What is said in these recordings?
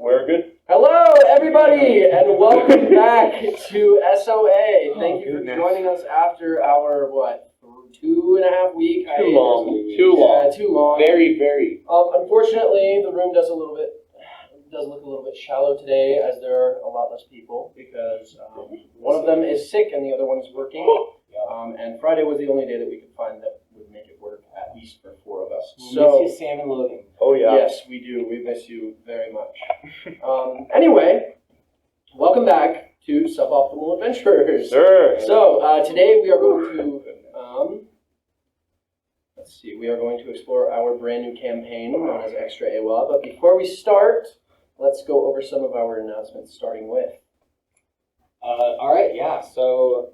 We're good. Hello, everybody, and welcome back to SOA. Thank you for joining us after our, 2.5 week hiatus. Too long. Very, very. Unfortunately, the room does look a little bit shallow today, as there are a lot less people, because one of them is sick and the other one is working. And Friday was the only day that we could find that would make it work, at least for 4 of us. We miss you, Sam and Logan. Oh, yeah. Yes, we do. We miss you very much. Anyway, welcome back to Suboptimal Adventurers. Sure. So, today we are going to, we are going to explore our brand new campaign known as Extra AWA. But before we start, let's go over some of our announcements, starting with. Alright, yeah, so,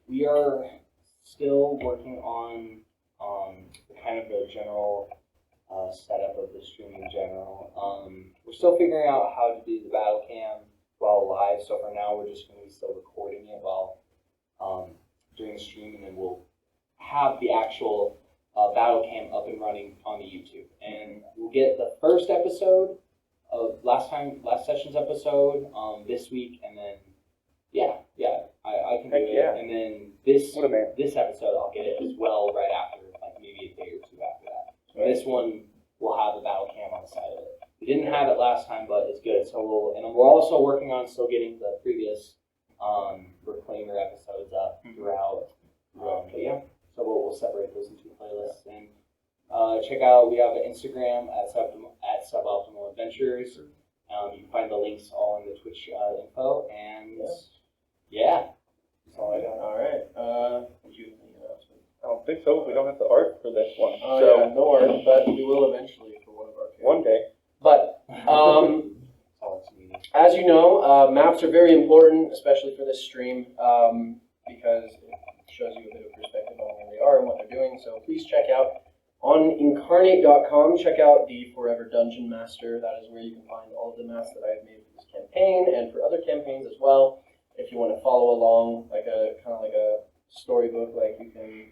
we are still working on, kind of the general setup of the stream in general. We're still figuring out how to do the battle cam while live, so for now we're just going to be still recording it while during the stream, and then we'll have the actual battle cam up and running on the YouTube. And we'll get the first episode of last session's episode this week, and then I can do it. Yeah. And then this episode I'll get it as well right after, like maybe a day or two after that. Right. This one will have the battle cam on the side of it. We didn't have it last time, but it's good. So we're also working on still getting the previous Reclaimer episodes up throughout. But yeah, so we'll separate those into playlists, and check out. We have an Instagram at Suboptimal Adventures. You can find the links all in the Twitch info, and that's all I got. All right. Would you have any announcements? I don't think so. We don't have the art for this one. Yeah, no art, but we will eventually for one of our characters. One day. But, as you know, maps are very important, especially for this stream, because it shows you a bit of perspective on where they are and what they're doing. So please check out on incarnate.com, check out the Forever Dungeon Master. That is where you can find all of the maps that I have made for this campaign and for other campaigns as well. If you want to follow along, like a storybook, you can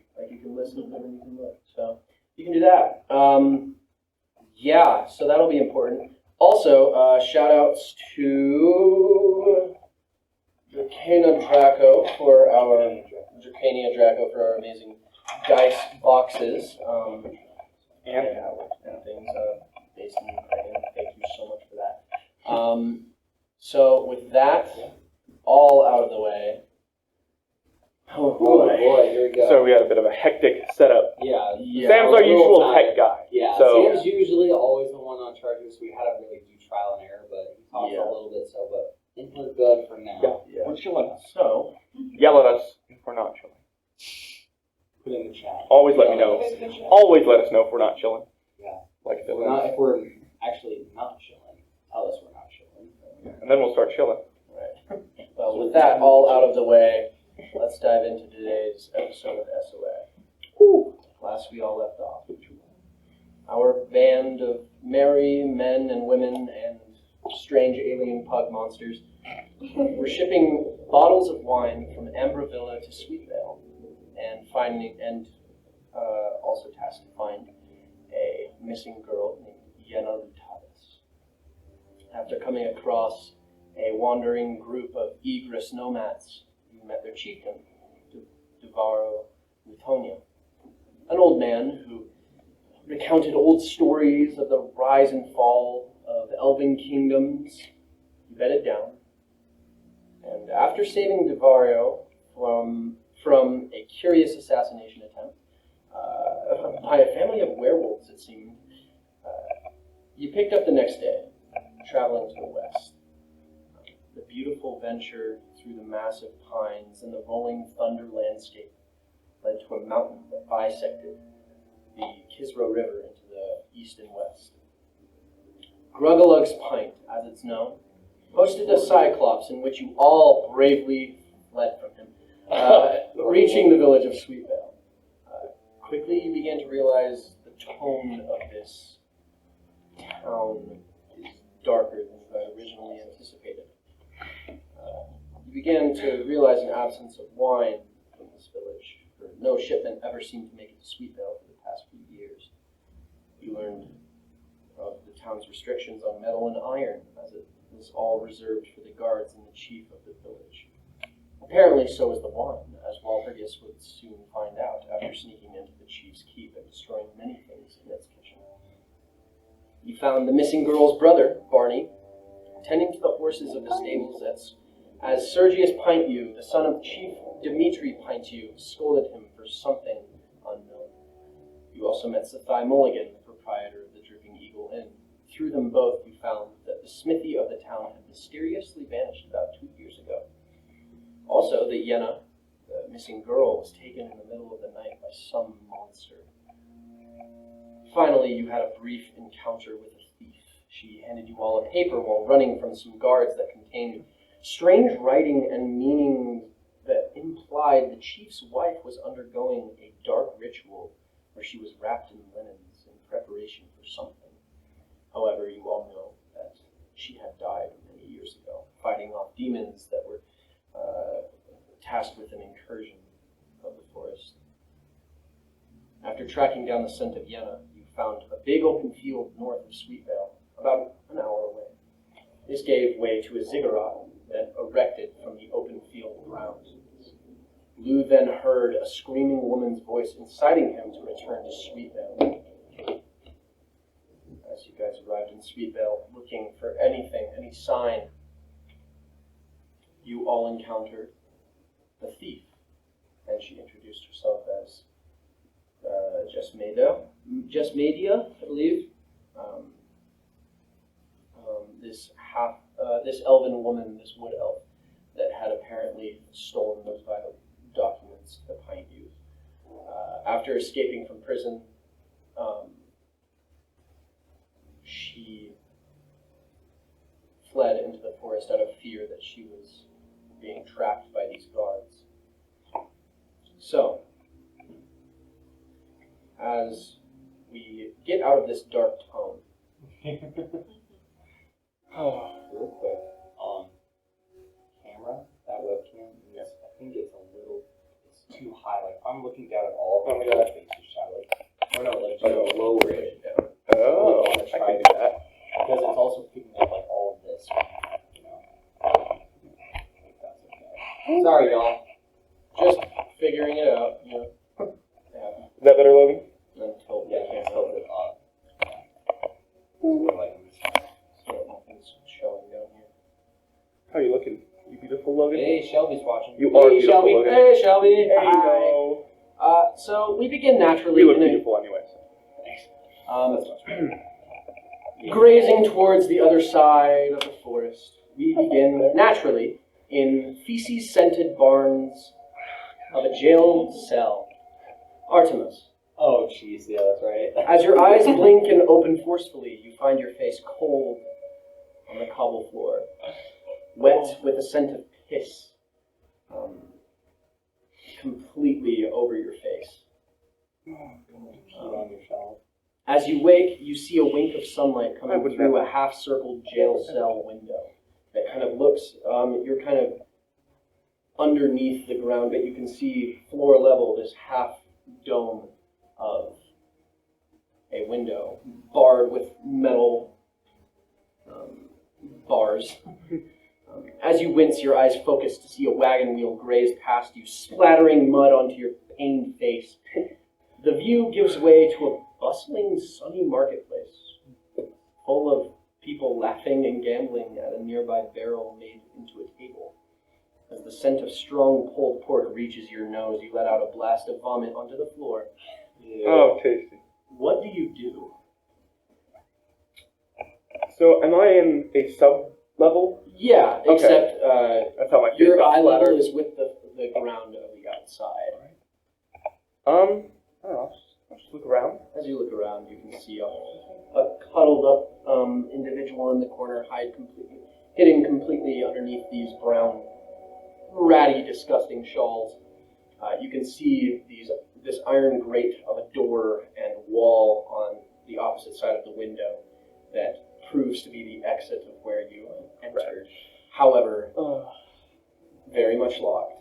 listen to them and you can look. So you can do that. So that'll be important. Also, shout outs to Dracania Draco for our amazing dice boxes and things based in Ukraine. Thank you so much for that. So with that all out of the way. Oh boy, here we go. So we had a bit of a hectic setup. Yeah. Sam's our usual tech guy. Yeah, so Sam's usually always the one on charge, so we had to really do trial and error, but he talked a little bit, but I think we're good for now. Yeah. We're chilling. So Yell at us if we're not chilling. Put in the chat. Always let me know. Always let us know if we're not chilling. Yeah. Like if we're actually not chilling, tell us we're not chilling. And then we'll start chilling. Right. Well, with that all out of the way, let's dive into today's episode of SOA. Last we all left off. Our band of merry men and women and strange alien pug monsters were shipping bottles of wine from Ambrovilla to Sweetvale, and also tasked to find a missing girl named Yena Lutavis. After coming across a wandering group of egress nomads, we met their chieftain, Devaro Adonia, an old man who recounted old stories of the rise and fall of elven kingdoms. He bedded down, and after saving Devaro from a curious assassination attempt by a family of werewolves, it seemed, you picked up the next day, traveling to the west. The beautiful venture through the massive pines and the rolling thunder landscape led to a mountain that bisected the Kisro River into the east and west. Gruggalug's Pint, as it's known, hosted a cyclops in which you all bravely fled from him, reaching the village of Sweetvale. Quickly you began to realize the tone of this town is darker than I originally anticipated. You began to realize an absence of wine from this village, for no shipment ever seemed to make it to Sweetvale for the past few years. You learned of the town's restrictions on metal and iron, as it was all reserved for the guards and the chief of the village. Apparently so was the wine, as Walpurgis would soon find out after sneaking into the chief's keep and destroying many things in its kitchen. You found the missing girl's brother, Barney, tending to the horses of the stables as Sergius Pintew, the son of Chief Dimitri Pintew, scolded him for something unknown. You also met Sathai Mulligan, the proprietor of the Dripping Eagle Inn. Through them both, you found that the smithy of the town had mysteriously vanished about 2 years ago. Also, that Yenna, the missing girl, was taken in the middle of the night by some monster. Finally, you had a brief encounter with a thief. She handed you all a paper while running from some guards that contained strange writing and meaning that implied the chief's wife was undergoing a dark ritual where she was wrapped in linens in preparation for something. However, you all know that she had died many years ago, fighting off demons that were tasked with an incursion of the forest. After tracking down the scent of Yenna, you found a big open field north of Sweetvale, about an hour away. This gave way to a ziggurat that erected from the open field ground. Lou then heard a screaming woman's voice inciting him to return to Sweetvale. As you guys arrived in Sweetvale, looking for anything, any sign, you all encountered the thief, and she introduced herself as Jesmedia, I believe. This elven woman, this wood elf, that had apparently stolen those vital documents that Pine used. After escaping from prison, she fled into the forest out of fear that she was being trapped by these guards. So, as we get out of this dark tone, Real quick, camera, that webcam, I think it's too high. Like, if I'm looking down at all, Oh my God. face is shallow. Or no, like, just lower it down. Oh, I I wanna can try do that. that. Because it's also picking up, like, all of this, you know. I think that's okay. Sorry, y'all. just figuring it out, you know. Yeah. Is that better, Logan? Until Yeah, they can't tilt help it it. up. So, like, So nothing's showing down here. How are you looking? You beautiful, Logan? hey, Shelby's watching. You are Hey, beautiful, Shelby. Logan. Hey, Shelby. There you Hi. go. So we begin naturally You look in a, beautiful anyway. grazing towards the other side of the forest. We begin naturally in feces-scented barns of a jail cell. Artemis. Oh, jeez, yeah, that's right. As your eyes blink and open forcefully, you find your face cold on the cobble floor, wet with a scent of piss, completely over your face. On your shelf. As you wake, you see a wink of sunlight I coming would through never. a half-circled jail cell window that kind of looks, you're kind of underneath the ground, but you can see floor level this half dome of a window, barred with metal bars. As you wince, your eyes focus to see a wagon wheel graze past you, splattering mud onto your pained face. The view gives way to a bustling, sunny marketplace, full of people laughing and gambling at a nearby barrel made into a table. As the scent of strong pulled pork reaches your nose, you let out a blast of vomit onto the floor. Yeah. Oh, tasty. What do you do? So, am I in a sub-level? Yeah, Okay. except That's how my face your got eye level splattered. is with the ground of the outside. I don't know. I'll just look around. As you look around, you can see a cuddled up individual in the corner, hidden completely underneath these brown, ratty, disgusting shawls. You can see this iron grate of a door and wall on the opposite side of the window that proves to be the exit of where you entered. However, very much locked,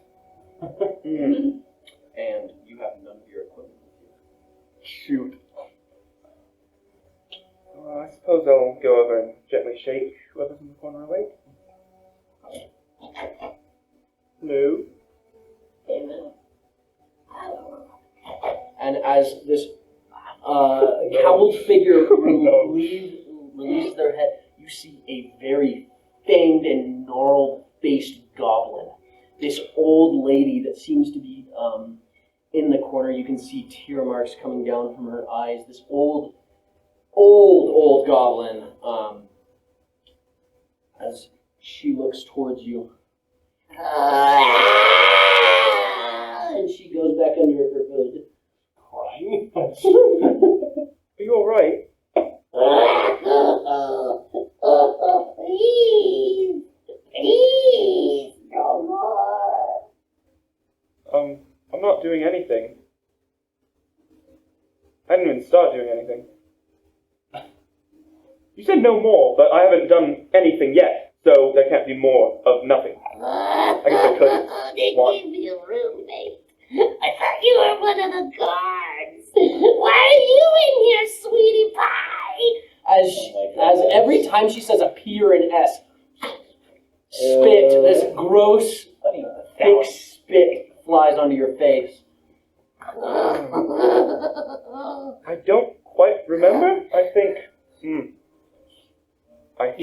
and you have none of your equipment with you. Shoot. I suppose suppose I'll go over and gently shake whoever's in the corner awake. Hello? And as this cowled figure releases their head, you see a very fanged and gnarled-faced goblin. This old lady that seems to be in the corner. You can see tear marks coming down from her eyes. This old goblin, as she looks towards you. And she goes back under her hood. Crying? Are you alright? Please, no more. I'm not doing anything. I didn't even start doing anything. You said no more, but I haven't done anything yet, so there can't be more of nothing. I guess I could. They gave me a roommate. I thought you were one of the guards. Why are you in here, sweetie pie? As every time she says a P or an S, spit, this gross, thick spit flies onto your face. I don't quite remember. I think I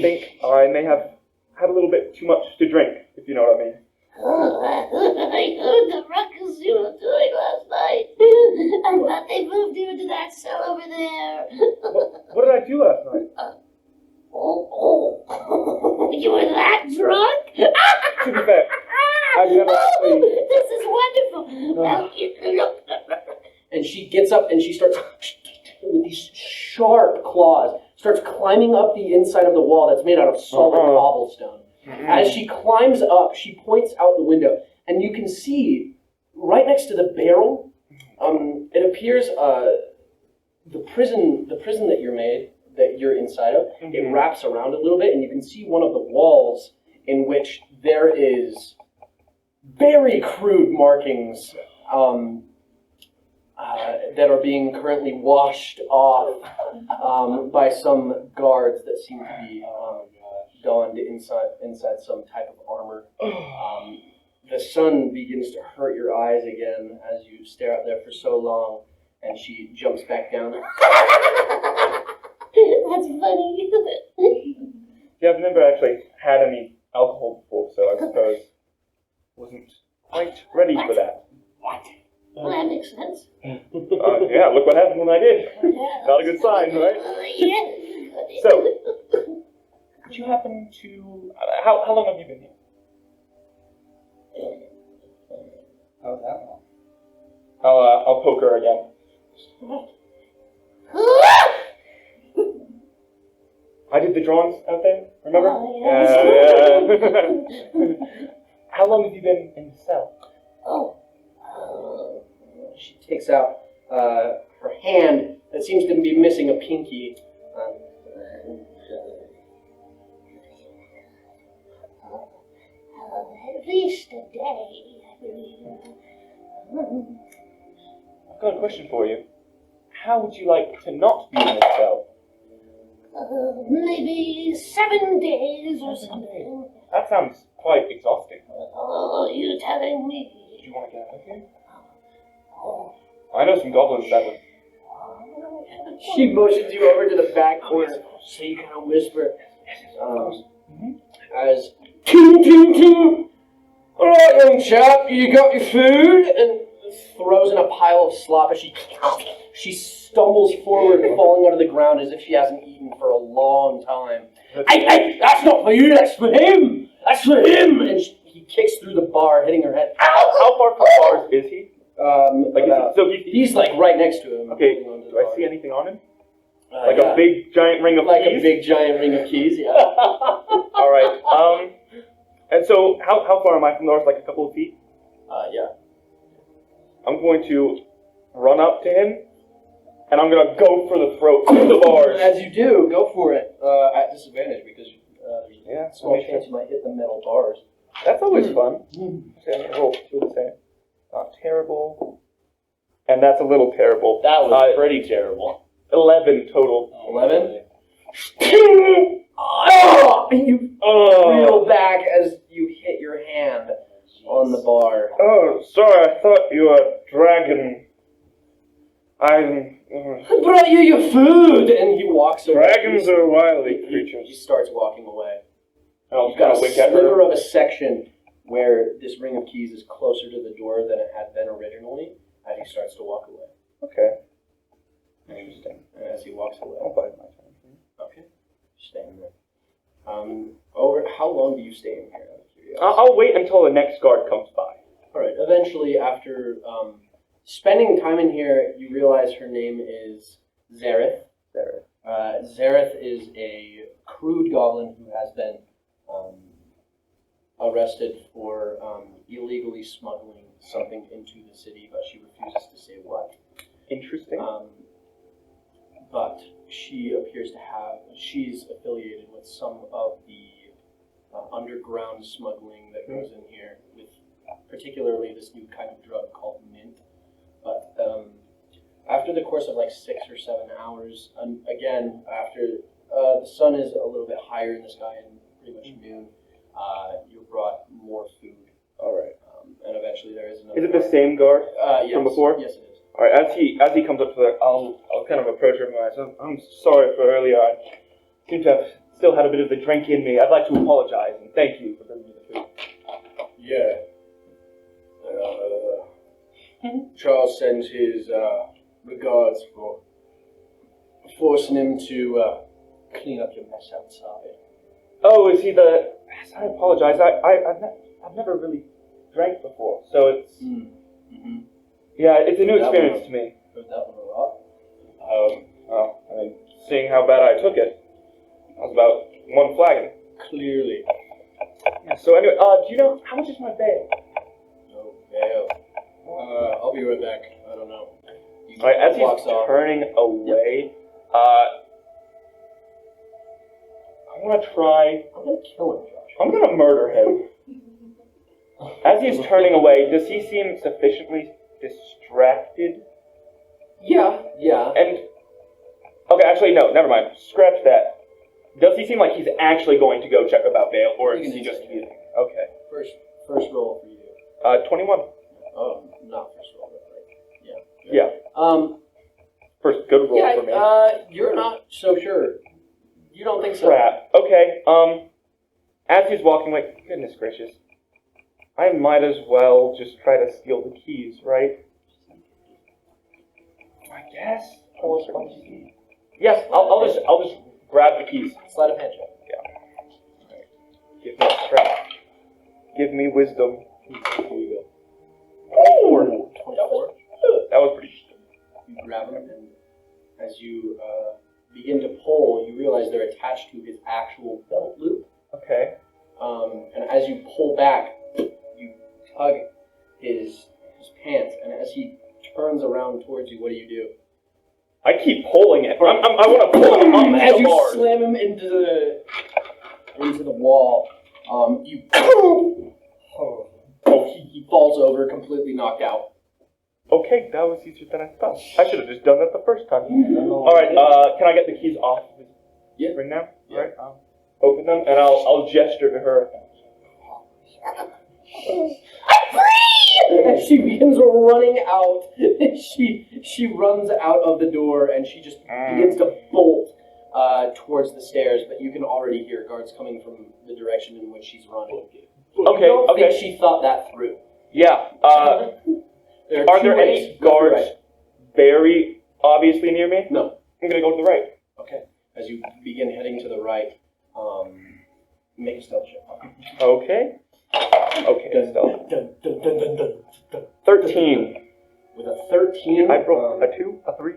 may have had a little bit too much to drink, if you know what I mean. I heard the ruckus you were doing last night. I thought they moved you into that cell over there. What did I do last night? You were that drunk? To be fair, I've never actually... This is wonderful. Well, And she gets up and she starts, with these sharp claws, starts climbing up the inside of the wall that's made out of solid cobblestone. As she climbs up, she points out the window, and you can see right next to the barrel. It appears the prison that you're inside of. It wraps around a little bit, and you can see one of the walls in which there is very crude markings that are being currently washed off by some guards that seem to be donned inside some type of armor. The sun begins to hurt your eyes again as you stare out there for so long, and she jumps back down. That's funny. Yeah, I've never actually had any alcohol before, so I suppose wasn't quite ready for that. What? Well, that makes sense. Yeah, look what happened when I did. Not a good sign, right? Yeah. So, could you happen to... How long have you been here? How was that long? I'll poke her again. I did the drawings out there, remember? Oh, yes. Yeah. How long have you been in the cell? She takes out her hand that seems to be missing a pinky. At least a day, I believe. I've got a question for you. How would you like to not be in this cell? Maybe 7 days or something. That sounds quite exhausting. Oh, you telling me? Do you want to get out of here? I know some goblins that would... She motions you over to the back corner, so you kind of whisper, as ting ting ting. All right, young chap, you got your food, and throws in a pile of slop as she stumbles forward, falling onto the ground as if she hasn't eaten for a long time. Hey, that's not for you, that's for him! That's for him! And he kicks through the bar, hitting her head. How far from bars is he? He's like right next to him. Okay, do I see anything on him? A big giant ring of like keys? a big giant ring of keys, yeah. Alright, and so how far am I from the horse? Like a couple of feet? Yeah. I'm going to run up to him, and I'm going to go for the throat of the bars. As you do, go for it. At disadvantage, because there's a small chance you might hit the metal bars. That's always fun. Okay, I'm going to roll 2 of the same. Not terrible. And that's a little terrible. That was pretty terrible. 11 total. 11? And you reel back as you hit your hand on the bar. Oh, sorry, I thought you were a dragon. I brought you your food! And he walks away. Dragons are wily He creatures. starts walking away. I'll You've got a wink at sliver her. of a section where this ring of keys is closer to the door than it had been originally as he starts to walk away. Okay. Interesting. And as he walks away. I'll bite my tongue. Okay. Staying there. How long do you stay in here? Out of curiosity? I'll wait until the next guard comes by. Alright, eventually after spending time in here, you realize her name is Zareth. Zareth is a crude goblin who has been arrested for illegally smuggling something into the city, but she refuses to say what. Interesting. But she appears to she's affiliated with some of the underground smuggling that goes in here, with particularly this new kind of drug called mint. But after the course of like 6 or 7 hours, again, after the sun is a little bit higher in the sky and pretty much noon, you're brought more food. All right. And eventually there is another. Is it the same guard yes, from before? Yes, it is. All right. As he comes up to her, I'll kind of approach her and I say, I'm sorry for earlier. I seem to have still had a bit of the drink in me. I'd like to apologize and thank you for bringing me the food. Yeah. Charles sends his regards for forcing him to clean up your mess outside. Oh, is he the? Yes, I apologize. I've never really drank before, so it's yeah, it's a new experience to me. Heard that one a lot. Well, I mean, seeing how bad I took it, I was about 1 flagon. Clearly. Yeah, so anyway, do you know how much is my bail? No bail. I'll be right back. I don't know. All right, as walks he's off. turning away, I want to try. I'm gonna kill him, Josh. I'm gonna murder him. As he's turning away, does he seem sufficiently distracted? Yeah. And okay, actually, no, never mind. Scratch that. Does he seem like he's actually going to go check about bail, or is he just kidding? Okay. First roll for you. 21. Oh, not first roll, but like, yeah. Yeah. First good roll for me. You're not so sure. You don't think so? Crap. Okay. As he's walking away, goodness gracious, I might as well just try to steal the keys, right? I guess. Yes, I'll just grab the keys. Sleight of hand check. Yeah. Right. Give me strength. Give me wisdom. Here you go. 24. 24. That was pretty. You grab him, and as you begin to pull, you realize they're attached to his actual belt loop. Okay. And as you pull back, you tug his pants, and as he turns around towards you, what do? I keep pulling it. I want to pull him up As the you bars. slam him into the wall, you he falls over, completely knocked out. Okay, that was easier than I thought. I should have just done that the first time. All right, can I get the keys off of his ring now? Yeah. All right, I'll open them, and I'll gesture to her. And she begins running out. She runs out of the door, and she just begins to bolt towards the stairs. But you can already hear guards coming from the direction in which she's running. Okay, I don't okay. think she thought that through. Yeah. Are there any guards very obviously near me? No. I'm gonna go to the right. Okay. As you begin heading to the right, make a stealth check. Okay. Okay. Stealth. 13. With a 13, I rolled a 2, a 3,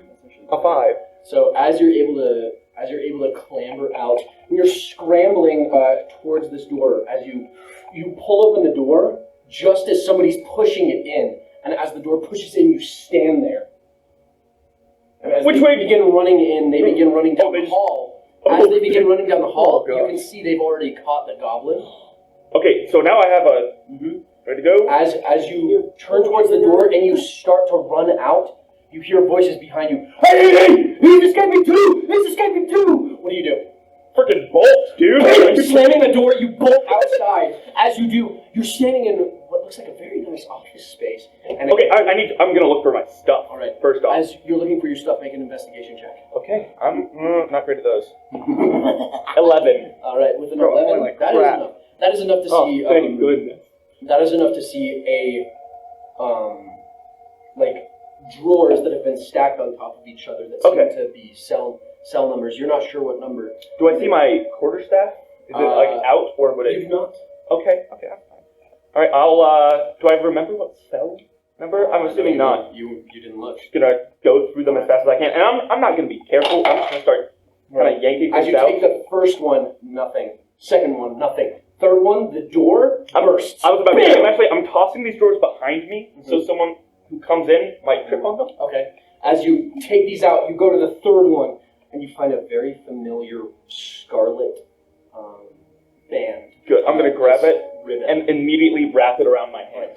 a 5. So as you're able to clamber out, and you're scrambling towards this door, as you pull open the door, just as somebody's pushing it in, and as the door pushes in, you stand there. And as Which they way? begin running in, they begin running down the hall. As they begin running down the hall, you can see they've already caught the goblin. Okay, so now I have a... Ready to go? As you turn towards the door and you start to run out, you hear voices behind you. Hey! He's escaping too! He's escaping too! What do you do? Freaking bolt, dude! You're slamming the door, you bolt outside. As you do, you're standing in what looks like a very nice office space. And Okay, I'm gonna look for my stuff. All right. First off. As you're looking for your stuff, make an investigation check. Okay, I'm not great at those. 11. All right, with an Bro, 11, like that is crap. enough. That is enough to Oh, see. thank goodness. That is enough to see like drawers that have been stacked on top of each other that seem Okay. to be cell numbers. You're not sure what number. Do I see my quarterstaff? Is it like out or would You it? do not. Okay, I'm fine. All right, I'll. Do I remember what cell number? I'm assuming not. You didn't look. Just gonna go through them as fast as I can, and I'm not gonna be careful. I'm just gonna start kind of yanking As things you out. take the first one, nothing. Second one, nothing. Third one, the door bursts. I was about to say, Bam! I'm tossing these drawers behind me, so someone who comes in might trip on them. Okay. As you take these out, you go to the third one, and you find a very familiar scarlet band. Good. I'm gonna grab it Ribbon. and immediately wrap it around my hand.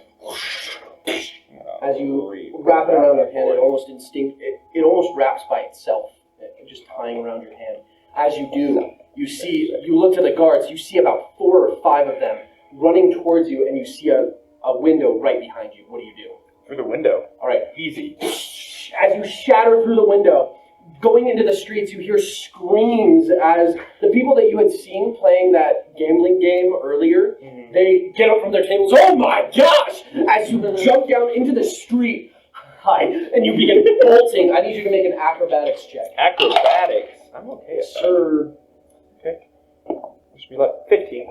As you wrap it around your hand, it almost wraps by itself, just tying around your hand. As you do, you look to the guards, you see about 4 or 5 of them running towards you, and you see a window right behind you. What do you do? Through the window. All right. Easy. As you shatter through the window, going into the streets, you hear screams as the people that you had seen playing that gambling game earlier, they get up from their tables. Oh my gosh! As you jump down into the street, and you begin bolting. I need you to make an acrobatics check. Acrobatics. I'm okay. Sir. Okay. It should be like 15.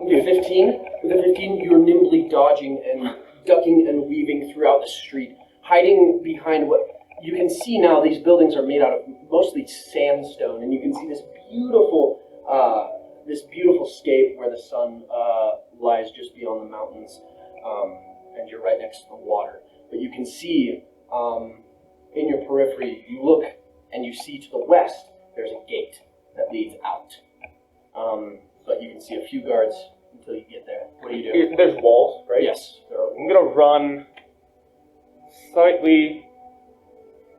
With a 15, you're nimbly dodging and ducking and weaving throughout the street, hiding behind what you can see now. These buildings are made out of mostly sandstone, and you can see this beautiful scape where the sun lies just beyond the mountains, and you're right next to the water. But you can see in your periphery, you look and you see to the west, there's a gate that leads out. But you can see a few guards until you get there. What do you do? There's walls, right? Yes, there are. I'm gonna run slightly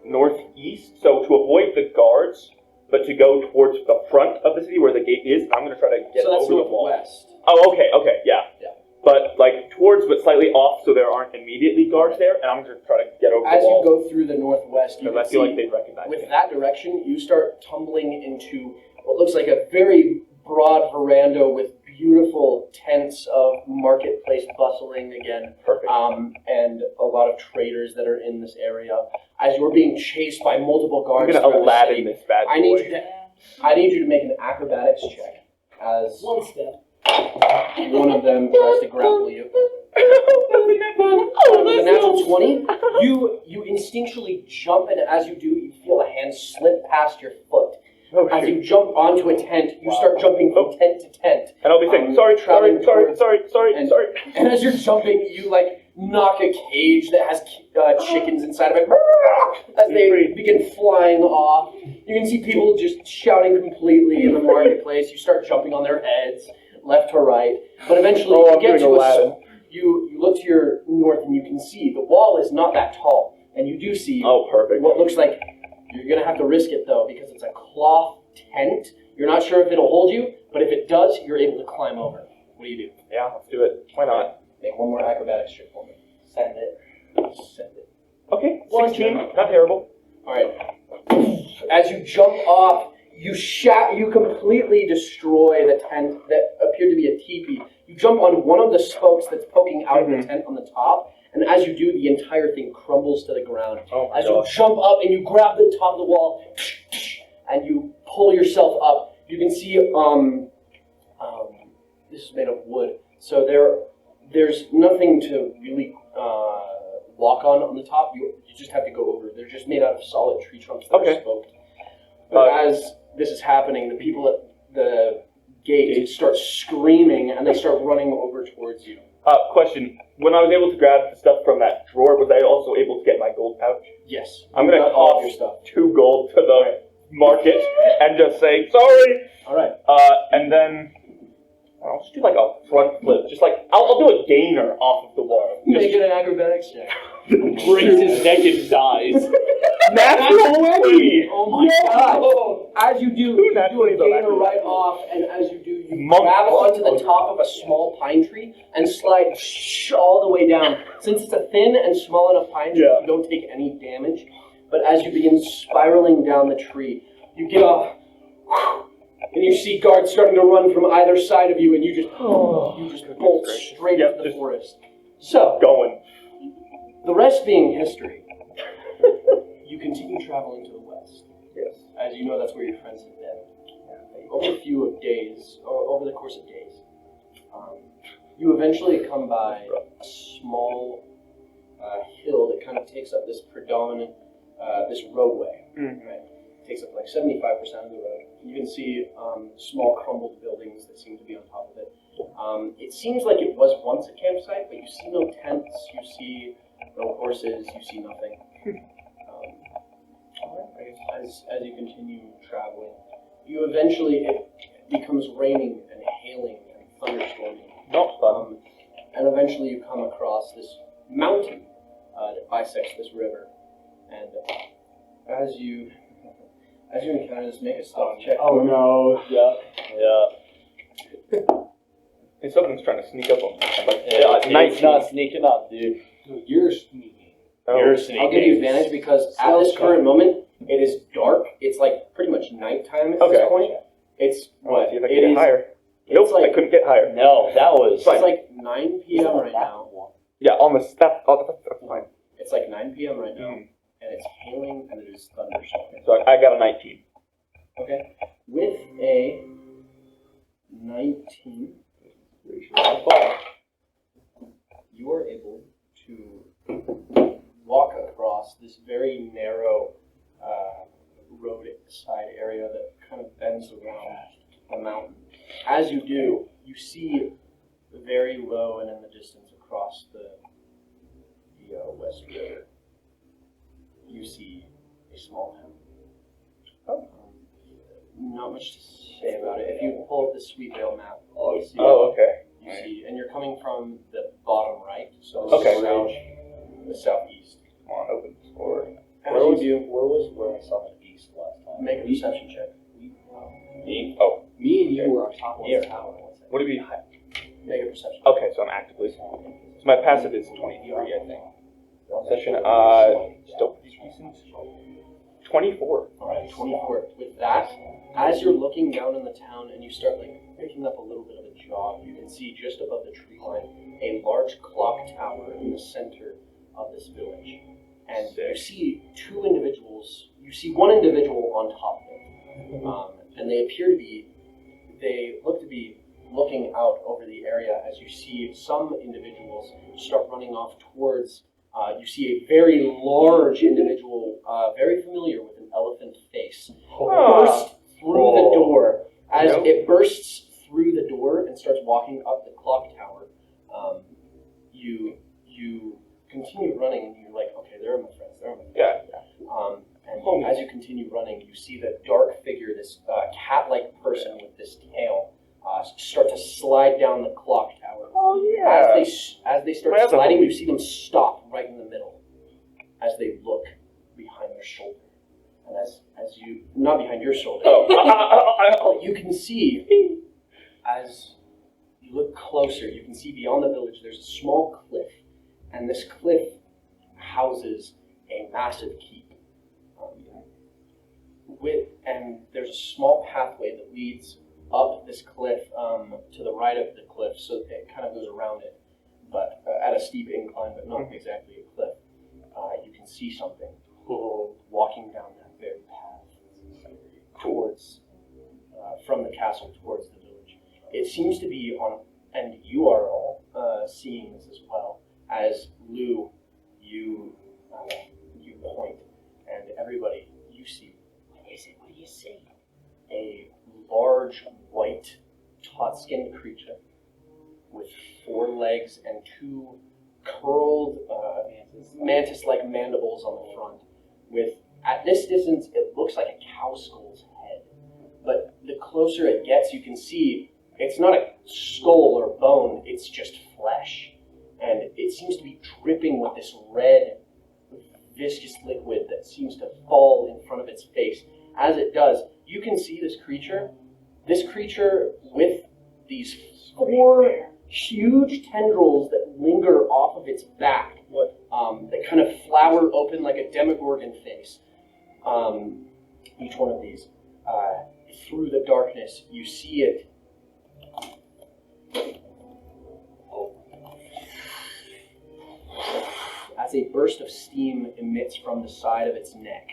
northeast, so to avoid the guards, but to go towards the front of the city where the gate is. I'm gonna try to get So that's over the wall. northwest. Oh, okay, yeah. Yeah. But like towards, but slightly off, so there aren't immediately guards there, and I'm gonna try to get over As the wall. you go through the northwest, you Because can I feel see like they'd recognize with me. that direction, you start tumbling into what looks like a very broad veranda with beautiful tents of marketplace bustling again. Perfect. And a lot of traders that are in this area. As you're being chased by multiple I'm guards gonna throughout the Aladdin city, this bad boy. I need you to make an acrobatics check. As One step. one of them tries to grapple you. With a natural 20, you instinctually jump, and as you do, you feel a hand slip past your foot. Oh, As shoot. you jump onto a tent, you start jumping from tent to tent. And I'll be saying, traveling towards- sorry. And as you're jumping, you knock a cage that has chickens inside of it. As they begin flying off, you can see people just shouting completely in the marketplace. You start jumping on their heads, left to right. But eventually, you I'm get doing to Aladdin. you look to your north, and you can see the wall is not that tall, and you do see Oh, perfect. what looks like. You're gonna have to risk it though, because it's a cloth tent. You're not sure if it'll hold you, but if it does, you're able to climb over. What do you do? Yeah, let's do it. Why not? Make one more acrobatics check for me. Send it. Send it. Okay, 16. Not terrible. All right. As you jump off, you completely destroy the tent that appeared to be a teepee. You jump on one of the spokes that's poking out of the tent on the top, and as you do, the entire thing crumbles to the ground. Oh my As gosh. you jump up and you grab the top of the wall, and you pull yourself up, you can see this is made of wood, so there's nothing to really walk on the top. You just have to go over. They're just made out of solid tree trunks that are spoked. But as this is happening, the people at the gate start screaming and they start running over towards you. Question. When I was able to grab the stuff from that drawer, was I also able to get my gold pouch? Yes. I'm You going to got all of your toss stuff. 2 gold to the market and just say, sorry. All right. And then I'll just do like a front flip. Just like, I'll do a gainer off of the wall. Make it an acrobatics check. Breaks his neck and dies. Natural 20! Oh my god! as you do, you do a gainer right off, and as you do, you grab onto the top of a small pine tree and slide all the way down. Since it's a thin and small enough pine tree, you don't take any damage. But as you begin spiraling down the tree, you get off, and you see guards starting to run from either side of you, and you just bolt straight into the forest. So, the rest being history, you continue traveling to the west. Yes. As you know, that's where your friends have been. Over the course of days, you eventually come by a small hill that kind of takes up this predominant, this roadway. Right? It takes up like 75% of the road. You can see small crumbled buildings that seem to be on top of it. It seems like it was once a campsite, but you see no tents, you see no horses, you see nothing. As you continue traveling, it becomes raining and hailing and thunderstorming. Not fun. And eventually you come across this mountain that bisects this river. And as you encounter this, make a stealth check. Oh no. Yeah. Hey, something's trying to sneak up on me. I'm like, It's not sneaking up, dude. You're sneaking. You're sneaking. I'll give you advantage because at this current moment, it is dark. It's like pretty much nighttime at this point. It's I want to see if I can it get is- higher. Nope, like- I couldn't get higher. No, that was. It's like 9 p.m. right now. Yeah, on the step. Oh, that's fine. It's like 9 p.m. right now, and it's hailing and it is thunderstorming. So I got a 19. Okay. With a 19, you are able to walk across this very narrow roadside area that kind of bends around a mountain. As you do, you see very low and in the distance across the West River, you see a small town. Not much to say about it. If you pull up the Sweetvale map, you see, okay. you see, and you're coming from the bottom right, so Okay. the southeast. Come on, open this door. As you do, where I saw the east last time? make a perception check. Me? Oh, Me and you were on top of the tower. would it be high? Make a perception. Okay, so I'm actively. So my passive is 23, I think. Session, still pretty decent. 24. Alright, 24. With that, as you're looking down in the town and you start like picking up a little bit of a jog, you can see just above the tree line a large clock tower in the center of this village. And you see two individuals, you see one individual on top of it. And they look to be looking out over the area as you see some individuals start running off towards, you see a very large individual, very familiar with an elephant face, burst through the door. As it bursts through the door and starts walking up the clock tower, you continue running and you're like, okay, there are my friends, there are my friends. Yeah. And as you continue running, you see the dark figure, this cat-like person with this tail, start to slide down the clock tower. Oh, yeah. As they start Well, sliding, you see them stop right in the middle as they look behind their shoulder. And as you, not behind your shoulder, but you can see, as you look closer, you can see beyond the village, there's a small cliff. And this cliff houses a massive keep. And there's a small pathway that leads up this cliff to the right of the cliff, so it kind of goes around it, but at a steep incline, but not exactly a cliff. You can see something walking down that very path towards, from the castle towards the village. It seems to be on, and you are all seeing this as well, as Lou, you point, and everybody, you see. What is it? What do you see? A large, white, taut-skinned creature with 4 legs and 2 curled, mantis-like mandibles on the front. With, at this distance, it looks like a cow skull's head. But the closer it gets, you can see it's not a skull or bone, it's just flesh. And it seems to be dripping with this red, viscous liquid that seems to fall in front of its face. As it does, you can see this creature. This creature with these 4 huge tendrils that linger off of its back. That kind of flower open like a demogorgon face. Each one of these. Through the darkness, you see it. As a burst of steam emits from the side of its neck.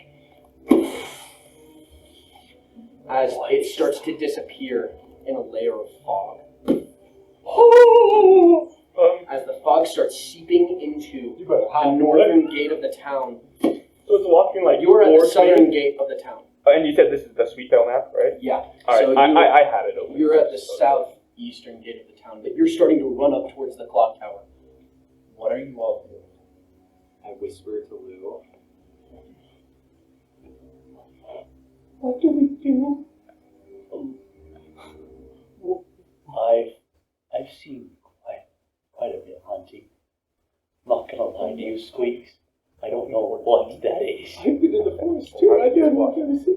As it starts to disappear in a layer of fog. As the fog starts seeping into the northern gate of the town. So it's walking like You're at the towards southern me. gate of the town. And you said this is the Sweetvale map, right? Yeah. Alright, So I had it open. you're at the southeastern gate of the town, but you're starting to run up towards the clock tower. What are you all doing? I whisper to Lou. What do we do? I've seen quite a bit of hunting. Not gonna lie to you, Squeaks. I don't know what that is. I've been in the forest too, and I didn't see.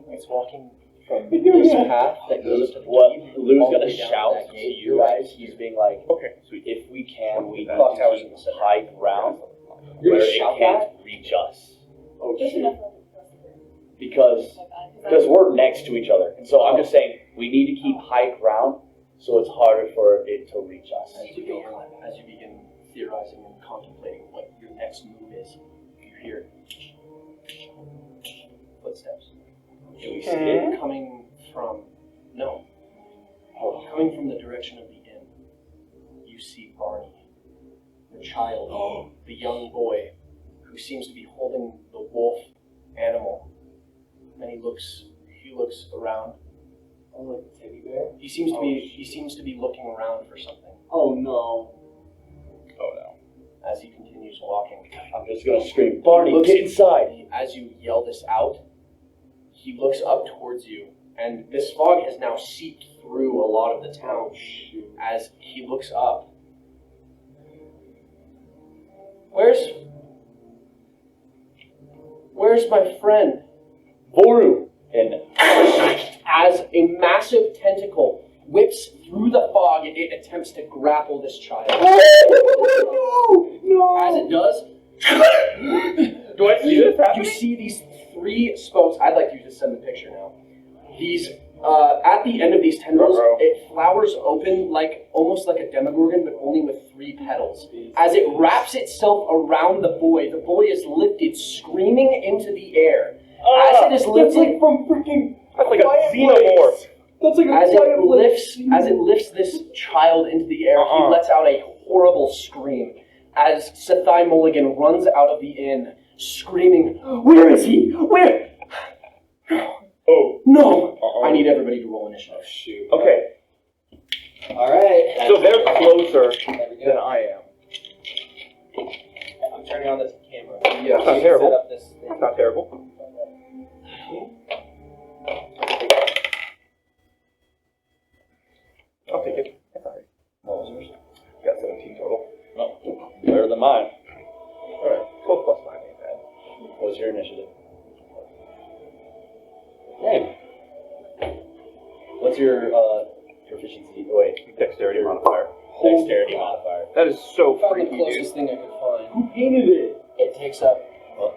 It's walking from this path that goes to the What keep Lou's all the gonna way down shout that to gate. you guys, he's being like, Okay, sweet. if we can, we need Clock tower's to in the keep center. high ground You're where gonna it shout can't reach us. Oh, Just shoot. enough for us to Because we're next to each other. And so I'm just saying, we need to keep high ground so it's harder for it to reach us. As you begin theorizing and contemplating what your next move is, you hear footsteps. Do we see it? Coming from coming from the direction of the inn. You see Barney, the child, the young boy, who seems to be holding the wolf animal. And he looks around. Oh, like a teddy bear? He seems to be looking around for something. Oh no. Oh no. As he continues walking. I'm just gonna scream, Barney, get inside! As you yell this out, he looks up towards you, and this fog has now seeped through a lot of the town. As he looks up, where's my friend? Voru! And As a massive tentacle whips through the fog, it attempts to grapple this child. No! As it does, Do I see this happening? you see these 3 spokes. I'd like you to send the picture now. These, at the end of these tendrils, it flowers open like almost like a demogorgon, but only with 3 petals. As it wraps itself around the boy is lifted, screaming into the air. As it is That's lifted, like from freaking. That's like a Quiet xenomorph. Place. That's like a as quiet it lifts this child into the air, he lets out a horrible scream. As Sethai Mulligan runs out of the inn, screaming, "Where is he? Where? Oh. No!" I need everybody to roll initiative. Shoot. Okay, Alright. so they're closer There we than go. I am. I'm turning on this camera. Yeah. That's not terrible. Set up this thing. That's not terrible. I'll take it. That's alright. Got 17 total. better than mine. Alright, 12 plus 5 ain't bad. What's your initiative? Name. What's your proficiency? Oh, wait, Dexterity modifier. dexterity modifier. That is so I found the freaky, dude. closest thing I could find. Who painted it? It takes up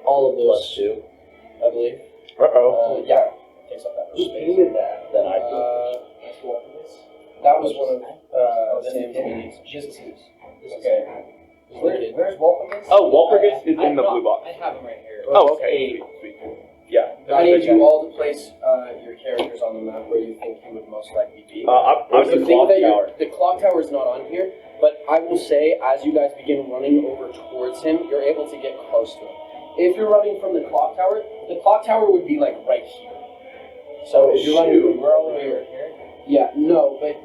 all of those, +2. I believe. Uh-oh. Yeah, it takes up that much Who space. painted that? Then I That was one of Sam's Jesus. Okay. Where's Walpurgis? Oh, Walpurgis is in the blue box. I have him right here. Oh, okay. Sweet, sweet. Yeah. I need you all to place your characters on the map where you think he would most likely be. I'm Where's the just clock tower? The clock tower is not on here, but I will say, as you guys begin running over towards him, you're able to get close to him. If you're running from the clock tower would be like right here. So if you're running from We're all the way over here. yeah, no, but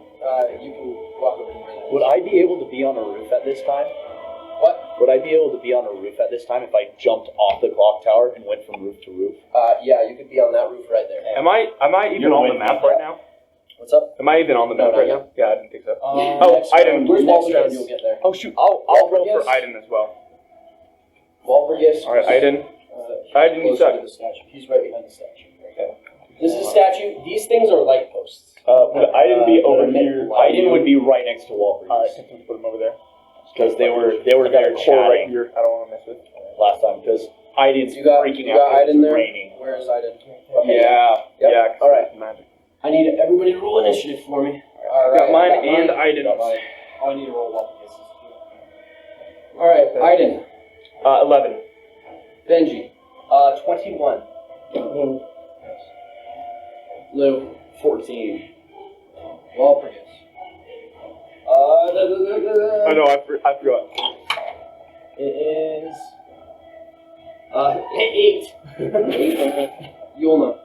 you can walk over to where that is. Would I be able to be on a roof at this time? What? Would I be able to be on a roof at this time if I jumped off the clock tower and went from roof to roof? Yeah, you could be on that roof right there. Am I even You're on the with map me. right now? What's up? Am I even on the No, map not right yet. now? Yeah, I didn't think so. Next item. round, next Walpurgis? round you'll get there. Oh shoot! I'll roll for Walpurgis? Aiden as well. Walpurgis. Alright, Aiden. Aiden, you closer suck. to the statue. He's right behind the statue. Okay. This is a statue. These things are light posts. Would Iden be over they're here? light. Iden would be right next to Walker. Alright, continue to put him over there. Because they were I got there a core right chatting here. I don't want to mess with. last time. Because Iden's You got freaking you got out because Iden it's there. raining. Where is Iden? Yeah. Yep. Yeah. All right. Magic. I need everybody to roll initiative for me. I got mine and Iden's. Oh, I need to roll up against this. All right, Iden, 11. Benji, 21. Lou, 14. Walpurgis. Oh no, I forgot. It is 8. 8. Yulna.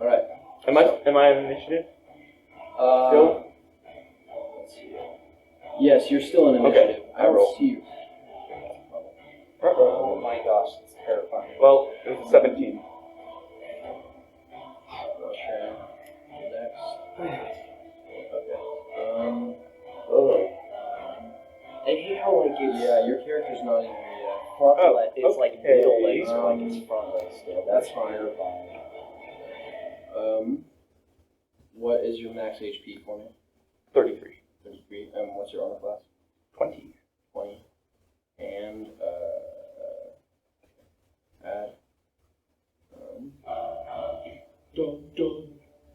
All right. Am I in initiative? Still? Let's see. Yes, you're still in initiative. I roll. don't see you. Oh my gosh, it's terrifying. Well, it was 17. Okay. Next. Okay. Oh. I hate how like it's Yeah, your character's not even here yet. front leg. It's like okay. middle legs or like its front legs still. That's fine. Terrifying. What is your max HP for me? 33. 33. And what's your armor class? 20. 20. And add.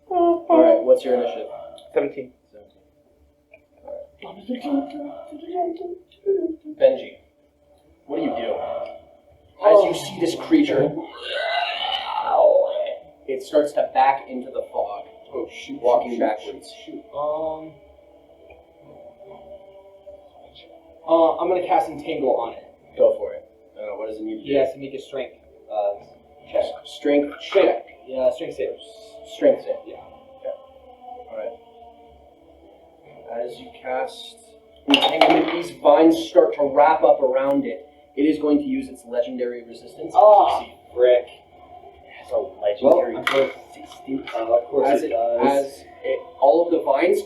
All right. What's your initiative? 17. 17. Benji, what do you do? As you see this creature, it starts to back into the fog. Oh shoot! Walking backwards. Shoot. I'm gonna cast Entangle on it. Go for it. What does it need to do? He has to make a strength check. Strength check. Yeah, strength save. Strength save. Yeah. Alright. As you cast Entanglement, these vines start to wrap up around it. It is going to use its legendary resistance. Oh, frick. It's a legendary. Of course As it does. as all of the vines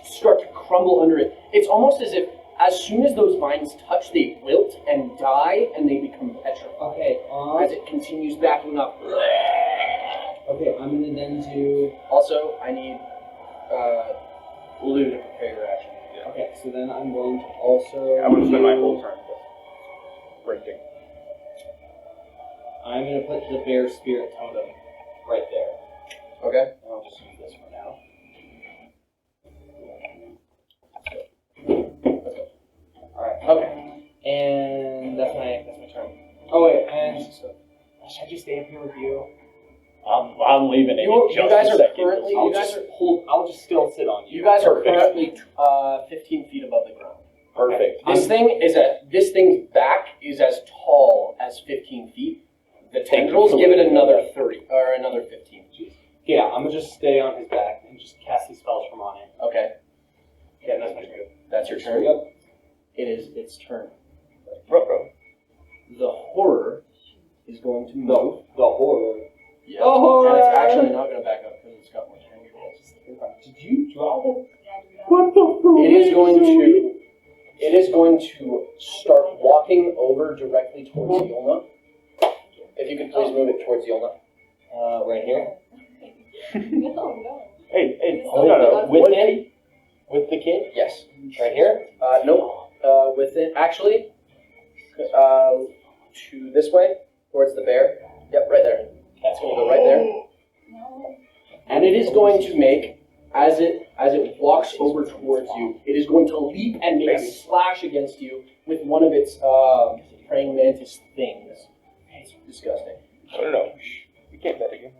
start to crumble under it. It's almost as if as soon as those vines touch, they wilt and die, and they become petrified. Okay. As it continues backing up. Okay, I'm gonna then do. Also, I need Lou to prepare your action. Okay, so then I'm going to also. I'm going to spend my whole turn just breaking. I'm gonna put the bear spirit totem right there. Okay. I'll just use this for now. Alright. Okay. And that's my turn. Oh wait, and should I just stay up here with you? I'm leaving it. You in just guys a are second. currently. I'll You guys just are. hold. I'll just still sit on you. You guys are Perfect. currently 15 feet above the ground. Perfect. This thing's back is as tall as 15 feet. The tendrils give it another 30 or another 15. Yeah, I'm gonna just stay on his back and just cast these spells from on it. Okay, Yeah, that's my turn. that's your turn. Yep. It is its turn. Ruh-roh. The horror is going to move. The horror. Yeah. The horror! And it's actually not going to back up because it's got more tendrils. Did you draw the? What the fuck? It is going to start walking over directly towards Yulna. If you could please move it towards Yulna. Right here. No. Hey, Oh, no. with the kid? Yes. Right here? Nope. With it, actually, to this way, towards the bear. Yep, right there. That's going to go right there. No. And it is going to make, as it walks over towards you, it is going to leap and make a slash against you with one of its praying mantis things. It's disgusting. No. You can't bet again.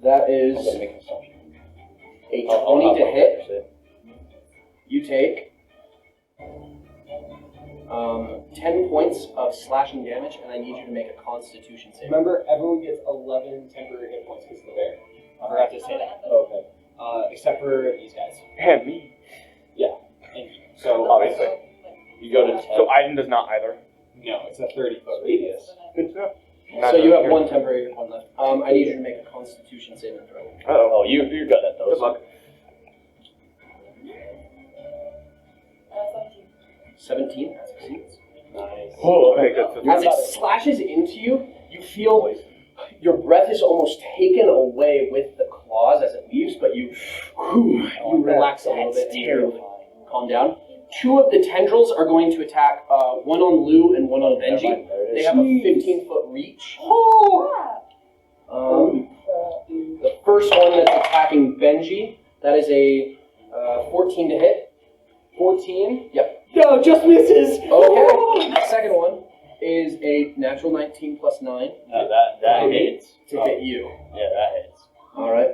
That is I'm gonna make an assumption. a I'll 20 to make hit. that percent. You take 10 points of slashing damage, and I need you to make a Constitution save. Remember, everyone gets 11 temporary hit points because of the bear. I forgot to say that. Okay. Except for these guys. And me. And so Obviously. You go to 10. So Iden does not either. no, it's a 30-foot radius. Good to know. So you have one temporary hit point left. I need you to make a Constitution saving throw. Uh-oh. Oh, you're good at those. Good luck. 17. That succeeds. Nice. Oh, okay, good. As it slashes into you, you feel your breath is almost taken away with the claws as it leaves, but you relax a little bit and you calm down. 2 of the tendrils are going to attack, one on Lou and one on Benji. They have a 15-foot reach. The first one that's attacking Benji, that is a 14 to hit. 14? Yep. No, just misses. Okay. The second one is a natural 19 plus 9 That hits. to hit you. Yeah, that hits. All right.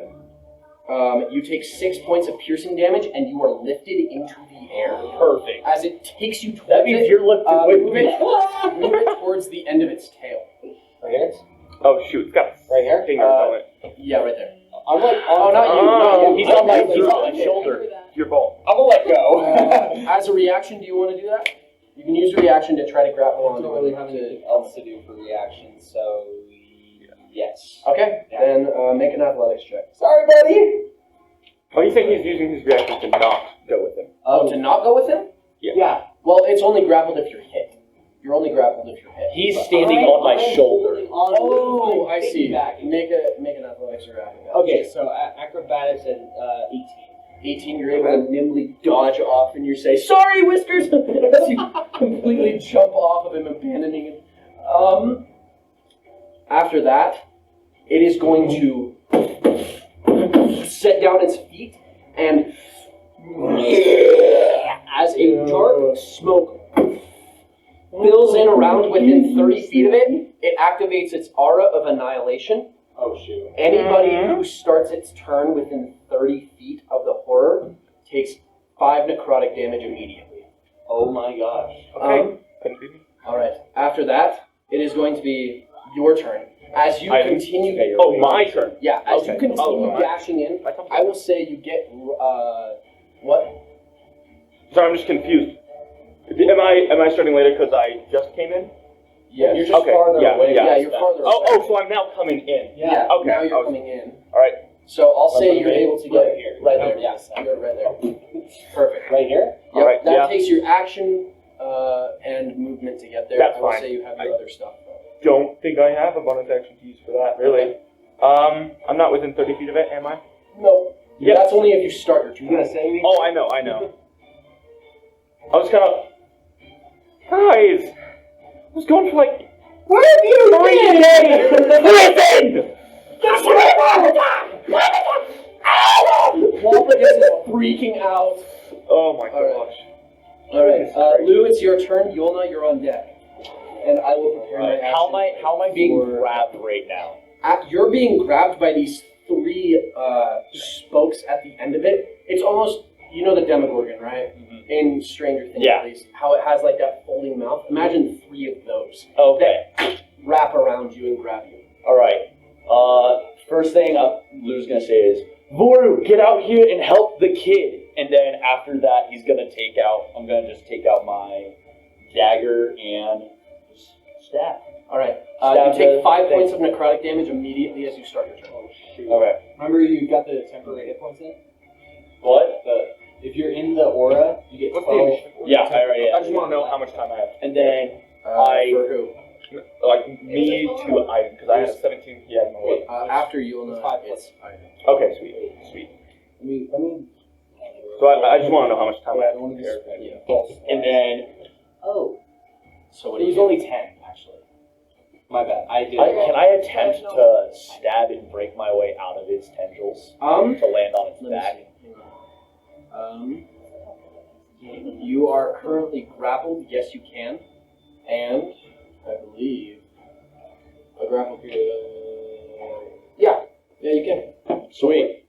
You take 6 points of piercing damage, and you are lifted into the air. Perfect. As it takes you towards That means you're lifted with move me. move it towards the end of its tail. Right here? Oh shoot, it's got Right here? fingers on it. Yeah, right there. I'm like, not you. He's on my shoulder. It's your fault. I'm gonna let go. As a reaction, do you want to do that? You can use a reaction to try to grapple I on. don't really have anything else to do for reaction, so yes. Okay, Yeah. then make an athletics check. Sorry, buddy. Oh, you think he's using his reaction to not go with him? Oh, to not go with him? Yeah. Well, it's only grappled if you're hit. You're only grappled if you're hit. He's standing on my shoulder. Oh, I see. Make an athletics or acrobatics. Okay, so acrobatics at 18. 18, you're able to nimbly dodge off, and you say, "Sorry, Whiskers!" as you completely jump off of him, abandoning him. After that, it is going to set down its feet, and as a dark smoke fills in around within 30 feet of it, it activates its aura of annihilation. Oh, shoot. Anybody who starts its turn within 30 feet of the horror takes 5 necrotic damage immediately. Oh my gosh. Okay. Continue. Alright, after that, it is going to be your turn. As you continue... Oh, my turn. Yeah, as Okay. you continue Oh, dashing in, I will say you get... what? Sorry, I'm just confused. Am I starting later because I just came in? Yes. You're just farther away. Yeah, you're farther away. Oh, so I'm now coming in. Yeah, Okay, now I you're was- coming in. All right. So I'll say Right you're able to right get... here. Right there, yeah. You're right there. Perfect. Right here? Yep, All right, that yeah. takes your action and movement to get there. That's I will fine. say you have your other stuff. Don't think I have a bonus action to use for that, really. I'm not within 30 feet of it, am I? No. Yeah. That's only if you start your turn. You gonna say anything? Oh, I know. I was kind of... Guys! I was going for like... Where have you 3 days! Listen! Walpurgis is freaking out. Oh my All right. gosh. Alright, Lou, it's your turn. Yolna, you're on deck. And I will prepare my action. How am I being grabbed right now? You're being grabbed by these 3 spokes at the end of it. It's almost, you know the Demogorgon, right? Mhm. In Stranger Things, Yeah. at least. How it has like that folding mouth. Imagine 3 of those Okay. that wrap around you and grab you. Alright. First thing Lou's gonna say is, Voru, get out here and help the kid. And then after that, I'm gonna just take out my dagger and just stab. Alright, Stab you take the 5 thing. points of necrotic damage immediately as you start your turn. Okay. Remember, you got the temporary hit points in? What? If you're in the aura, you get What's 12. Yeah, I already I just want to know how much time I have. And then For who? Like, me to item, because I have 17 he has no weight. After Yulna, It's Okay, sweet. Let me. So I just want to know how much time I Yeah, I have. don't want to here. be and then Oh. So what It do you was do? only 10, actually. My bad. I did. can I attempt to stab and break my way out of its tendrils to land on its Let me back? see. You are currently grappled. Yes, you can. And I believe a grapple period. Yeah, you can. Sweet.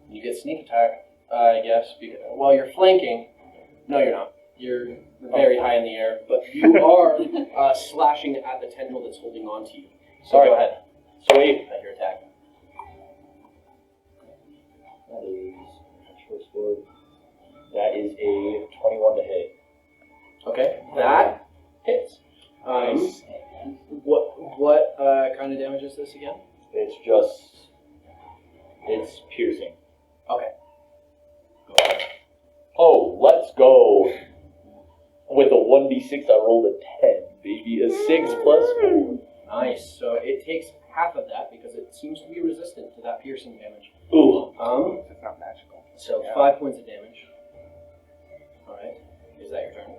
You get sneak attack, I guess. While you're flanking. No, you're not. You're very high in the air, but you are slashing at the tendril that's holding on to you. So Alright. go ahead. Sweet. Make your attack. That is a 21 to hit. Okay, that hits. What kind of damage is this again? It's piercing. Okay. Oh, let's go. With a 1d6, I rolled a 10, baby. A 6 plus 4. Nice. So it takes half of that because it seems to be resistant to that piercing damage. Ooh. It's not magical. So 5 points of damage. Alright. Is that your turn?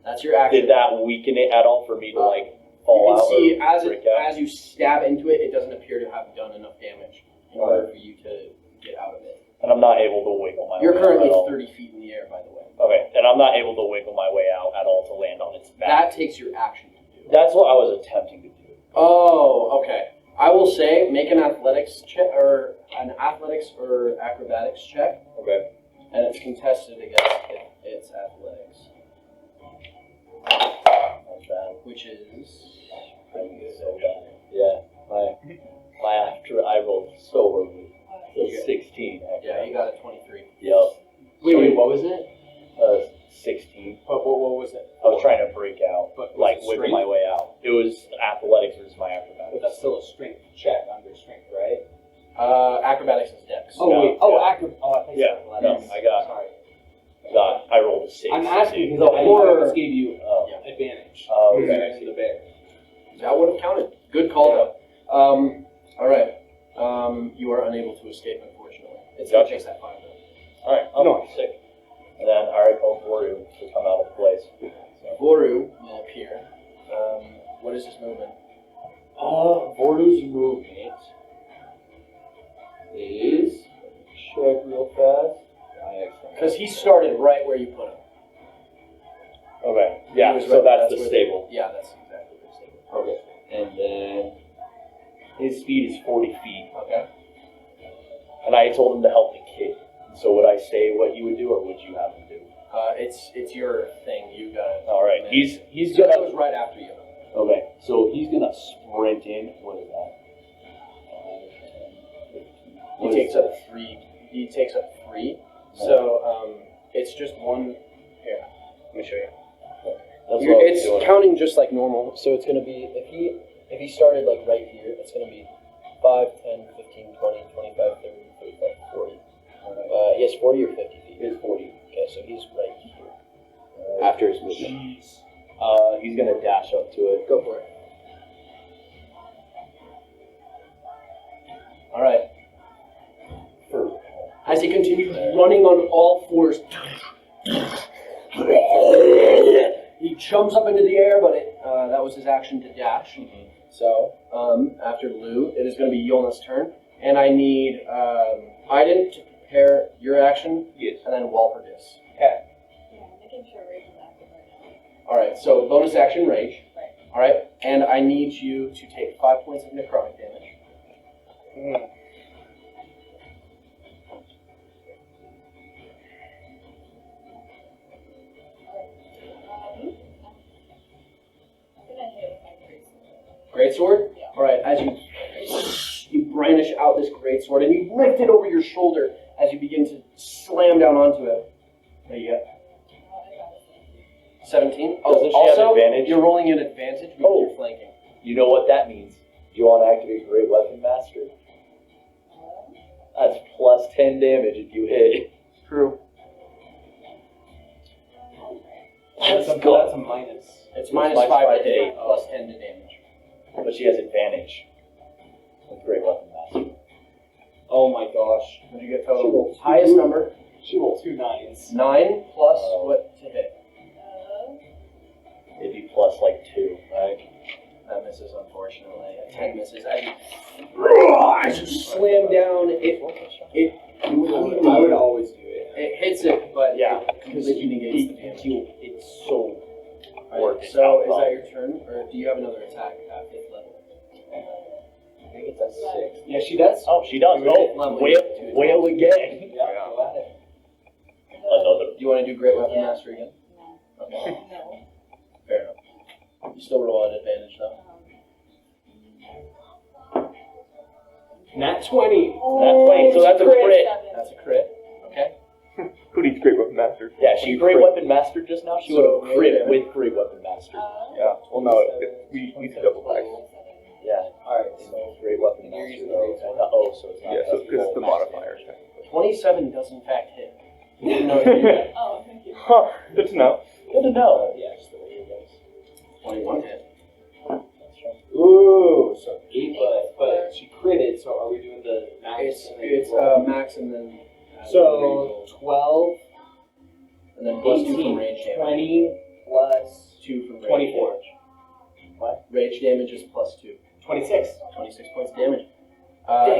That's your action. Did that weaken it at all for me to, like, fall You out? can see or break out? as you stab into it, it doesn't appear to have done enough damage in order for you to get out of it. And I'm not able to wiggle my You're way currently out at all. 30 feet in the air, by the way. Okay, and I'm not able to wiggle my way out at all to land on its back. That takes your action to do. That's what I was attempting to do. Oh, okay. I will say make an athletics check or acrobatics check, Okay. and it's contested against its athletics, That's bad. which is So bad. Yeah. My after I rolled so horribly. The 16. yeah, you got a 23. Yup. Wait, what was it? 16. What was it? I was trying to break out, But like was it wiggle my way out. It was athletics versus my But acrobatics. that's still a strength check under strength, right? Acrobatics is dex. Oh, No, wait. Oh, yeah. I think Yeah, no, Sorry. I rolled a 6. I'm asking too. because I horror- almost gave you Oh. advantage. Oh, Mhm. okay. To the bear. That would have counted. Good call, though. All right. You are unable to escape, unfortunately. It's Gotcha. takes that 5 though. Alright, I'm sick. And then I already called Voru to come out of the place. Voru will appear. What is his movement? Voru's movement is, check real fast. Because he started right where you put him. Okay, He yeah, was so right- that's the where stable. Yeah, that's exactly the stable. Okay. And then his speed is 40 feet. Okay. And I told him to help the kid. So would I say what you would do, or would you have him do? It's your thing. You got it. All right, And he's he gonna. goes right after you. Okay, so he's gonna sprint in. What is that? He takes up 3. He takes up 3. So it's just one. Here, let me show you. That's what I was It's doing. counting just like normal. So it's gonna be if he started like right here, it's gonna be 5, 10, 15, 20, 25, 30, 35, 40. He has 40 or 50 feet. He's 40. Okay, so he's right here after his movement. Jeez. He's gonna dash up to it. Go for it. All right. As he continues running on all fours, he jumps up into the air, but that was his action to dash. Mm-hmm. So after Lou, it is going to be Yolna's turn, and I need Iden to prepare your action, Yes. and then Walpurgis. Yeah, making sure Rage is active right now. All right. So bonus action rage. Right. All right, and I need you to take 5 points of necrotic damage. I'm gonna hit with my great sword. Greatsword? Yeah. Alright, as you brandish out this greatsword and you lift it over your shoulder as you begin to slam down onto it. What do you get? I got it. 17? Doesn't she have also, advantage? you're rolling an advantage because Oh. you're flanking. You know what that means? Do you want to activate Great Weapon Master? That's plus 10 damage if you hit. True. That's a minus. It's minus minus 5 5 to to hit, hit. plus 10 to damage. But she has advantage with Great Weapon Master. Oh my gosh. What did you get total? Highest number? She rolled 2 9s. 9 plus what to hit? It'd be plus like 2, right? That misses, unfortunately. A 10 misses. As you slam down, I would always do it. it hits it, but Yeah, it completely negates the damage. It's so Alright, working so out is well. that your turn, or do you have another attack at 5th level? I think it's a 6. Yeah, she does. Oh, she does. Oh, Level. whale again. Yeah, go at it. Another. Do you want to do Great Weapon Yeah. Master again? No. Okay, No. fair enough. You still roll at advantage though. Nat 20. That's funny. So that's a crit. That's a crit. Okay. Who needs Great Weapon Master? Yeah, she Great Weapon Master just now. She would So, have crit yeah. with Great Weapon Master. Yeah. Well, no, we need to double back. Yeah. Alright, So so Great Weapon You're Master. using though. Great Oh, so it's not. Yeah, so because it's the modifier. 27 does in fact hit. You didn't know you did that. Oh, thank you. Huh, good to know. Good to know. Yeah, just the way it goes. 21 hit. Ooh, so 8, but she critted, so are we doing the max? It's max and then So 12, and then plus 2 from 18, rage damage. 20 plus 2 from rage 24. damage. Rage damage is plus 2. 26. 26 points of damage.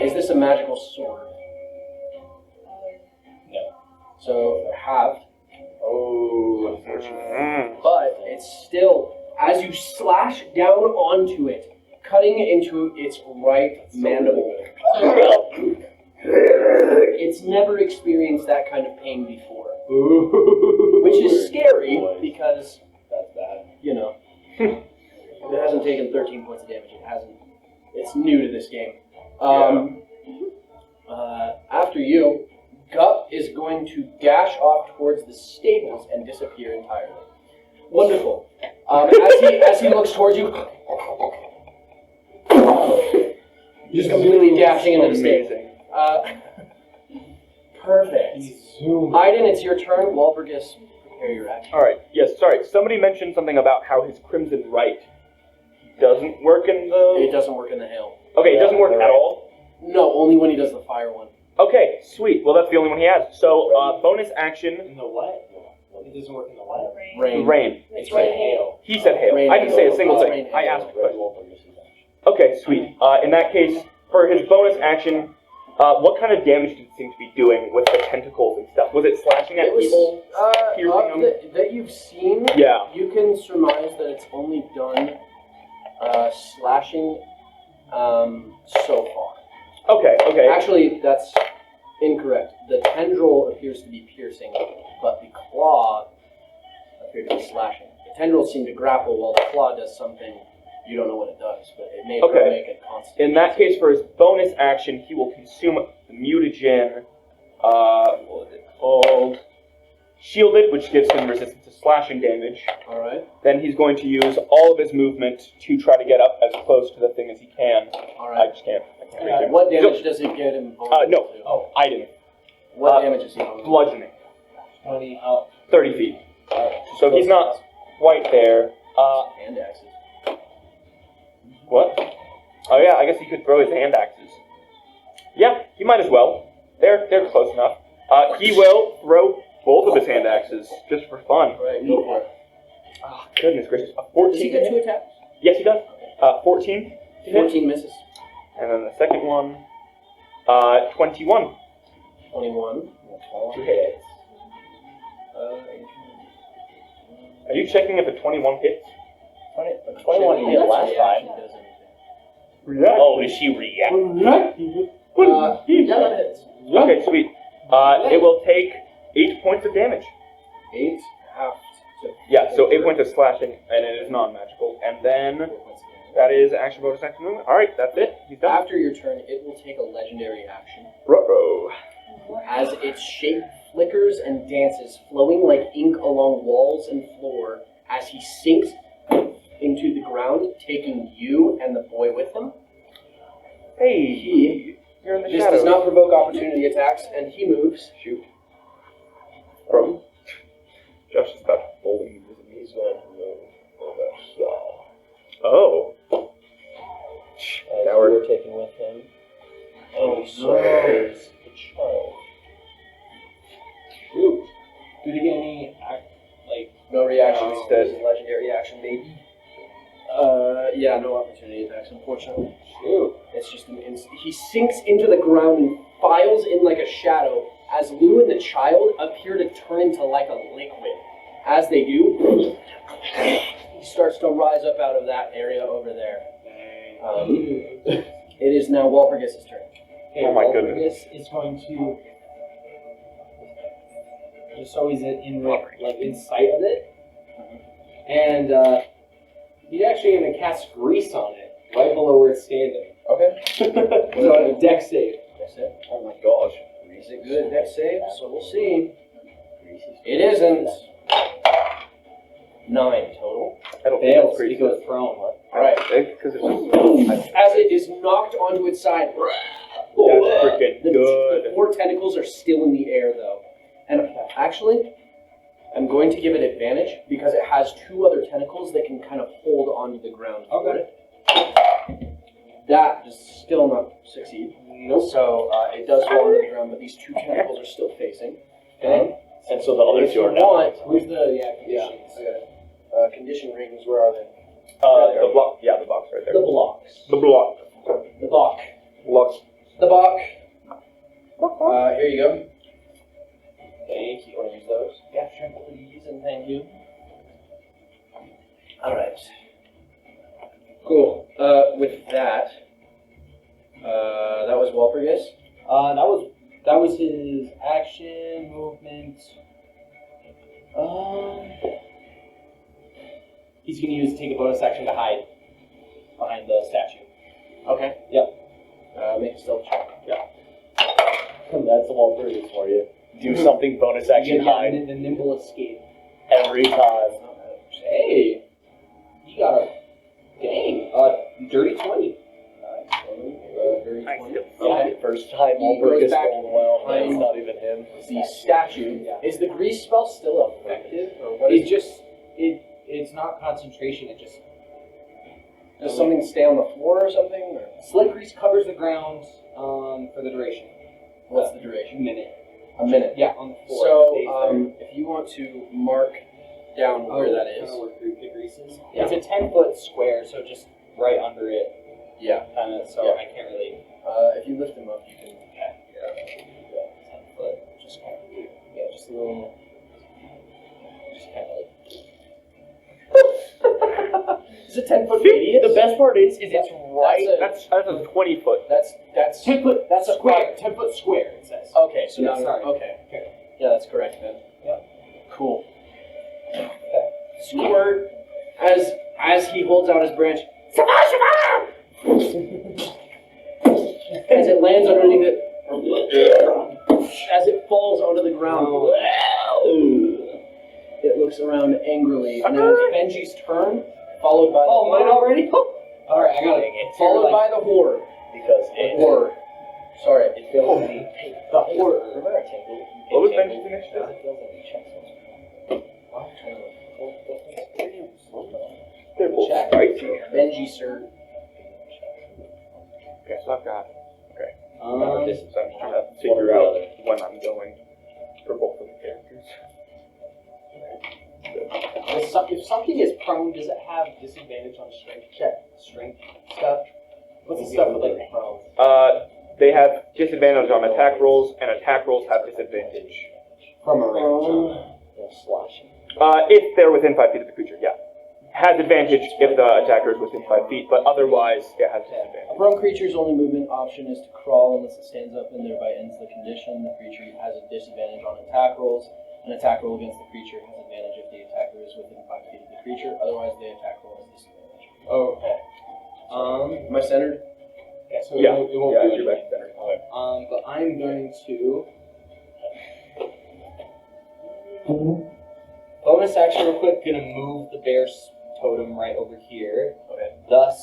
Is this a magical sword? No. So halved. Oh, unfortunately. But it's still, as you slash down onto it, cutting into its right mandible. It's never experienced that kind of pain before. Which is scary because, That's bad. you know, it hasn't taken 13 points of damage. It's new to this game. After you, Gup is going to dash off towards the stables and disappear entirely. Wonderful. As he looks towards you, just completely dashing into the stable. Perfect. Aiden, it's your turn. Walpurgis, prepare your action. Alright, yes, sorry. Somebody mentioned something about how his Crimson Right doesn't work in It the... doesn't work in the hail. Okay, it doesn't work at all? No, only when he does the fire one. Okay, sweet. Well, that's the only one he has. So, bonus action, In the what? It doesn't work in the what? Rain. rain. It's right hail. He said hail. Rain I didn't say a hail. single Rain thing. I hail. asked a question. Okay, sweet. In that case, for his bonus action, what kind of damage did it seem to be doing with the tentacles and stuff? Was it slashing at It was, people? Piercing them? that you've seen, Yeah. you can surmise that it's only done slashing so far. Okay. Actually, that's incorrect. The tendril appears to be piercing, but the claw appears to be slashing. The tendrils seem to grapple while the claw does something you don't know what it does, but it may Okay. make it constant. In that case, for his bonus action, he will consume the mutagen, what was it called? Shielded, which gives him resistance to slashing damage. Alright, Then he's going to use all of his movement to try to get up as close to the thing as he can. I alright. just can't. I can't reach him. What damage does it get him? No. To? Oh, I didn't. What damage is he vulnerable to? Bludgeoning. 20. 30 feet. So he's not quite there. Hand axes. What? Oh yeah, I guess he could throw his hand axes. Yeah, he might as well. They're close enough. He will throw both of his hand axes just for fun. Alright, go for it. Oh, goodness gracious. A 14 Does he to get 2 hit? attacks? Yes, he does. 14 to hit. 14 misses. And then the second one, 21 21. to hit. Are you checking if a 21 hits? 21 hit last time. React. Oh, is she reacting? Yeah, that hits. Okay, sweet. It will take 8 points of damage. 8 half to Yeah, so 8 points of slashing, and it is non-magical. And then 4 points of damage. that is action, bonus action, movement. Alright, that's it. He's done. After your turn, it will take a legendary action. Ruh-roh. As its shape flickers and dances, flowing like ink along walls and floor, as he sinks into the ground, taking you and the boy with him. Hey, you're in the This shadows. does not provoke opportunity attacks, and he moves. Shoot. From? Josh is about to fold him. He's going to move over here. Oh. As Now we're- we're taking with him. And so is the child. Ooh. Do they get any, No reaction. No. This is legendary action, baby. Yeah, no opportunity attacks, unfortunately. Shoot. It's just an instant. He sinks into the ground and files in like a shadow as Lou and the child appear to turn into like a liquid. As they do, he starts to rise up out of that area over there. It is now Walpurgis's turn. Okay, Oh my Walpurgis is going to, just so he's in sight of it, and he's actually going to cast grease on it, right below where it's standing. Okay. So, deck save. That's it. Oh my gosh. Is it good? Deck save? So we'll see. It isn't. 9 total. I don't think Fails, that's crazy. he goes prone. Alright. Because it's As it is knocked onto its side, that's freaking the good. 4 tentacles are still in the air though. And actually, I'm going to give it advantage because it has 2 other tentacles that can kind of hold onto the ground for it. That does still not succeed. Nope. So it does fall onto the ground, but these 2 tentacles are still facing. Okay. And so the other two are If you not. want, Where's the yeah, conditions? I got it. Condition rings, where are they? The block. Yeah, the box right there. The blocks. The block. The block. Block. The block. Here you go. Thank you. Want to use those? Yeah, sure, please, and thank you. All right. Cool. With that, that was Walpurgis. That was his action, movement. He's gonna take a bonus action to hide behind the statue. Okay. Yep. Make a stealth check. That's the Walpurgis for you. Do something, bonus action, hide the nimble escape. every time. Hey, you got a dirty 20. Dirty 20. Okay. First time He Walpurgis goes back going well. behind- That's not even him. The statue. Is the grease spell still effective, or what? It's not concentration. It just Does something stay on the floor or something? Or slick grease covers the ground for the duration. what's the duration? Minute. A minute. Yeah, on the floor. So, It stays there. if you want to mark down where that is, Where the grease is. Yeah. It's a 10-foot square, so just right under it. yeah. Kind of. So Yeah. I can't really. If you lift him up, you can. 10-foot. Just kind of. Yeah, just a little. Just kind of like. It's a 10-foot radius. The best part is it's right. That's That's a 20 foot. That's 10-foot. That's a square. 10-foot square. It says. Okay, so Yeah, now sorry. okay. Okay. Yeah, that's correct then. Yep. Cool. Squirt as he holds out his branch. As it lands underneath it, as it falls onto the ground, it looks around angrily, and then it's Benji's turn, followed by the horde. already? Alright, I got it. Followed by the horde. Because it Horde. Sorry. it feels like The horde. remember I tingled? What was Benji's initiative? It feels like he checks They're both Check. spicy. Benji, sir. Okay, so I've got. Um, So I'm just trying to figure out when I'm going for both of the characters. if something is prone, does it have disadvantage on strength check? Strength stuff? What's the stuff with like prone? They have disadvantage on attack rolls, and attack rolls have disadvantage. From a range. slashing. If they're within 5 feet of the creature, yeah. Has advantage if the attacker is within 5 feet, but otherwise it has A disadvantage. prone creature's only movement option is to crawl unless it stands up and thereby ends the condition. The creature has a disadvantage on attack rolls. An attack roll against the creature has advantage if the attacker is within 5 feet of the creature. Otherwise, the attack roll has disadvantage. Okay. Am I centered? Yeah, so Yeah, it won't yeah, do you're anything. back center. But I'm going to bonus action real quick. Gonna move the bear's totem right over here. Okay. Thus,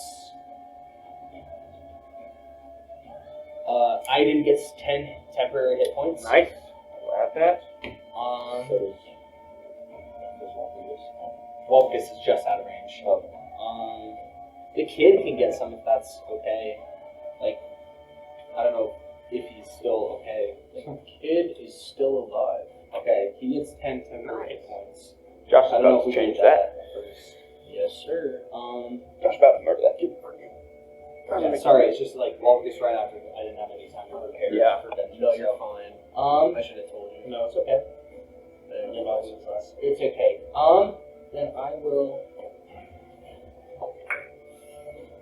Aiden gets 10 temporary hit points. Nice. I'll add that. Well, this is just out of range. The kid can get some if that's okay. Like, I don't know if he's still okay. The kid is still alive. Okay, he gets 10 temporary hit points. Josh is I don't know about if we to change can that. first. Yes, sir. Josh is about to murder that kid for you. Yeah, sorry, it's just like this right after I didn't have any time to prepare Yeah. for Benji. No, you're fine. I should have told you. No, it's okay. You know, it's It's okay. Then I will.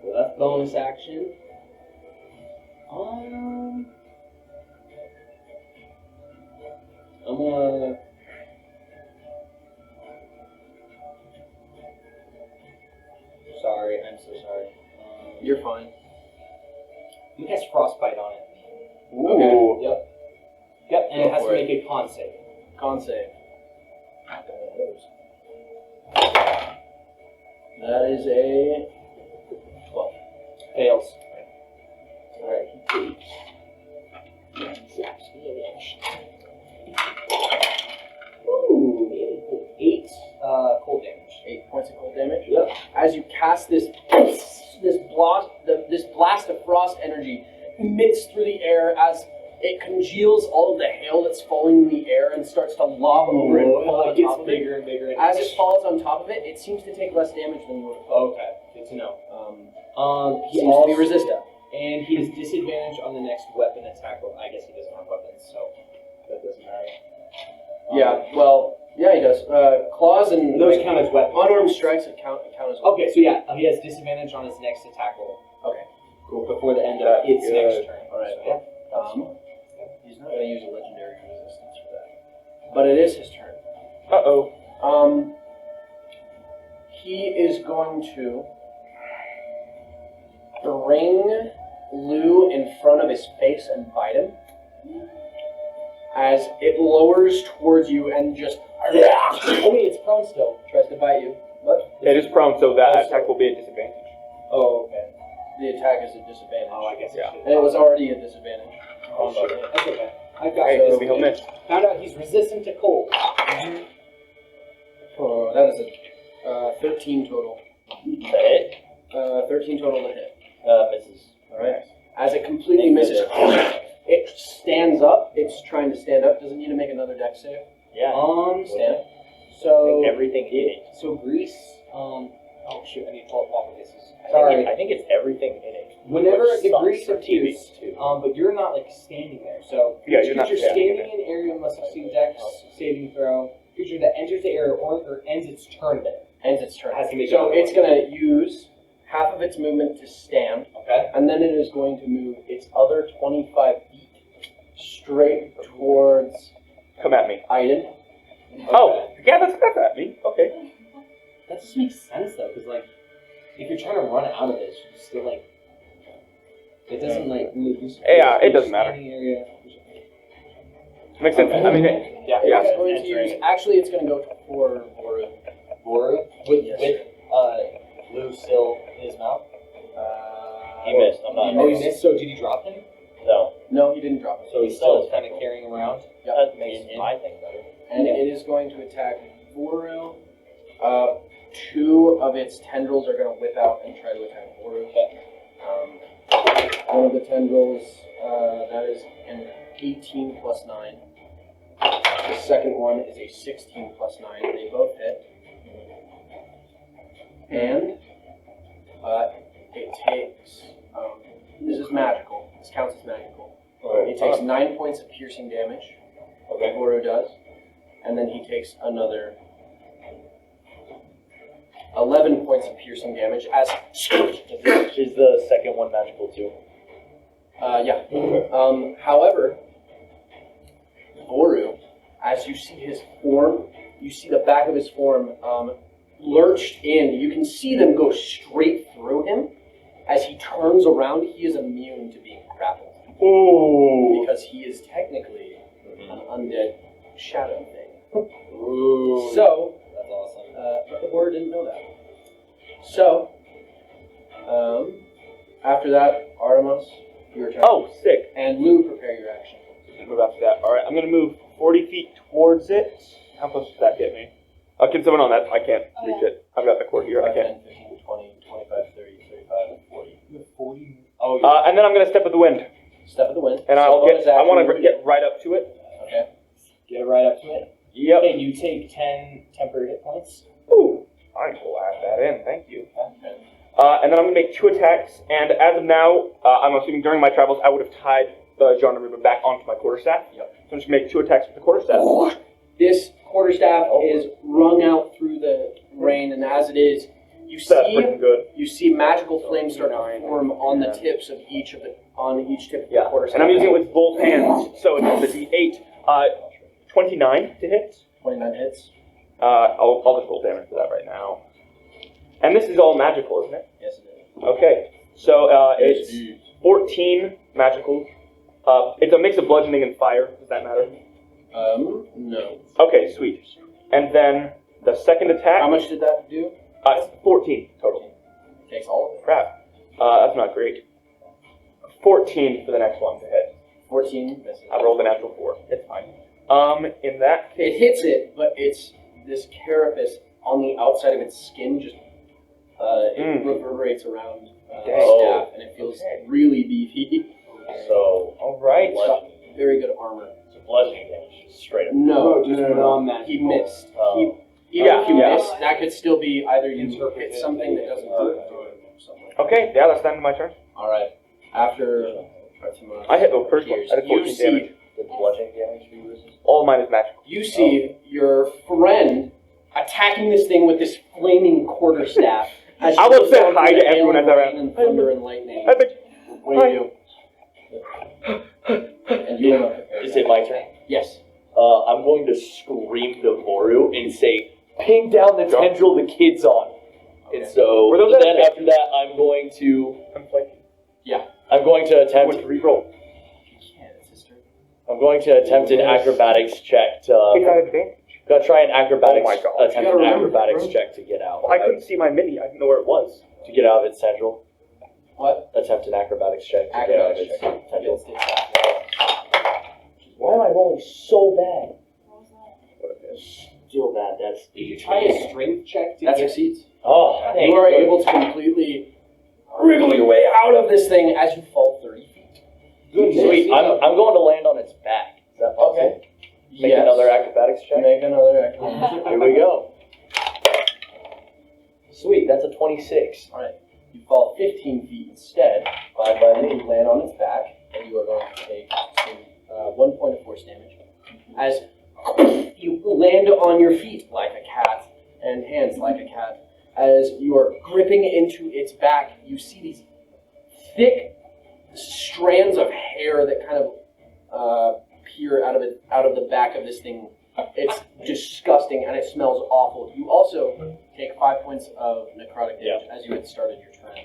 So that's bonus action. I'm gonna. Sorry, I'm so sorry. You're fine. I'm gonna cast frostbite on it. Ooh. Yep. Yep, and Go it has to for it. make a con save. Con save. That is a 12. Fails. Alright, he takes. Ooh, cast this blast of frost energy emits through the air as it congeals all of the hail that's falling in the air and starts to lob over and fall on top of it. bigger and bigger. As it falls on top of it, it seems to take less damage than you would have thought. Okay, good to know. He seems to be resistant. And he has disadvantage on the next weapon attack. Well, I guess he doesn't have weapons, so that doesn't matter. Yeah, he does. Claws and Those count as weapons. unarmed strikes count as well. Okay, so yeah, he has disadvantage on his next attack roll. Okay. Cool. Before the end of its next turn. Alright. So, He's not going to use a legendary resistance for that. But it is his turn. Uh-oh. He is going to bring Lou in front of his face and bite him. As it lowers towards you and just... Oh wait, it's prone still. Tries to bite you. What? It is prone, so that attack will be a disadvantage. Oh, okay. The attack is a disadvantage. Oh, I guess Yeah. it And it was already a disadvantage. Oh, shit. That's okay. I've got Hey, this. he'll miss. Found out he's resistant to cold. Oh, that is a 13 total. Hit. 13 total to hit. Misses. Alright. As it completely misses, it stands up. It's trying to stand up. Does it need to make another dex save? Yeah. Stand. So everything in it. So Grease. Oh shoot! I need to pull up all of this. Sorry. I think it's everything in it. Whenever Which the sucks grease for TV appears, too. but you're not like standing there. So Yeah, each you're not creature standing standing in an area must succeed Dex saving throw. Creature that enters the area or ends its turn there. Ends its turn. Has to make So another it's one. going to use half of its movement to stand, Okay. and then it is going to move its other 25 feet straight towards Come at me. Aiden. Oh, yeah, that's at me. Okay. That just makes sense though, because like if you're trying to run out of this, you still like it doesn't like lose. Yeah, it doesn't matter. Standing area. Makes sense. I mean, Yeah. Yeah. It's going to use. Actually, it's going to go for Boru Yes. with Lou still in his mouth. He missed. I'm not. Oh, he missed. So did he drop him? No. No, he didn't drop it. So he's still kind of carrying around. That makes my thing better. And it is going to attack Boru. Two of its tendrils are going to whip out and try to attack Boru. One of the tendrils, that is an 18 plus 9. The second one is a 16 plus 9. They both hit. And it takes, this is magical. This counts as magical. It takes 9 points of piercing damage. Okay. Boru does. And then he takes another 11 points of piercing damage as... Is the second one magical too? Yeah. However, Boru, as you see his form, you see the back of his form lurched in. You can see them go straight through him. As he turns around, he is immune to being grappled. Ooh. Because he is technically an undead shadow thing. Ooh. So, That's awesome. but the Boru didn't know that. So, after that, Artemis, your turn. Oh, sick. And Lou, prepare your action. Move after that. All right, I'm gonna move 40 feet towards it. How close does that get me? Can someone on that? I can't reach it. I've got the cord here. I can't. 10, 15, 20, 25, 30, 35, and 40. You have 40. Oh, yeah. And then I'm gonna step with the wind, Step of the wind. and So I'll bonus get. I action, want you to get right up to it. Okay. Get right up to it. Yep. Okay, you take 10 temporary hit points. Ooh, I will add that in. Thank you. Okay. And then I'm gonna make 2 attacks. And as of now, I'm assuming during my travels, I would have tied the Gendarmerie back onto my quarterstaff. Yep. So I'm just gonna make 2 attacks with the quarterstaff. This quarterstaff is wrung out through the rain, and as it is, you That's freaking good. see magical flames start to form on the tips of each tip of the quarterstaff. And I'm using it with both hands. So it's the D8, 29 to hit. 29 hits. I'll just roll damage for that right now. And this is all magical, isn't it? Yes, it is. Okay. So it's 14 magical. It's a mix of bludgeoning and fire. Does that matter? No. Okay, sweet. And then the second attack. How much did that do? It's 14 total. Takes all of it. Crap. That's not great. 14 for the next one to hit. 14 misses. I rolled a natural 4. It's fine. In that case, It hits it, but it's this carapace on the outside of its skin just It reverberates around the Dang. staff, and it feels really beefy. So, All right. It's got very good armor. it's a bludgeoning damage, straight up. No, just non-magical. he missed. Oh. Even Yeah, if you yeah. miss, that could still be either you hit something that doesn't hurt or something. Okay, yeah, that's the end of my turn. All right. After Artemis, I hit the first one. I did you 14 see, damage. The bludgeoning damage be resistant? All mine is magical. you see your friend attacking this thing with this flaming quarterstaff. As I you will go say down hi through to the everyone hail as I and ran. rain and thunder and lightning. I think. What do you do? And you are not prepared. Is it my turn? Yes. I'm going to scream to Voru and say, ping down the tendril the kid's on. And so, Were those then enemies? after that, I'm going to attempt. With reroll. I'm going to attempt an acrobatics check If I to. have advantage. Gotta try an acrobatics. Oh my God. Attempt You gotta an remember, acrobatics bro. check to get out. Well, I couldn't see my mini. I didn't know where it was. To get out of its tendril. What? Attempt an acrobatics check to get out of Acrobatics its check. tendril. Yes, Why am I rolling so bad? Still bad. That's. Did you try a strength check to That get succeeds. Oh, You are able to completely wriggle your way out of this thing as you fall 30 feet. Good. Sweet. I'm going to land on its back. Is that possible? Make Yes. another acrobatics check. Make another acrobatics. Here we go. Sweet. That's a 26. Alright. You fall 15 feet instead. Fine by me. You land on its back, and you are going to take 1 point of force damage. As you land on your feet like a cat, and hands like a cat, as you are gripping into its back, you see these thick strands of hair that kind of peer out of the back of this thing. It's disgusting, and it smells awful. You also take 5 points of necrotic damage as you had started your turn.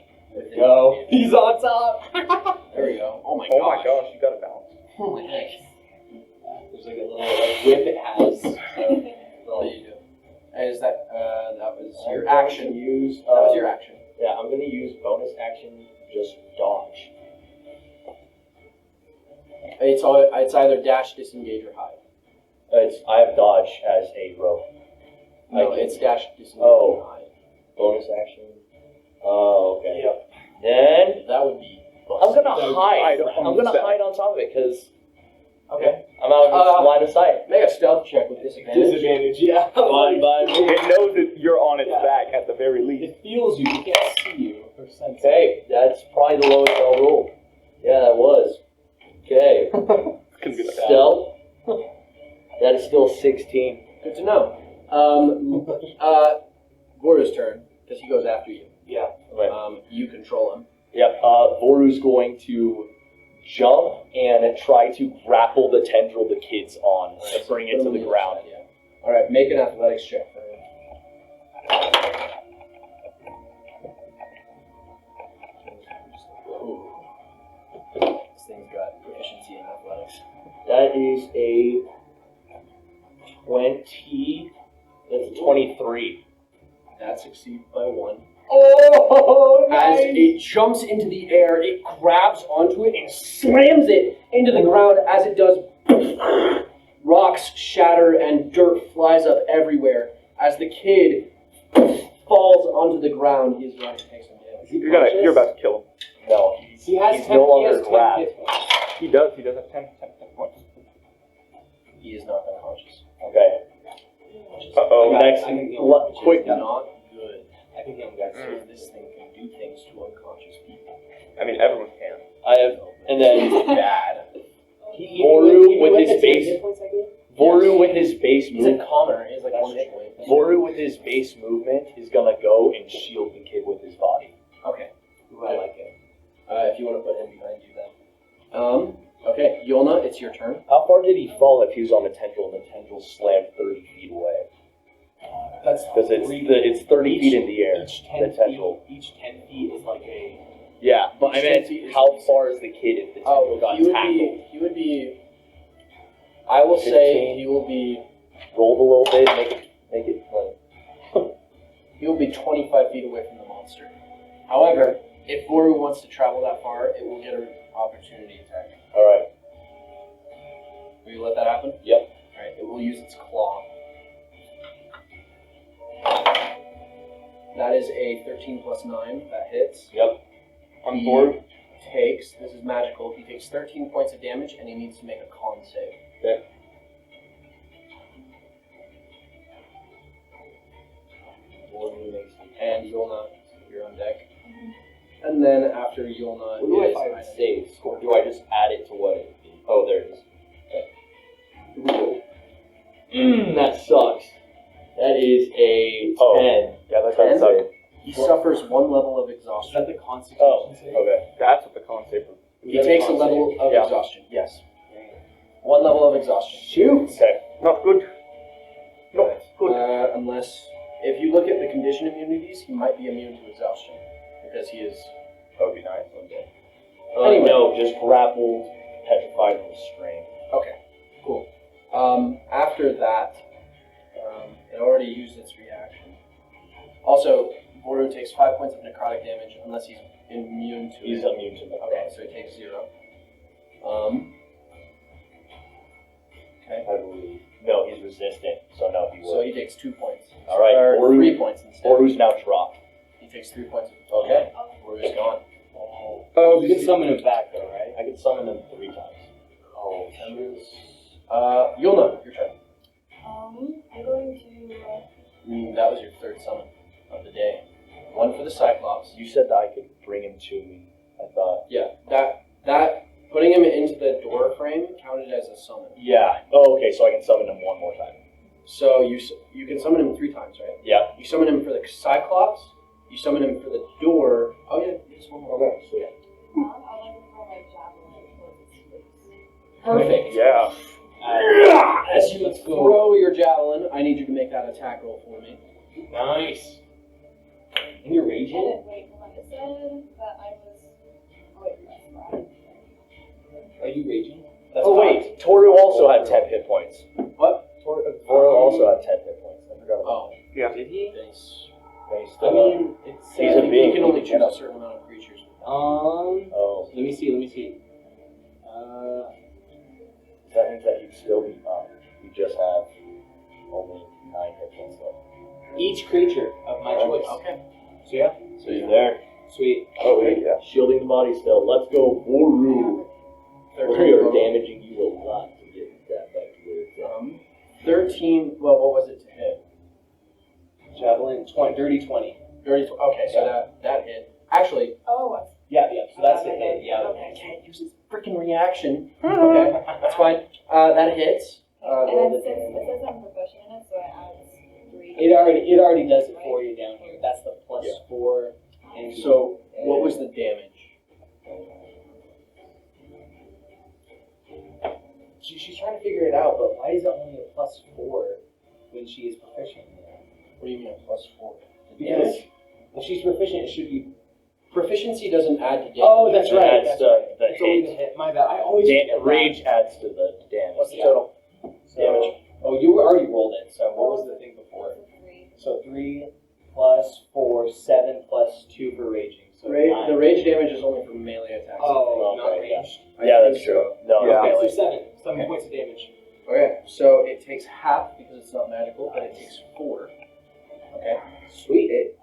Go. He's on top. There we go. Oh my Oh gosh. my gosh, you got it balanced. Oh my heck. There's like a little whip it has. What do you do? Is that was your action? Use. That was your action. Yeah, I'm going to use bonus action. Just dodge. It's either dash, disengage, or hide. I have dodge as a row. No, it's dash, disengage, Oh. or hide. Bonus action. Oh, okay. Yep. Then That would be. I'm gonna hide. hide on I'm gonna the hide on top of it because Okay. I'm out of its line of sight. Make a stealth check with disadvantage. Disadvantage, yeah. Fine by me. It knows that you're on its Yeah. back at the very least. It feels you. It can't see you or sense it. Okay, that's probably the lowest I'll roll. Yeah, that was. Okay. Couldn't be like that. Stealth. That is still 16. Good to know. Voru's turn because he goes after you. Yeah. Right. You control him. Yep. Voru's going to jump and try to grapple the tendril the kid's on and bring it to the ground. Yeah. All right. Make an athletics check for him. Ooh. This thing's got proficiency in athletics. That is a 20. That's a 23. That succeeds by 1. Oh, As it jumps into the air, it grabs onto it and slams it into the ground. As it does, rocks shatter and dirt flies up everywhere. As the kid falls onto the ground, he's going to take some damage. You're about to kill him. No, He has he's 10, no longer he has 10 grabbed. hit points. He does have 10 points. He is not unconscious. Okay. Uh-oh. Next, I think the quick. Not good. I think the only guy So this thing can do things to unconscious people. I mean, everyone can. I have, and then Bad. Voru with his base. Voru with his base He's a movement. commoner. He has like 1 hit point. Voru with his base movement is gonna go and shield the kid with his body. Okay. Ooh, I like it. If you want to put him behind you, then. Okay, Yolna, it's your turn. How far did he fall if he was on the tendril and the tendril slammed 30 feet away? That's Because it's 30 feet in the air. Each The 10 tendril. feet. Each 10 feet is like a. Yeah, but I Each meant 10 feet is- how far is the kid if the tendril got tackled? He would be. I will say 15. he will be. Rolled a little bit, make it like. He will be 25 feet away from the monster. However, if Voru wants to travel that far, it will get an opportunity attack. All right. Will you let that happen? Yep. Alright, it will use its claw. That is a 13 plus 9. That hits. Yep. On He board. Takes, this is magical, he takes 13 points of damage and he needs to make a con save. Okay. And Yulna, you're on deck. And then after Yulna What do I is find Iden. save? Or do I just add it to what it is? Oh, there it is. Okay. That sucks. That is a 10. Oh. Yeah, that kind of 10? sucked. He suffers 1 level of Is exhaustion. that the constitution Oh, save? okay. That's what the con save was. He takes a level of Yeah. exhaustion, yes. 1 level of exhaustion. Shoot! Okay. Not good. Not good. Unless, if you look at the condition immunities, he might be immune to exhaustion. Because he is... That would be nice one day. Anyway. No, just grappled, petrified, and restrained. Okay, cool. After that, it already used its reaction. Also, Boru takes 5 points of necrotic damage unless he's immune to He's it. immune to the Okay, so he takes 0. Okay, I believe. No, he's resistant, so no, he so will. he takes 2 points. All right, Or Boru- 3 points instead. Boru's now dropped. He takes 3 points. Okay, Boru's gone. Oh, you can summon him back though, right? I can summon him 3 times. Oh, Yulna, your turn. I'm going to. That was your 3rd summon of the day. 1 for the Cyclops. You said that I could bring him to me. I thought. Yeah, that putting him into the door frame counted as a summon. Yeah. Oh, okay, so I can summon him 1 more time. So you can summon him 3 times, right? Yeah. You summon him for the Cyclops. You summon him for the door. Oh yeah, just 1 more. Okay, sweet. I'd like to throw my javelin towards his face. Perfect. Yeah. As you throw your javelin, I need you to make that attack roll for me. nice. And you're raging? Wait, hold on. It said that I was. Oh, wait, that's right. Are you raging? That's Oh, wait. Toru also had 10 hit points. What? Toru also had 10 hit points. I forgot about Oh, Yeah. Did he? nice. Based I on. mean, it's He's a being. you can only choose a certain amount of creatures. Oh. Let me see. That means that you'd still be up. You just have only 9 hit points left. Each creature of my choice. Okay. So yeah, So you're there. sweet. Oh, wait, yeah. Shielding the body still. Let's go, Boru. We are damaging you a lot to get that back to where it's at. 13. Well, what was it to hit? Javelin, dirty 20. 30. Okay, so that hit. Actually, Oh, Yeah, so that's the hit. Yeah. I can't use his freaking reaction. Okay, that's fine. That hits. and Roll it the says, damage. it says I'm proficient in it, so it adds 3. It already does it for you down here. That's the plus Yeah. 4. And So, what was the damage? she's trying to figure it out, but why is it only a plus 4 when she is proficient? What do you mean a plus 4? Because if she's proficient, it should be. Proficiency doesn't add to damage. Oh, that's It right. adds That's to right. the It's only the hit. hit. My bad. I always forget that. Rage adds to the damage. What's the Yeah. total? So- Damage. Oh, you already rolled it. So what was the thing before? 3. So 3 plus 4, 7 plus 2 for raging. So The 9. rage damage is only for melee attacks. Oh, not Okay, yeah. ranged. Yeah, that's true. No, Yeah. Okay, okay. so 7 points of damage. Okay, so it takes half because it's not magical, but it takes 4. Okay, sweet.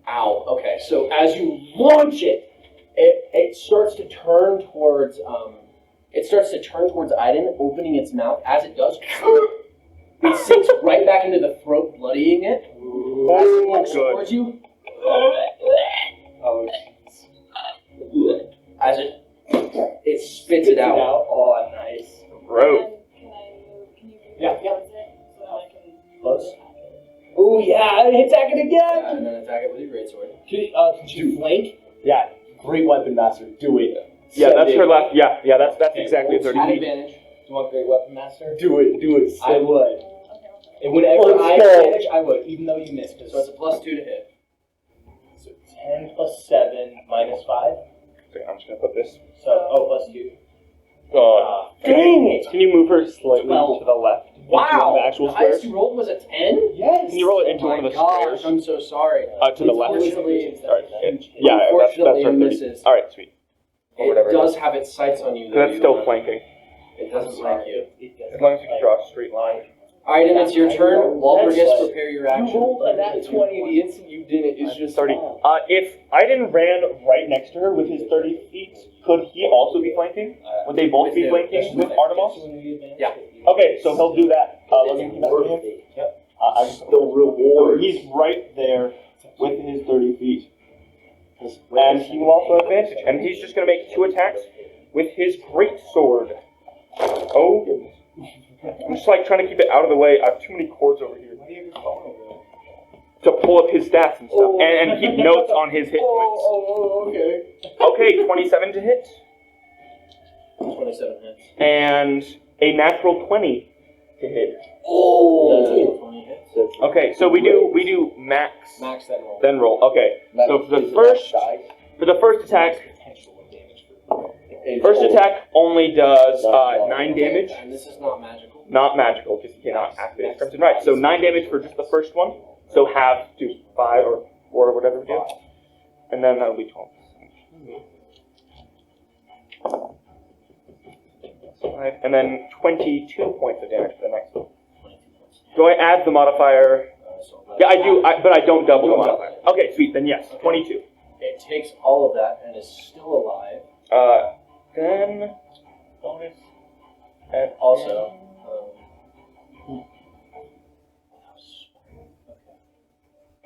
Ow. Okay, so as you launch it, it starts to turn towards Iden, opening its mouth. As it does, it sinks right back into the throat, bloodying it. As it walks good. towards you, Oh, as it spits it out. Oh, nice. Gross. Can I move? Can you move Yeah, towards it so that I can Close. Oh, yeah. Attack it again. And then attack it with your greatsword. Can you flank? Yeah, great weapon master. Do it. Yeah, that's her Send it. last. Yeah, that's exactly 30 At feet. advantage. Do you want Great Weapon Master? Do it. I would. okay. And whenever Let's I go. advantage, I would, even though you missed. So it's a +2 to hit. So 10 plus 7 minus 5. Okay, I'm just gonna put this. So, plus 2. Oh, Dang it! can you move her slightly 12. to the left? into Wow! the actual The highest squares. you rolled was a 10? Yes! Can you roll it into Oh one my of the gosh, squares? I'm so sorry. To the left. Unfortunately, Alright, yeah, that's Unfortunately, her it 30. misses. Alright, sweet. Or It whatever. does have its sights on you. though, That's you still wanna- flanking. It doesn't flank you. As long as you can draw a straight line. Alright, and it's your turn. Walpurgis, That's prepare your You action. rolled a nat 20 the instant you did it. It's just 30. If Aiden ran right next to her with his 30 feet, could he also be flanking? Would they both be flanking with Artemis? Yeah. Okay, so he'll do that. Logan, can you him? Yep. The reward. He's right there with his 30 feet. And he will also advantage. And he's just going to make 2 attacks with his great sword. Oh, goodness. I'm just like trying to keep it out of the way. I have too many cords over here. To pull up his stats and stuff. And keep notes on his hit points. Okay. Okay, 27 to hit. 27 hits. And a natural 20 to hit. Oh! 20 hits. Okay, so we do max Max then roll. then roll. Okay. So for the first attack, first attack only does 9 damage. And this is not magical. Not magical, because you cannot activate Crimson Right. So 9 damage for just the first one. So half to 5 or 4 or whatever we do. And then that'll be 12. 5, and then 22 points of damage for the next one. Do I add the modifier? Yeah, I do, but I don't double the modifier. Okay, sweet, then yes, 22. It takes all of that and is still alive. Then bonus. And Also,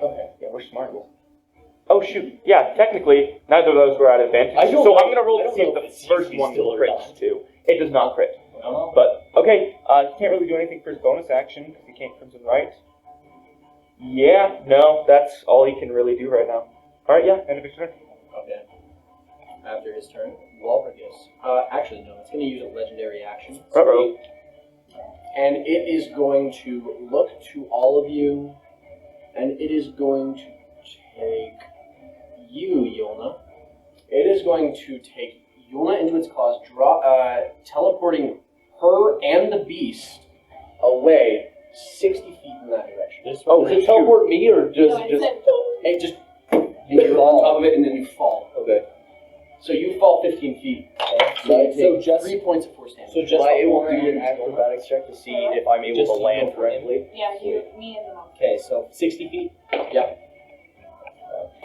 okay. yeah, we're smart. Oh shoot, yeah, technically, neither of those were at advantage. So I'm gonna roll to see if the first one crits too. It does not crit. But, okay, he can't really do anything for his bonus action, because he can't Crimson Right. Yeah, no, that's all he can really do right now. Alright, yeah, end of his turn. Okay. After his turn, Walpurgis. Actually, no, it's going to use a legendary action. Uh-oh. And it is going to look to all of you, and it is going to take you, Yulna. It is going to take Yulna into its claws, teleporting her and the beast away 60 feet in that direction. Does it teleport me or does it just... It just, you're on top of it and then you fall. Okay. So you fall 15 feet. So you take 3 points of force damage. So just Am I able to do an acrobatics check to see if I'm able to land correctly? Yeah, me and the mom. Okay, so 60 feet? Yeah.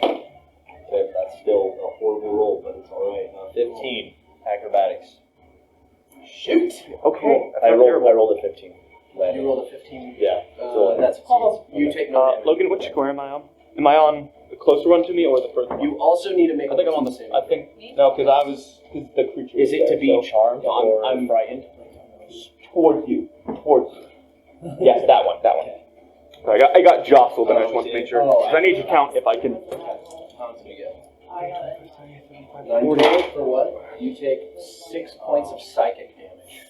Okay, that's still a horrible roll, but it's alright. 15 acrobatics. Shoot! Okay, I rolled a 15. You rolled a 15. Yeah. That succeeds. You take no damage. Logan, which square am I on? Am I on the closer one to me or the further one? You also need to make I think I'm on the same. I think, no, because the creature Is it to be charmed No, or I'm frightened? towards you. Yes, that one. So I got jostled, and I just want to make sure. Because I need to count if I can. How much do you get? I got it. 9 damage for what? You take 6 points of psychic damage.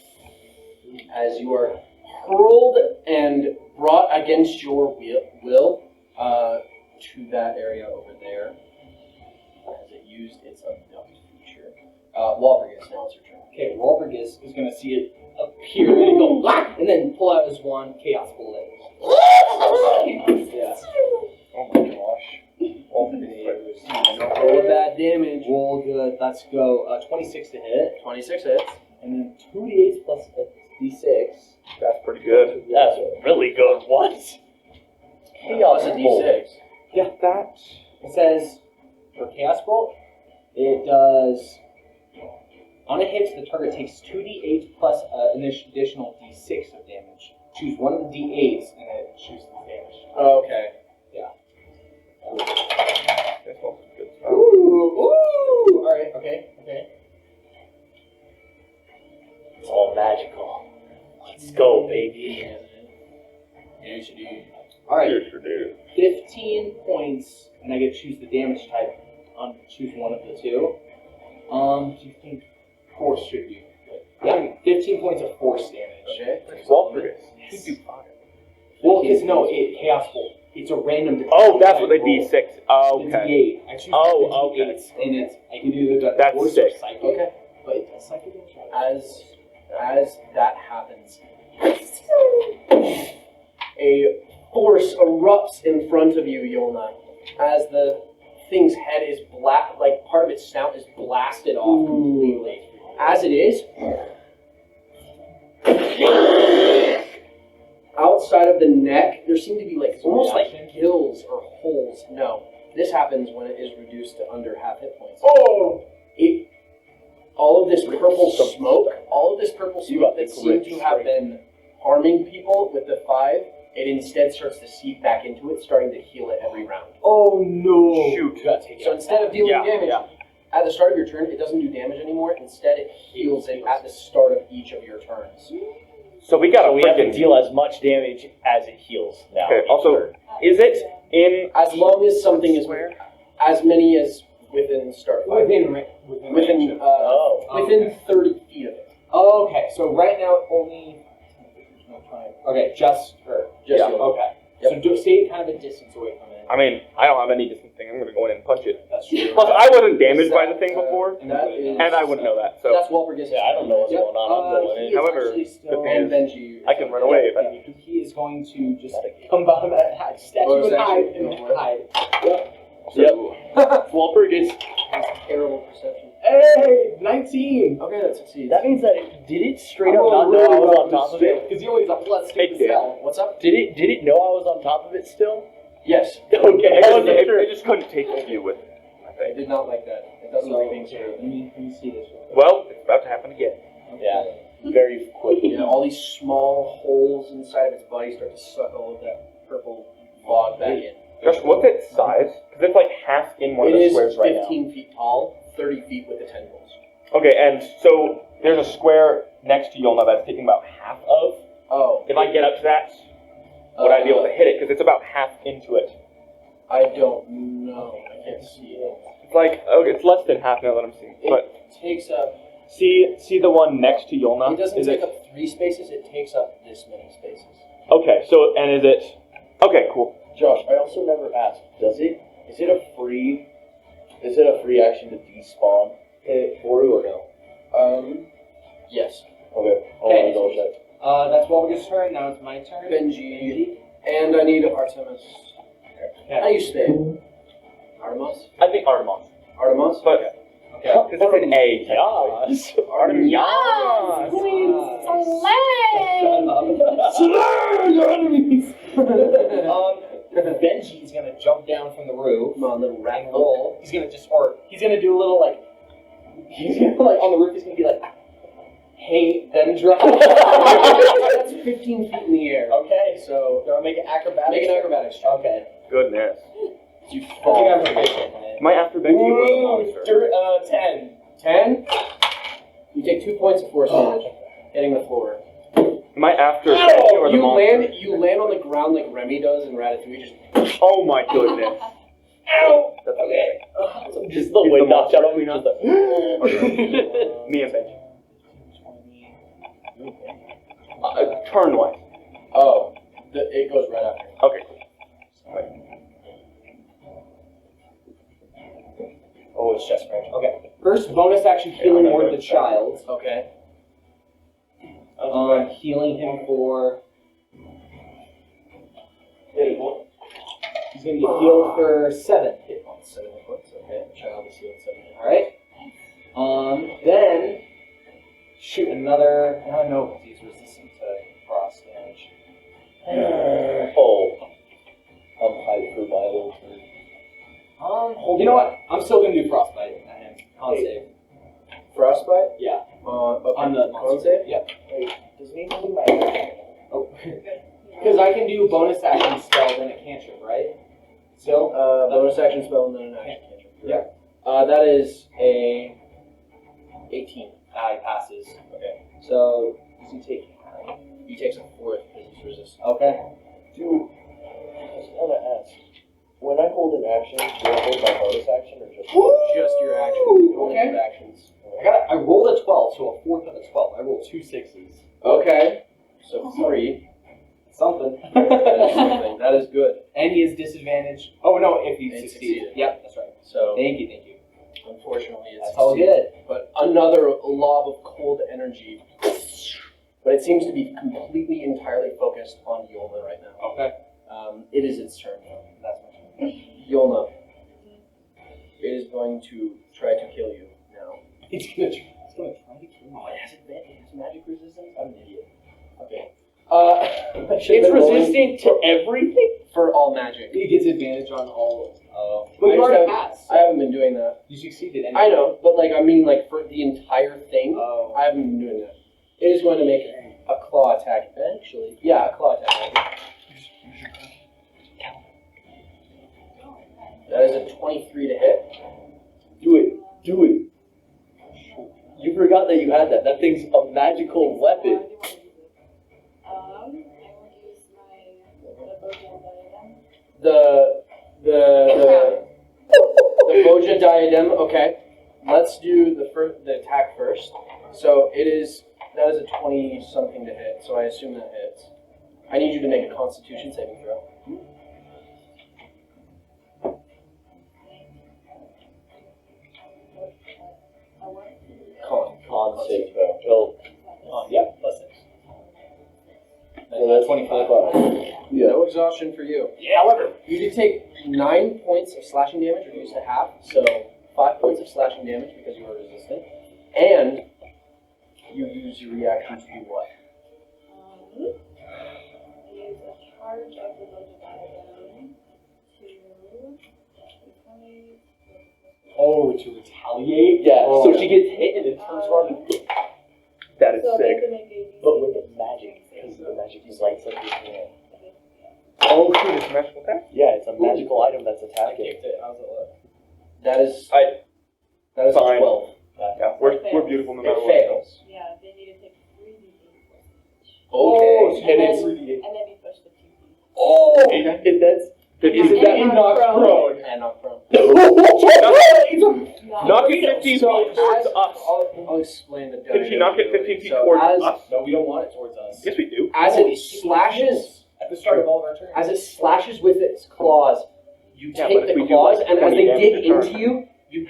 As you are hurled and brought against your will to that area over there. As it used its abduct feature. Walpurgis, now it's your turn. Okay, Walpurgis is going to see it appear and go, "Wah!" and then pull out his wand, Chaos Bullet. Yeah. Oh my gosh. Roll bad damage. Roll good. Let's go. 26 to hit. 26 hits. And then 2d8 plus a d6. That's pretty good. That's really good. What? Plus a d6. Yeah, that. It says, for Chaos Bolt, it does, on a hit, the target takes 2d8 plus an additional d6 of damage. Choose one of the d8s and it chooses the damage. Okay. That's also good. Ooh! Alright, okay. It's all magical. Let's go, baby. Yes, you do. Alright, Yes, you do. 15 points, and I get to choose the damage type. Choose one of the two. Do you think force should be good? Yeah, 15 points of force damage. Okay. Walpurgis. Should do 5. Well, because no, Chaos Bolt. It's a random. Oh, that's what the roll. D6. Oh, The okay. D8. I choose Oh, the D8s, and it's I can do the That's force sick. or psychic. Okay. But it does psychic damage. Right? As that happens, a force erupts in front of you, Yulna, as the thing's head is black, like part of its snout is blasted off completely. As it is, of the neck, there seem to be like almost like gills or holes. No, this happens when it is reduced to under half hit points. Oh! All of this purple smoke, that seemed to have been harming people with the 5, it instead starts to seep back into it, starting to heal it every round. Oh no! Shoot. So instead of dealing damage Yeah. at the start of your turn, it doesn't do damage anymore. Instead, it heals it at the start of each of your turns. So we got So we have to freaking deal as much damage as it heals now. Okay, also, is it in As long as something is as many as within start. Within Within 30 feet of it. Oh, okay, so right now only. Okay, just her. Just Yeah. you. Okay. Yep. So stay kind of a distance away from it. I mean, I don't have any distant thing. I'm gonna go in and punch it. That's true. Plus, I wasn't damaged by the thing before, That is, and I wouldn't know that. So, That's Walpurgis. Yeah, I don't know what's going on. I'm going He in. is However, actually the still, thing And Benji. I can run away if I need to. he is going to just come bottom at statue Oh, and hide statue. and Go for it. hide. Yep. Walpurgis. Has terrible perception. Hey, 19. Okay, that succeeds. That means that did it straight up not know I was on top of it? Because he only has a plus 2 It did. spell. What's up? Did it know I was on top of it still? Yes. Okay. It just couldn't take you with it. I I think. did not like that. It doesn't like being scared. Let me see this. Well, it's about to happen again. Yeah. Very quick. Yeah, all these small holes inside of its body start to suck all of that purple fog back in. Josh, what's its size? Because it's like half in one It of the is squares right now. 15 feet tall, 30 feet with the tendrils. Okay, and so there's a square next to Yolna that's taking about half of. Oh. If I get up to that, would I be able to hit it? Because it's about half into it. I don't know. I can't see it. It's like, okay, it's less than half now that I'm seeing. But It takes up. see the one next to Yolna? It doesn't Is take up 3 spaces. It takes up this many spaces. Okay, so, and is it... Okay, cool. Josh, I also never asked. Is it a free action to despawn Boru or no? Yes. Okay. I'll Okay. double check. That's Walpurgis' turn. Now it's my turn. Benji. And I need Artemis. Okay. How you say? Artemis? I think Artemis. Artemis? But, Okay. because it's an A. Yes. Artemis. Benji's gonna jump down from the roof Come on, little and rat. roll. He's gonna he's gonna do a little like, he's gonna like on the roof. He's gonna be like, hey, then drop. That's 15 feet in the air. Okay, So do I make an acrobatics? make an acrobatics check. Okay. Goodness. You I think fall. I'm proficient in it. Am I after Benji or the monster? 10. 10. You take 2 points of force damage, hitting the floor. Am I after Benji or the You monster? land on the ground like Remy does in Ratatouille. Just Oh my goodness. Ow! That's okay. Just the wind knocked out of me. Just like, Me and Benji. Turn-wise. oh, it goes right after. Okay, cool. Wait. Oh, it's just French. Okay. First bonus action healing word the child. Okay. Healing him for. He's gonna get healed for 7 hit points. 7 hit points. Okay. Child is healed 7 hit points. Alright. Then shoot another. I don't know if he's resistant to frost damage. oh. I'm hyped for my little turn. You know what? I'm still gonna do frostbite at him. Con save. Frostbite? Yeah. Okay. On the con save? Yep. Does he do my Oh. Because I can do bonus action spell, then a cantrip, right? Still? bonus action spell and then an action cantrip. Yeah. That is a 18. He passes. Okay. So, does he take? He takes a 4th because he's resistant. Okay. Dude, I was gonna ask. When I hold an action, do I hold my bonus action or just... Just your action. You only Okay. have actions. I rolled a 12, so a 4th of a 12. I rolled 2 6s. Okay. So 3. Something. That is something. That is good. And he has disadvantage. Oh no, if he And succeeded. succeeded. Yep, that's right. So Thank you. unfortunately, it's That's all good. But another lob of cold energy. But it seems to be completely, entirely focused on Yolna right now. Okay. It is its turn. That's my turn. Yolna. It is going to try to kill you now. It's gonna try to kill me. Oh, it has magic resistance? I'm an idiot. Okay. It's resistant to everything. for all magic. He gets advantage on all. I But you just already haven't- passed. I haven't been doing that. You succeeded. I know, but like I mean, like for the entire thing, Oh. I haven't been doing that. It is going to make a claw attack eventually. Yeah, a claw attack. That is a 23 to hit. Do it. Do it. You forgot that you had that. That thing's a magical weapon. I will use my diadem. The Boja diadem. Okay, let's do the attack first. So that is a 20 something to hit. So I assume that hits. I need you to make a Constitution saving throw. Con save throw. Yeah, plus 6. So that's 25. Yeah. No exhaustion for you. However, You did take 9 points of slashing damage, reduced to half, so 5 points of slashing damage because you were resistant, and you use your reaction to do what? I use a charge of the Boja diadem to retaliate. Yeah, Oh. so she gets hit and then turns around and... That is so sick. they can make a DC But with the magic, because the magic is lights up your hand. Oh, shoot, it's a magical attack? Yeah, it's a magical item that's I attacking. kicked it. How's it look? That is that is Fine. a 12. Yeah, we're beautiful no matter It what. fails. Yeah, they need to take 3d8. Okay. And it's... And then you push the 2d. Oh! If that's... Isn't that... And knock prone. And not prone. Knock it 15 feet towards us. I'll explain the Can she knock it 15 feet So towards as, us? No, we don't want it towards us. Yes, we do. As it slashes, At the start of all of our turns. as it slashes with its claws, you Yeah, take but if we the do, claws, like, and as 20 they damage dig a turn. into you, you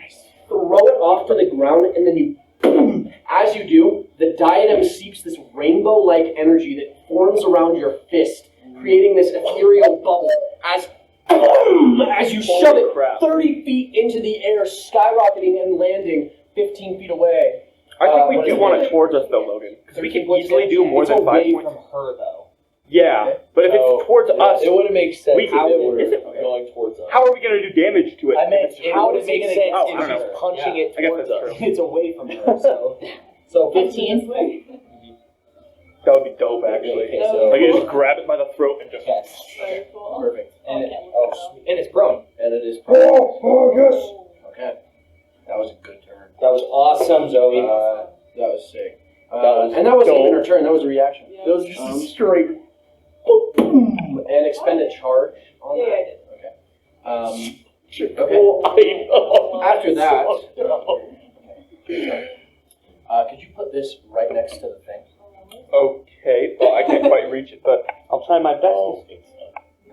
throw it off to the ground, and then you, boom. As you do, the diadem seeps this rainbow-like energy that forms around your fist, creating this ethereal bubble. As you shove it crap. 30 feet into the air, skyrocketing and landing 15 feet away. I think what we is do it? want it towards us though, Logan. Because we can What's easily it? do more It's than 5 away points. from her, though. Yeah, but if So, it's towards yeah, us, it wouldn't make sense we if can it do it. were Is it? Okay. going towards us. how are we going to do damage to it? I meant, if it's how would it make sense Oh, I if don't she's know. punching it I guess towards that's us? true. It's away from her, so 15. That would be dope, actually. Okay, so... Like you just grab it by the throat and just. Yes. Very cool. Perfect. And it, Okay. and it's prone. And it is prone. Okay. That was a good turn. That was awesome, Zoe. That was sick. That was and that wasn't dope. even her turn, that was a reaction. Yeah. That was just Um, straight... And expend a charge on Yeah, that. I did. Okay. Oh, I know. After that, So could you put this right next to the thing? Okay, well, I can't quite reach it, but I'll try my best.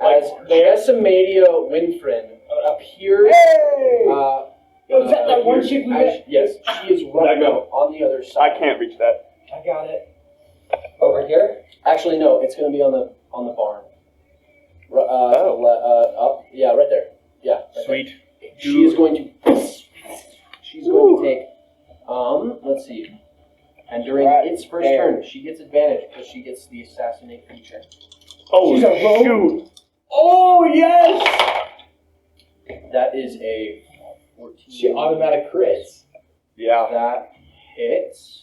As Decimadia Winfrin appears. Is that that one chick we met? Yes, she is running out on the other side. I can't reach that. I got it. Over here? Actually, no, it's going to be on the barn. Up. Yeah, right there. Yeah. Right there. Sweet. She is going to. She's going to take. Let's see. And during its first turn, she gets advantage because she gets the assassinate feature. Oh, She's a rogue. shoot. Oh, yes! That is a 14. She automatic crits. Yeah. That hits.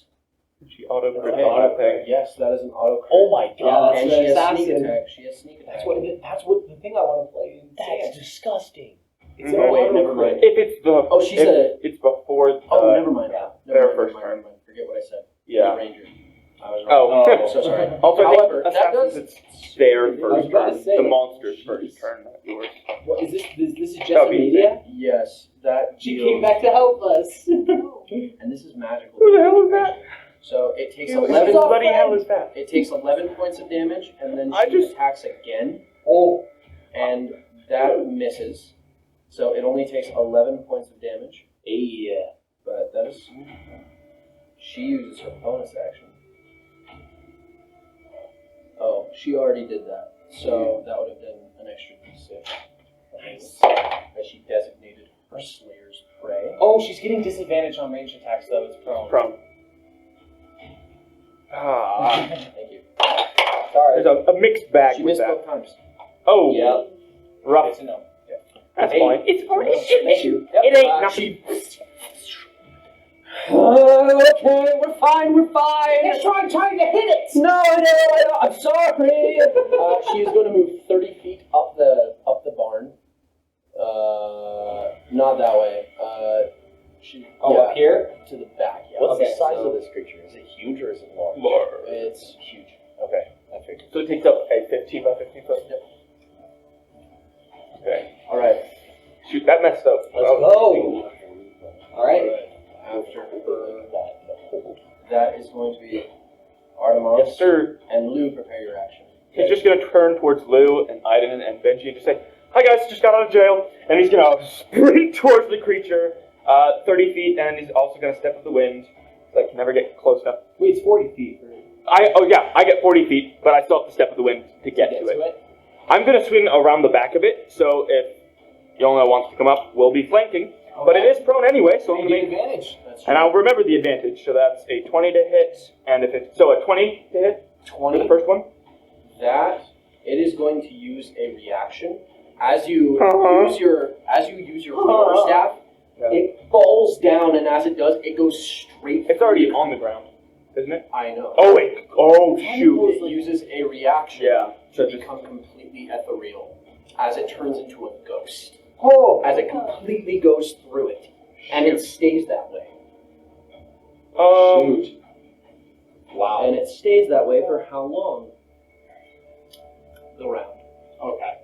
She auto crit Okay. on that thing. Yes, that is an auto crit. Oh my god. And that's she an has sneak assassin. attack. She has sneak attack. That's what the thing I want to play. That's disgusting. Mhm. Oh wait, never mind. If it's the. Oh, she's if a. it's before the. Oh, never mind. their Never first mind, turn. never mind. Forget what I said. Yeah. Ranger. I was wrong. Oh. So sorry. Also, However, I that think does. assassins, it's their I was first about to turn. say, The like, monster's jeez. first turn, not yours. What is this? This is just That'd be media? Yes, that. She deals- came back to help us. And this is magical. Who the hell is that? So it takes Who 11. the bloody hell is that? It takes 11 points of damage, and then I she just- attacks again, Oh, and that misses. So it only takes 11 points of damage. Yeah. But that is. She uses her bonus action. Oh, she already did that. So that would have been an extra d6. nice. As she designated her Slayer's prey. Oh, she's getting disadvantage on range attacks though. It's prone. From. Ah. Thank you. Sorry. There's a mixed bag She with missed that. both times. Oh, Yeah. rough. It's a no. That's Hey. fine. It's fine. It Yep. ain't nothing. Okay, we're fine. trying to hit it! No, I'm sorry. She is going to move 30 feet up the barn. Not that way. Up here? To the back. Yeah. What's Okay, the size so- of this creature? Is it huge or is it large? It's huge. Okay, I figured. So it takes up a 15 by 15 foot. Yep. Okay. All right. Shoot, that messed up. Let's go. All right. After her, that is going to be Artemis. Yes, sir. And Lou, prepare your action. He's just gonna turn towards Lou and Aiden and Benji and just say, "Hi guys, just got out of jail," and he's gonna sprint towards the creature, 30 feet, and he's also gonna step with the wind. Like never get close enough. Wait, it's 40 feet. I get 40 feet, but I still have to step with the wind to get to it. I'm gonna swing around the back of it, so if Yolna wants to come up, we'll be flanking. But it is prone anyway, so I'm You gonna get make. advantage. That's And I'll remember the advantage, so that's a 20 to hit, and if it's so a 20 to hit for 20. the first one. That it is going to use a reaction as you Uh-huh. use your quarterstaff. Yeah. It falls down, and as it does, it goes straight. It's already through. on the ground, isn't it? I know. Oh wait! Oh shoot! It uses a reaction Yeah. to become completely ethereal as it turns into a ghost. Oh. As it completely goes through it, and it stays that way. Wow. And it stays that way for how long? The round. Okay.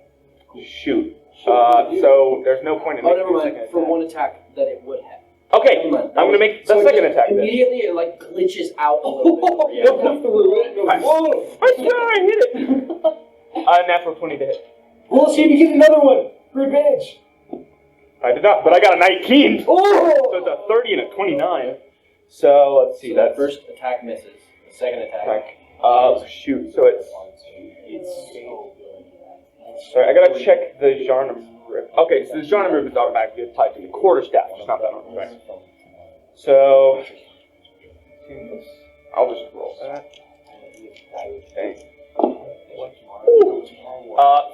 Shoot. So there's no point in Oh, making never a mind. second For attack. one attack that it would have. Okay, Never mind. I'm gonna make the So it second just attack then. Immediately, it like glitches out a little bit. Yeah. through it. I swear I hit it. Natural 20 to hit. Well, let's see if you get another one for advantage. I did not, but I got a 19. Oh! So it's a 30 and a 29. So let's see. So That's that first attack misses. The second attack. shoot. So it's. Sorry, I gotta check the genre move. Okay, so the genre move is automatically applied to the quarterstaff, just not that one. Right. So I'll just roll that. Okay.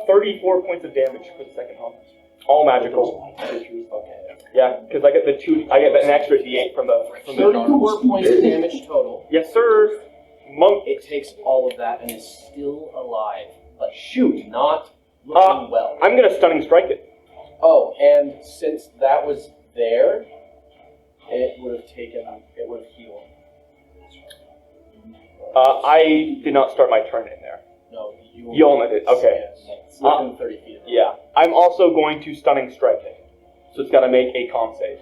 34 points of damage for the second home. All magical. Yeah, because I get an extra D8 from the 34 points of damage total. Yes, sir. Monk. It takes all of that and is still alive, but Shoot. not looking well. I'm gonna stunning strike it. Oh, and since that was there, it would have healed. I did not start my turn in there. No, Yolna did. Okay. Yes. Within 30 feet of it. Yeah. I'm also going to stunning strike it. So it's got to make a con save.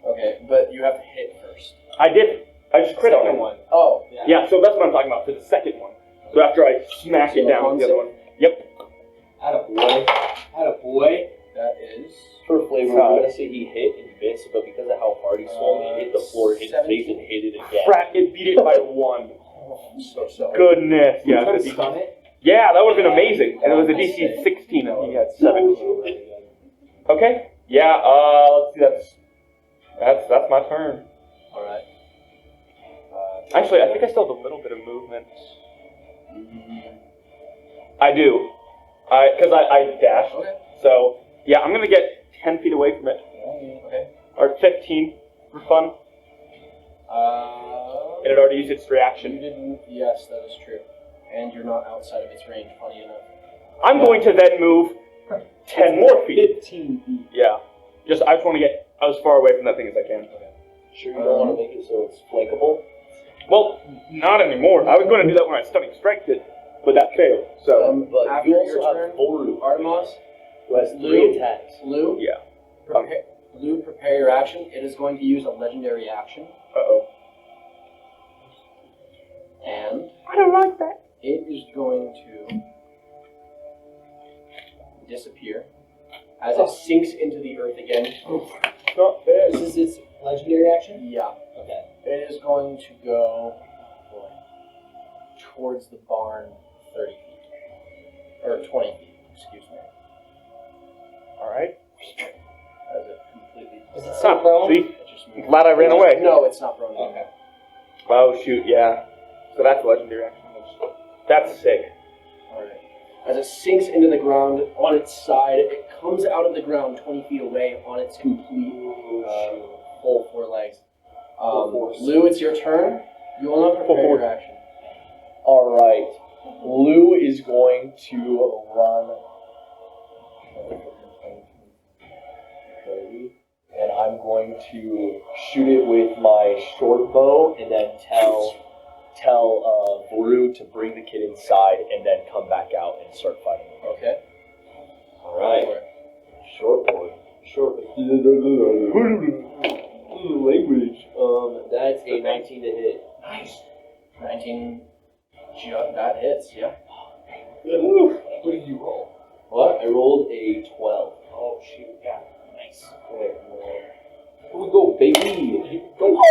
Okay, but you have to hit first. I did. I just crit on Second it. one. Oh, Yeah, so that's what I'm talking about for the second one. So after I smack it So down con with the other save? one. Yep. Attaboy. that is For flavor, we're gonna say he hit and missed, but because of how hard he swung, he hit the floor, hit his face, and hit it again. Crap, it beat it by 1. so. Goodness. Yeah, Try to it's a stun it. yeah, that would have been amazing. And it was a DC 16 and he had 17. Okay. Yeah, let's see, that's my turn. All right. Actually, I think I still have a little bit of movement. I do. Because I dashed. Okay. So, yeah, I'm going to get 10 feet away from it. Okay. Or 15 for fun. It had already used its You reaction. didn't. Yes, that is true. And you're not outside of its range. Funny enough. I'm going to then move 10 more feet. 15 feet. Yeah. I just want to get as far away from that thing as I can. Sure, you don't want to make it so it's flankable? Well, not anymore. I was going to do that when I stunning striked it, but that failed. So, But After you your also turn, have Boru, Artemis, who has Lou? 3 attacks. Lou, yeah. prepare your action. It is going to use a legendary action, Uh-oh. and I don't like that. it is going to disappear as it sinks into the earth again. Not fair. This is its legendary action? Yeah. Okay. It is going to go towards the barn 30 feet. Or 20 feet, excuse me. Alright. As it completely. Is it still prone? See? It just moved. Glad I ran away. No, it's not prone. Okay. Oh, shoot, yeah. So that's a legendary action. That's sick. As it sinks into the ground on its side, it comes out of the ground 20 feet away on its complete full 4 legs. Lou, it's your turn. You will not prepare your action. Alright. Lou is going to run 30, and I'm going to shoot it with my short bow and then tell Voru to bring the kid inside and then come back out and start fighting him. Okay. Alright. Short board. Language. That's a 19 to hit. Nice. 19. That hits, yeah. What did you roll? What? I rolled a 12. Oh shoot, yeah. Nice. Here we go, baby. Go.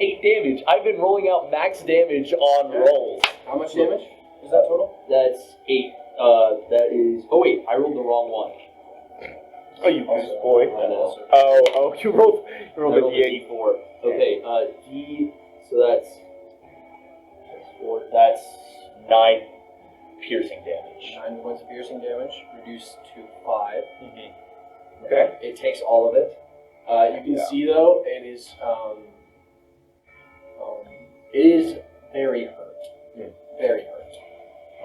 8 damage. I've been rolling out max damage on rolls. How much damage is that total? That's 8. That is. Oh wait, I rolled the wrong one. Oh, you goose boy. I know. Oh, you rolled I a rolled a D8. D4. Okay, D. So that's 4. That's 9 piercing damage. 9 points of piercing damage, reduced to 5. Okay. It takes all of it. You can see though, it is very hurt. Very hurt.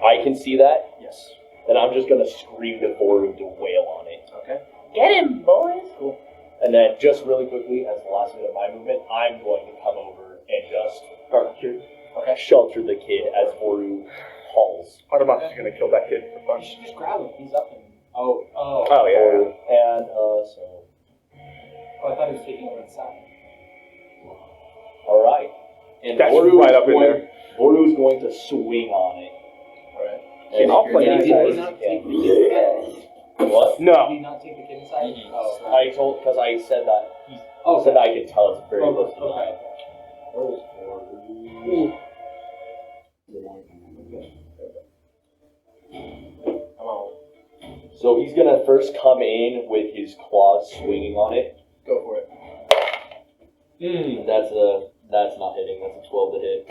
I can see that. Yes. Then I'm just gonna scream to Voru to wail on it. Okay. Get him, boys. Cool. And then just really quickly, as the last bit of my movement, I'm going to come over and just shelter the kid as Voru hauls. Automa's is gonna kill that kid for fun. You should just grab him. He's up and. Oh yeah. Voru. And so. Oh, I thought he was taking him inside. Alright. And That's Voru right is up in going, there. Voru is going to swing on it. Alright. And I'll play you're it. gonna Did he not take take the it. kid inside? What? Did No. he not take the kid inside? Oh, I told, because I said that, he oh, said I could tell it's very Oh, close to okay. die. Come on. So he's gonna first come in with his claws swinging on it. Go for it. That's not hitting. That's a 12 to hit.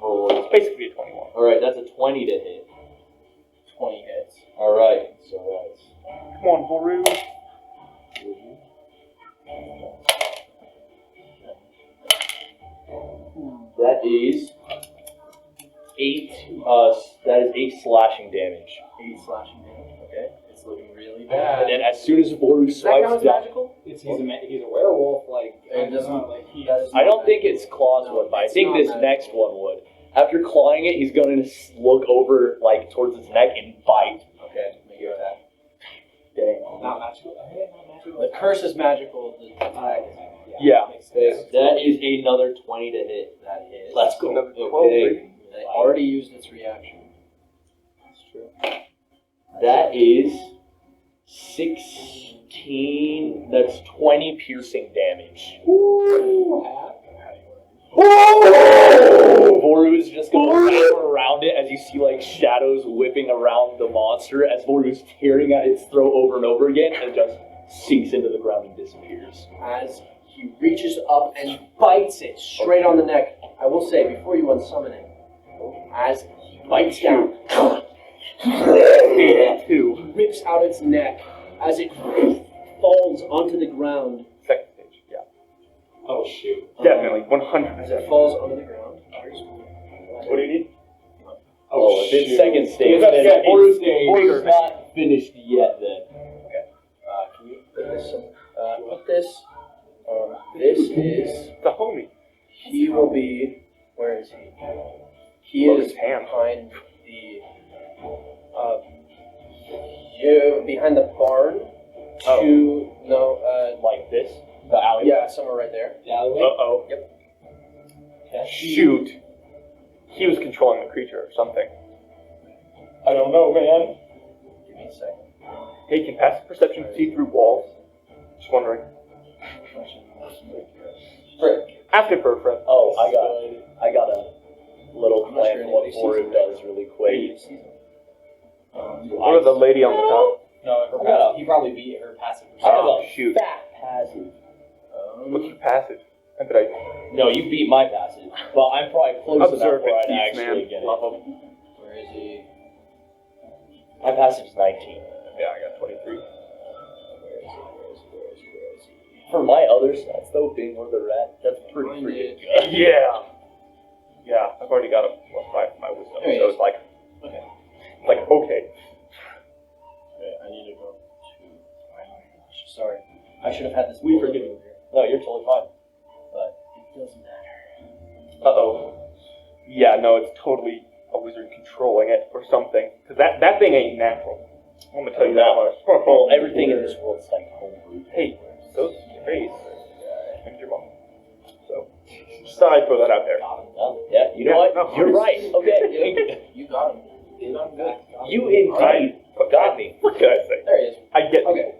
It's basically a 21. All right, that's a 20 to hit. 20 hits. All right, so that's. Come on, Voru. That is 8. That is 8 slashing damage. 8 slashing damage. Okay. It's looking really And bad. then as soon as Voru Does that count swipes as down, magical? He's a werewolf, like. It doesn't. like he I don't think its claws would, but I It's think not this magical. next one would. After clawing it, he's going to look over like towards its neck and bite. Okay. Make it that. Dang. Not magical. Okay, not magical. The curse is magical. The attack is Yeah. Makes sense. That is another 20 to hit. that hits. Let's go. Another 12, Okay. baby. It already used its reaction. That's true. That is 16. That's 20 piercing damage. Voru's just gonna wrap around it as you see like shadows whipping around the monster as Voru's tearing at its throat over and over again and just sinks into the ground and disappears. As he reaches up and bites it straight on the neck. I will say, before you unsummon him, as he bites down, Two. he rips out its neck as it falls onto the ground. Second stage. Yeah. Oh shoot. Definitely. As 100%. it falls onto the ground. What do you need? Oh, it's shoot. second stage. That's Then second Voru's stage. Voru's not finished yet then. Can you put this? Put this. This is. The homie. He will be. Where is he? He Love is his hand. behind the. Behind the barn. Oh. Like this? The alley? Yeah, somewhere right there. The alleyway? Uh-oh. Yep. Shoot. He was controlling the creature or something. I don't know, man. Give me a second. Hey, can passive perception see through walls? Just wondering. Frick. Ask it for a friend. Oh, I got a little I'm not plan sure for what anybody sees Voru it. does really quick. What are the lady on the top? No, her I got passive, he probably beat her passive I have Oh, a shoot. fat passive. What's your passive? I bet I No, you beat my passive, but I'm probably close enough observe where it, I'd Keith, actually man. get it. Love him. Where is he? My passive is 19. Yeah, I got 23. For my other stats, though, being where they're at, that's pretty freaking good. Yeah. Yeah, I've already got a +5 for my wisdom, There he so is. it's like, Okay. okay. Okay, I need to go to. Sorry, I should have had this. We forgive you. No, you're totally fine. But it doesn't matter. Uh-oh. Yeah, no, it's totally a wizard controlling it or something. Because that thing ain't natural. I'm gonna tell you that much. Well, everything in this world's like homebrew. Hey, so space. And your mom. So, just thought I'd throw that out there. Yeah, you know what? no. You're right. Okay. You got him. You got him good. You indeed got me. What can I say? There he is. I get Okay.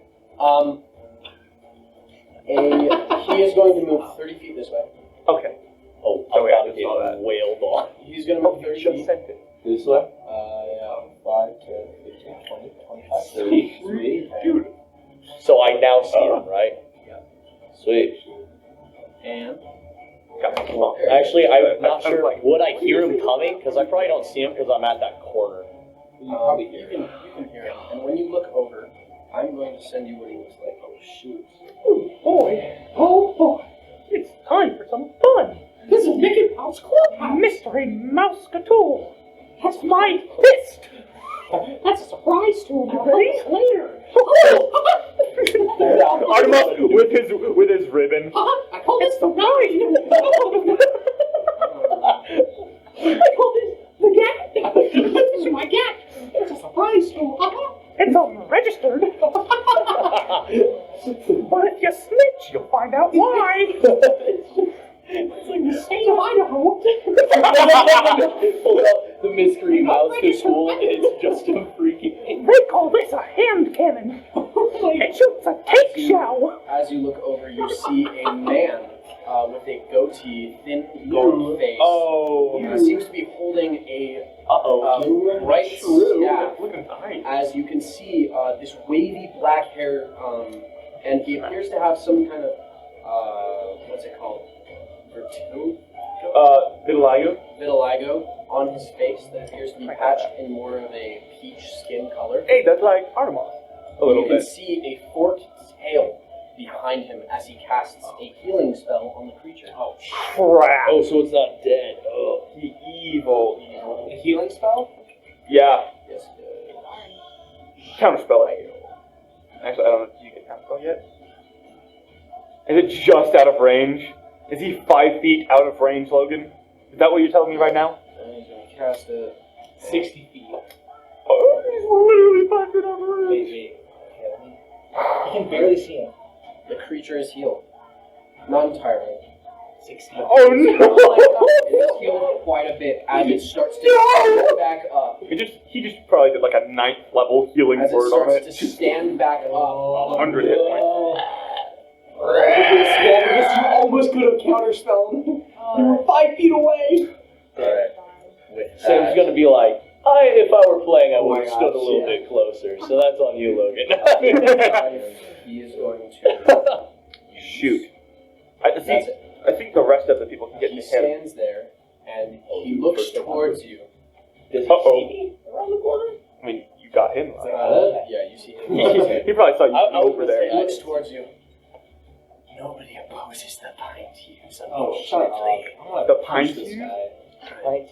He is going to move 30 feet this way. Okay. Oh, Oh, I'm yeah, I about to just get saw that. wailed on. He's going to Oh, move you 30 just feet. sent it. This way? Yeah. 5, 10, 15, 20, 25, 30. Sweet. Dude. So I now see him, right? Yeah. Sweet. And Actually, I'm not I was sure. like, Would I hear him coming? Because I probably don't see him because I'm at that corner. you can hear him. And when you look over, I'm going to send you what he looks like. Oh shoot! Oh boy, It's time for some fun. this is Mickey Mouse Clubhouse. Mystery Mouse Catool. That's my fist. That's a surprise to him. Ready? Later. Artemis with his ribbon. I call this the ride. I call this the gag. This is my gag. It's a surprise to him. It's unregistered. But if you snitch, you'll find out why. It's like the state of Idaho. Pull out the mystery mouse school, and it's just a freaking. They call this a hand cannon. It shoots a tank shell. As you look over, you see a man with a goatee, thin, gaunt face. Oh. He seems to be holding a Uh-oh. bright staff. Look at the eyes. As you can see, this wavy black hair, and he appears to have some kind of, what's it called? Vitiligo on his face that appears to be patched in more of a peach skin color. Hey, that's like Artemis. A little You can bit. see a forked tail behind him as he casts a healing spell on the creature. Oh, Crap. Oh, so it's not dead. Oh. Evil. a healing spell? Yeah. Yes. Counterspell it. Actually, I don't know if you can counterspell yet. Is it just out of range? Is he 5 feet out of range, Logan? Is that what you're telling me right now? And he's going to cast it 60 feet. Oh, he's literally 5 feet out of range. Wait. You can barely see him. The creature is healed. Not entirely. 60. Oh no! It is healed quite a bit as it starts to stand back up. He just probably did like a 9th level healing As it word on starts it. to stand back up. 100 hit points. Because you almost could have counterspelled. You were 5 feet away. Alright. Sam's gonna be like, if I were playing, I would have stood a little bit closer. So that's on you, Logan. He is going to. Shoot. That's it. I think the rest of the people can get He to him. stands there and he looks towards you. Does he Uh-oh. see me around the corner? I mean, you got him. Right? Yeah, you see him. He probably saw you I was over gonna there. He looks towards you. Nobody opposes the pine to you. Oh, shut up. The pint this you? guy.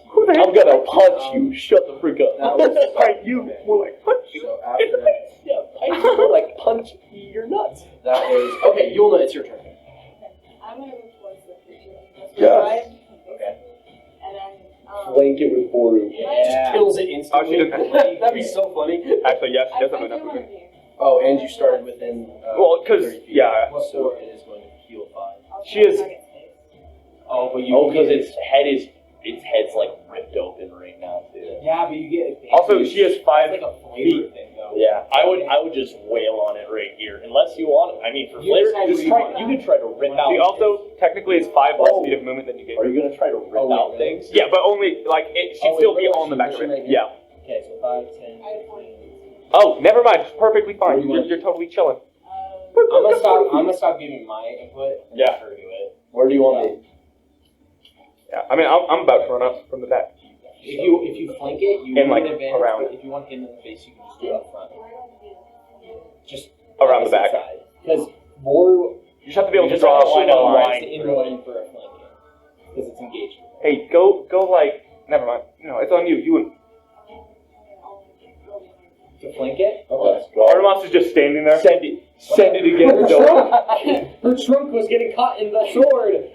Who the I'm gonna punch you. Shut the freak up. That was pint you? More like punch you. So after Yeah, I like punch your nuts. that was okay. Yulna, it's your turn. I'm gonna move towards the creature. Yes. Okay. And then, Flank it with Boru. Just kills it Oh, she instantly. doesn't. That'd be so funny. Actually, yes, she does have I enough do of want it. to do. Oh, and you started within. Well, 'cause, 30 feet. yeah. So it is going to heal 5. I'll She is- target space. Oh, but you. Oh, because its head's like ripped open right now too. Yeah, but you get. Also, she has 5 It's like a flavor thing, though. Yeah, I would just wail on it right here, unless you want it. I mean, for You flavor, decide just what try. you want. You could try to rip out. She also technically is 5 less feet of movement than you gave Are her. you gonna try to rip Oh, wait, out really? things? Yeah, but only like she'd Oh, still wait, be really? on the back of She it. right Yeah. Okay, so 5, 10. I have 20. Oh, never mind. Perfectly fine. You're totally chilling. I'm gonna stop giving my input. And Yeah. let her do it. Where do you want me? Yeah. I mean, I'm about to run up from the back. If you flank it, you And, won't like, get advantage. around. But if you want him in the face, you can just do it up front. Just Around the back. Because Boru You just have to be able to draw a line on line. in line for a flanking because it's engaged. Hey, go like. Never mind. No, it's on you. You and To flank it? Let's go. Artemis is just standing there. Send it again, Zoe. Her trunk was getting caught in the sword.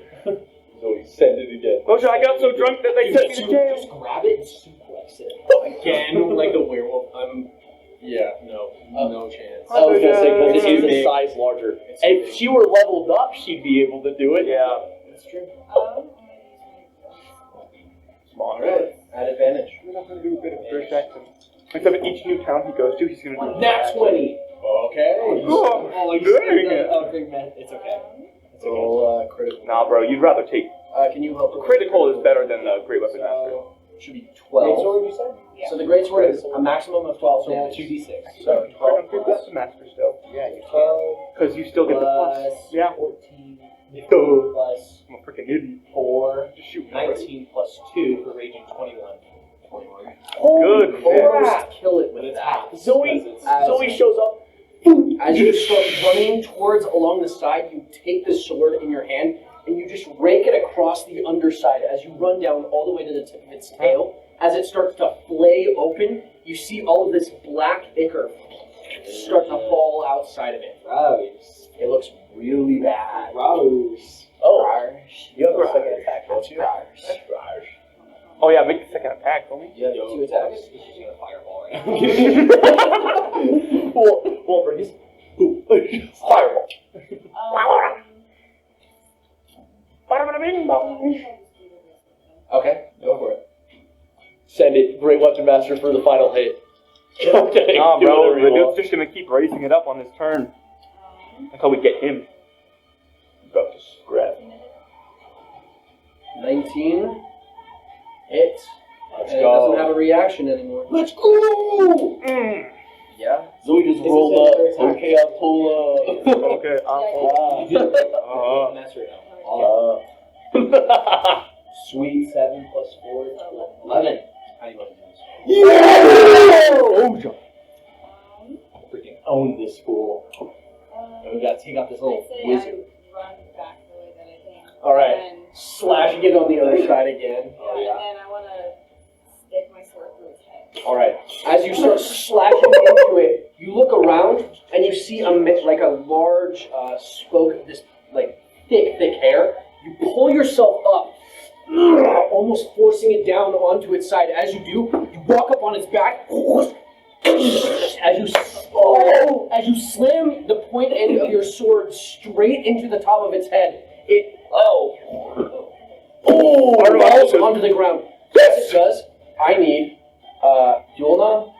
Zoe, send it again. Moshe, I got so drunk that they sent me to jail. Just grab it and suplex it. Again, like the werewolf. No chance. I was gonna say, because it is a Big. size larger. It's If big. she were leveled up, she'd be able to do it. Yeah. That's true. Small. Alright, at advantage. We're not gonna do a bit of British accent. Except at each new town he goes to, he's gonna do. Nat 20. Okay. Oh, you dang said it. Oh, big man. It's okay. It's okay. Roll critical. Nah, bro, you'd rather take. Can you help? Critical is better than the Great Weapon Master. So, should be Great 12. sword, you said? Yeah. So the great sword is a maximum of 12 So roll damage. 2d6. So Great 12 Weapon plus, Master still. Yeah, you can. 12 Because you still get the plus. Plus Yeah. 14 Duh. plus I'm a freaking idiot. 4, Just shoot. 19 plus 2 for raging 21. Good. almost kill it But with it's that. half. Zoe shows up. As you start running towards along the side, you take the sword in your hand and you just rake it across the underside as you run down all the way to the tip of its tail. As it starts to flay open, you see all of this black ichor start to fall outside of it. Gross. It looks really bad. Gross. Oh, you have a second attack, don't you? Oh yeah, make the second attack, homie. You have 2 attacks. She's just gonna fireball right now. Well, bring his fireball. Okay, go for it. Send it, Great Weapon Master, for the final hit. Okay, Nah, do bro, whatever the you dude's want. just gonna keep raising it up on his turn until we get him. About to scrap. 19. Hit. Let's And it go. doesn't have a reaction anymore. Let's go! Yeah. Zoe just Is rolled this up. another attack? Okay, I'll pull up. Okay, I'll That's right now. Sweet 7 plus 4 is 11. How do you want to do this? Yeah! Freaking own this school. And we gotta take out this little I wizard. run back the way that I came. Alright. And, Slashing it on the other side again. yeah, and then I want to stick my sword through its head. Alright. As you start slashing into it, you look around and you see a large spoke of this like thick hair. You pull yourself up, almost forcing it down onto its side. As you do, you walk up on its back. As you slam the point end of your sword straight into the top of its head, it falls onto the ground. As it does, I need Yulna,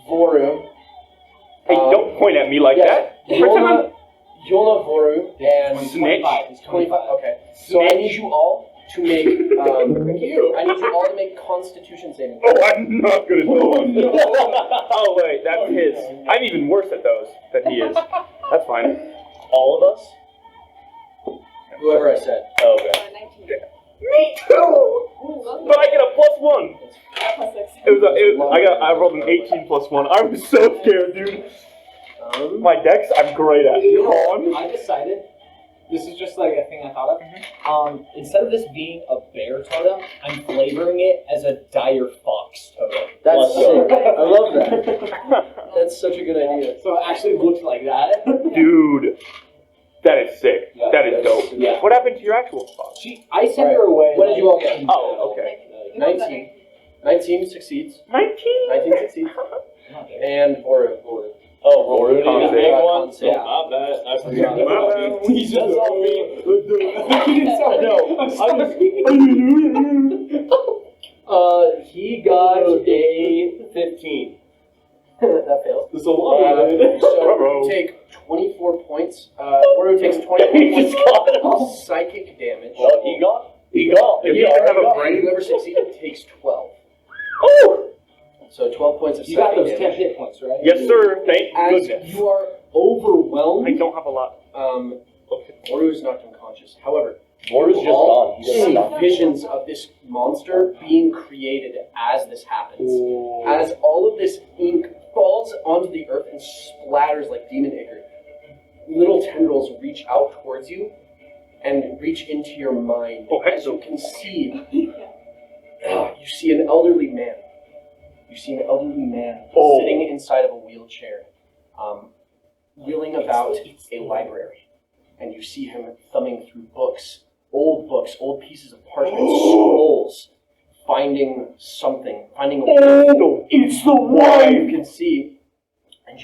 Voru. Hey, don't point at me like that. Yulna, Voru, and Snitch. 25. Okay. So I need you all to make. I need you all to make Constitution saving. Oh, I'm not gonna do it. Oh wait, that's his. I'm even worse at those than he is. That's fine. All of us? Whoever I said. Oh, okay. 19. Me too. But I get a +1. Plus 6. I rolled an 18 +1. I was so scared, dude. My dex, I'm great at. Con. I decided, this is just like a thing I thought of. Instead of this being a bear totem, I'm flavoring it as a dire fox totem. That's Let's go. sick. I love that. That's such a good idea. So it actually looks like that. Dude, that is sick. Yeah, That is dope. yeah. What happened to your actual fox? I sent her away. What did you all get? Oh, okay. 19. 19 succeeds. 19. 19 succeeds. And Voru. Oh, Voru Con did save. big Con one? save. Oh, my bad. I forgot. My bad. He's just on me. He got a 15. That fails. There's a lot of it. So you take 24 points. Voru takes 24 He just got it. points of psychic damage. Well, he got. Does he even have a brain? Whoever succeeded takes 12. Oh! So 12 points of You got psychic those 10 damage. hit points, right? Yes, sir. Thank As goodness. you are overwhelmed, I don't have a lot. Voru is knocked unconscious. However, Voru's just gone. He doesn't see stop. visions of this monster being created as this happens. As all of this ink falls onto the earth and splatters like demon ichor, little tendrils reach out towards you and reach into your mind. As you can see, you see an elderly man. You see an elderly man sitting inside of a wheelchair, wheeling about a library. And you see him thumbing through books, old pieces of parchment, scrolls, finding something, finding a word. It's the wife! You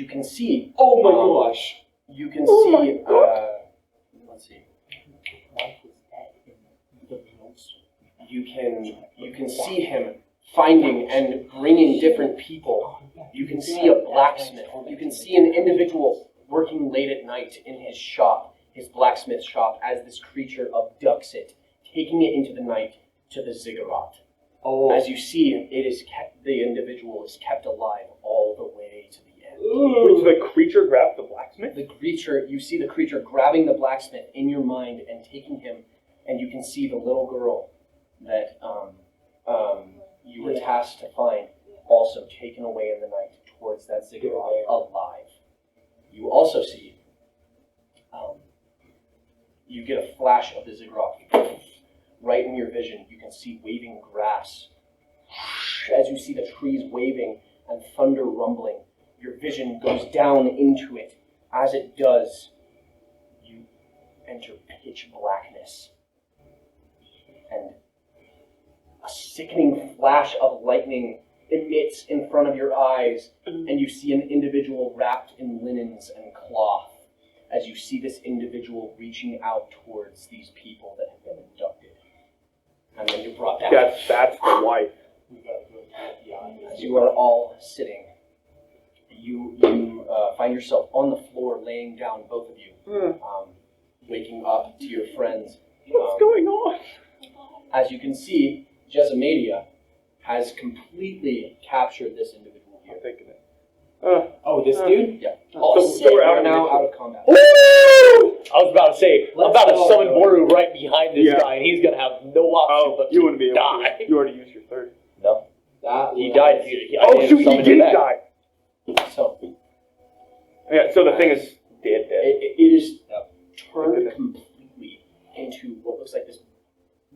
can see. Oh my gosh. You can see. Let's see. You can see him finding and bringing different people. You can see a blacksmith. You can see an individual working late at night in his shop, his blacksmith shop, as this creature abducts it, taking it into the night to the ziggurat. As you see, the individual is kept alive all the way to the end. Wait, so the creature grabbed the blacksmith? You see the creature grabbing the blacksmith in your mind and taking him, and you can see the little girl that you were tasked to find, also taken away in the night towards that ziggurat alive. You also see, you get a flash of the ziggurat. Right in your vision, you can see waving grass. As you see the trees waving and thunder rumbling, your vision goes down into it. As it does, you enter pitch blackness. And a sickening flash of lightning emits in front of your eyes, and you see an individual wrapped in linens and cloth, as you see this individual reaching out towards these people that have been abducted. And then you're brought back. That's the wife. As you are all sitting, you find yourself on the floor, laying down, both of you, waking up to your friends. What's going on? As you can see, Jessamadia has completely captured this individual here. I'm thinking it. This dude? Yeah. So we're We're now out of combat. I was about to say, I'm about to summon Voru right behind this guy, and he's gonna have no option but you wouldn't be able die. to. You already used your third. No. He died. He Did die. So, Yeah, so the thing is dead. it is turned completely into what looks like this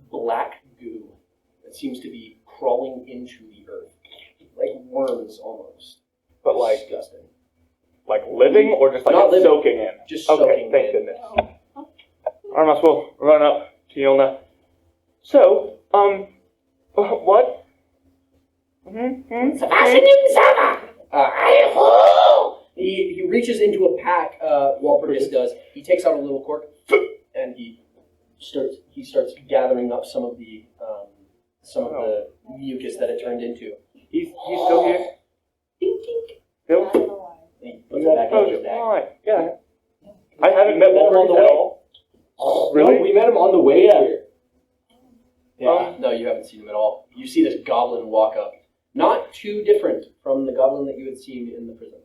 black goo that seems to be crawling into the earth, like worms almost. But like disgusting. Like living or just like Not living. soaking in? Just Okay, soaking thank in. goodness. Armas will run up to Yolna. So, what? He reaches into a pack, Walpurgis does. He takes out a little cork, and he starts gathering up some of the mucus that it turned into. He's still here? Still? He puts it back into his bag. Why? Yeah. I haven't met him on Walpurgis the at way. all. Really? No, we met him on the way here. No, you haven't seen him at all. You see this goblin walk up. Not too different from the goblin that you had seen in the prison.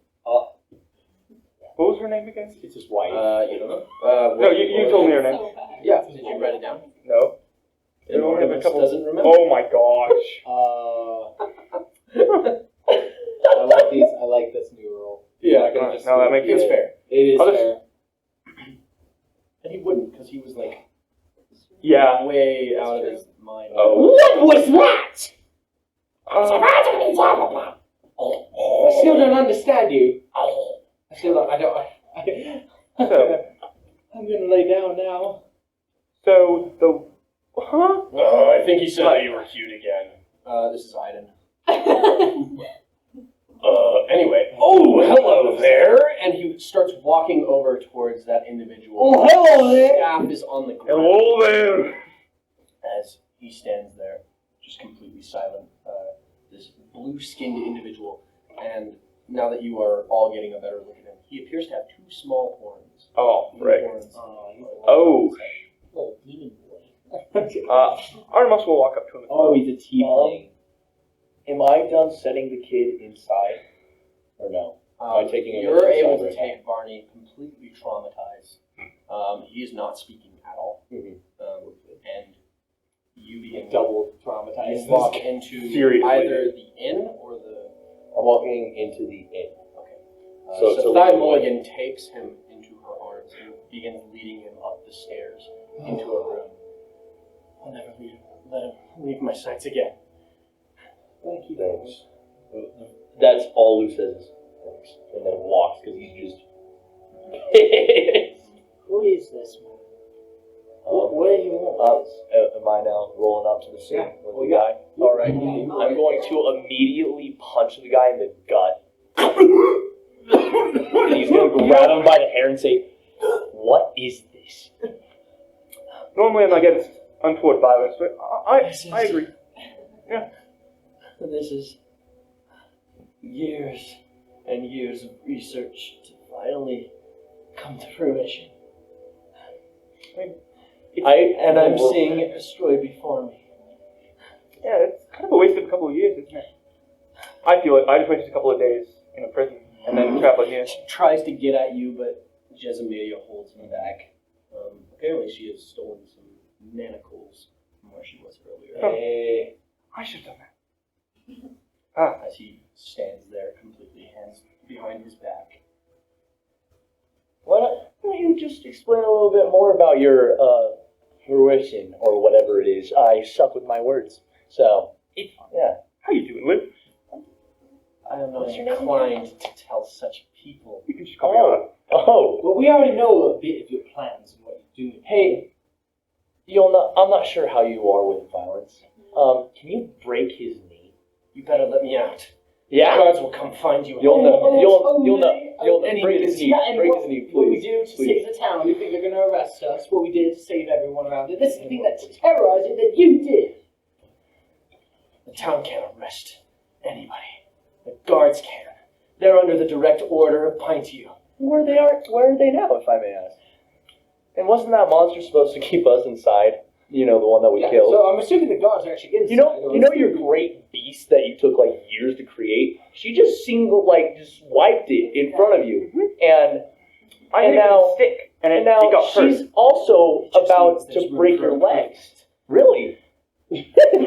What was her name again? It's his wife. You don't know? No, you told me her name. So bad. Yeah, did you write it down? No. And Artemis doesn't remember. Oh my gosh. I like this new role. Yeah, No, that makes it's sense. fair. It is I'll just- fair. And he wouldn't, because he was like Yeah. way out of his mind. What was that? I still don't understand you. So, I'm gonna lay down now. so the huh? I think he said that you were cute again. This is Aiden. Anyway. Oh, hello there! And he starts walking over towards that individual. Oh, hello there! Staff is on the ground. Hello there. As he stands there, just completely silent. This blue-skinned individual. And now that you are all getting a better look at him, he appears to have two small horns. Oh, Blue right. horns. Oh. Oh, demon boy. Artemis will walk up to him. Oh, he's a tiefling. Am I done setting the kid inside? Or no? Am I taking him You're inside able to right now? take Barney completely traumatized. He is not speaking at all. and you begin Double traumatized. you walk into Seriously. either the inn or the. I'm walking into the inn. So, So Thigh we- Mulligan takes him into her arms and begins leading him up the stairs into a room. I'll never let him leave my sights again. Thank you. Thanks. That's all Lou says is thanks. And then walks because he's just. Who is this man? What do you want? Am I now rolling up to the scene with Oh, the yeah. guy? Alright. I'm going to immediately punch the guy in the gut. And he's going to grab him by the hair and say, "What is this?" Normally I'm against untoward violence, but I agree. This is years and years of research to finally come to fruition. I'm seeing it destroyed before me. Yeah, it's kind of a waste of a couple of years, isn't it? I feel it. I just wasted a couple of days in a prison and then traveling here. She tries to get at you, but Jezemilia holds him back. Apparently she has stolen some manacles from where she was earlier. Hey. I should have done that. As he stands there completely hands behind his back. Why don't you just explain a little bit more about your fruition or whatever it is? I suck with my words. So, yeah. How you doing, Liv? I am not inclined to tell such people. You can just call me on. Oh. Well, we already know a bit of your plans and what you're doing. Hey, I'm not sure how you are with violence. Can you break his knee? You better let me out. Yeah? Guards will come find you. You'll know. You'll know. Any Break his minutes. knee. Yeah, and Break what- his knee, What we please. do to Please. save the town, you think they're going to arrest us? What we did to save everyone around it? This is the thing that terrorized it that you did. The town can't arrest anybody. The guards can. They're under the direct order of Pintiu. Where are they now, if I may ask? And wasn't that monster supposed to keep us inside? You know, the one that we killed. So I'm assuming the guards are actually inside. You know your great beast that you took like years to create? She just just wiped it in front of you. And I hit it with a stick, and it now got hurt. she's also Just about means there's to room break for your legs. improvement. Really?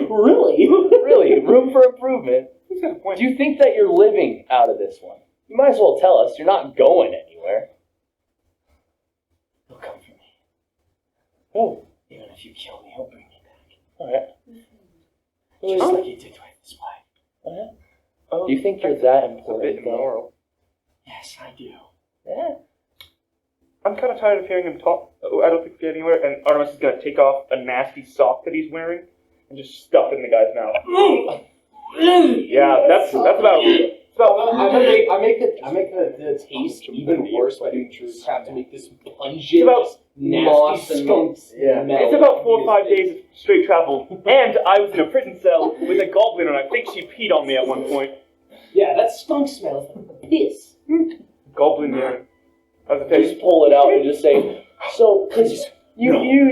Really? Really? Room for improvement? He's got a point. Do you think that you're living out of this one? You might as well tell us. You're not going anywhere. He'll come for me. Oh. Even if you kill me, he'll bring me back. Alright. Just like he did with his wife. Oh, Do you think you're that It's a important? bit immoral. Yes, I do. Yeah. I'm kind of tired of hearing him talk. I don't think we get anywhere. And Artemis is going to take off a nasty sock that he's wearing and just stuff it in the guy's mouth. Yeah, that's about it. I make the taste even worse by doing true crap to make this pungent, It's about nasty skunk Yeah. smell. It's about 4 or 5 days of straight travel. And I was in a prison cell with a goblin, and I think she peed on me at one point. Yeah, that skunk smells like piss. Goblin, yeah. I was okay. Just pull it out and just say, so, because you know you're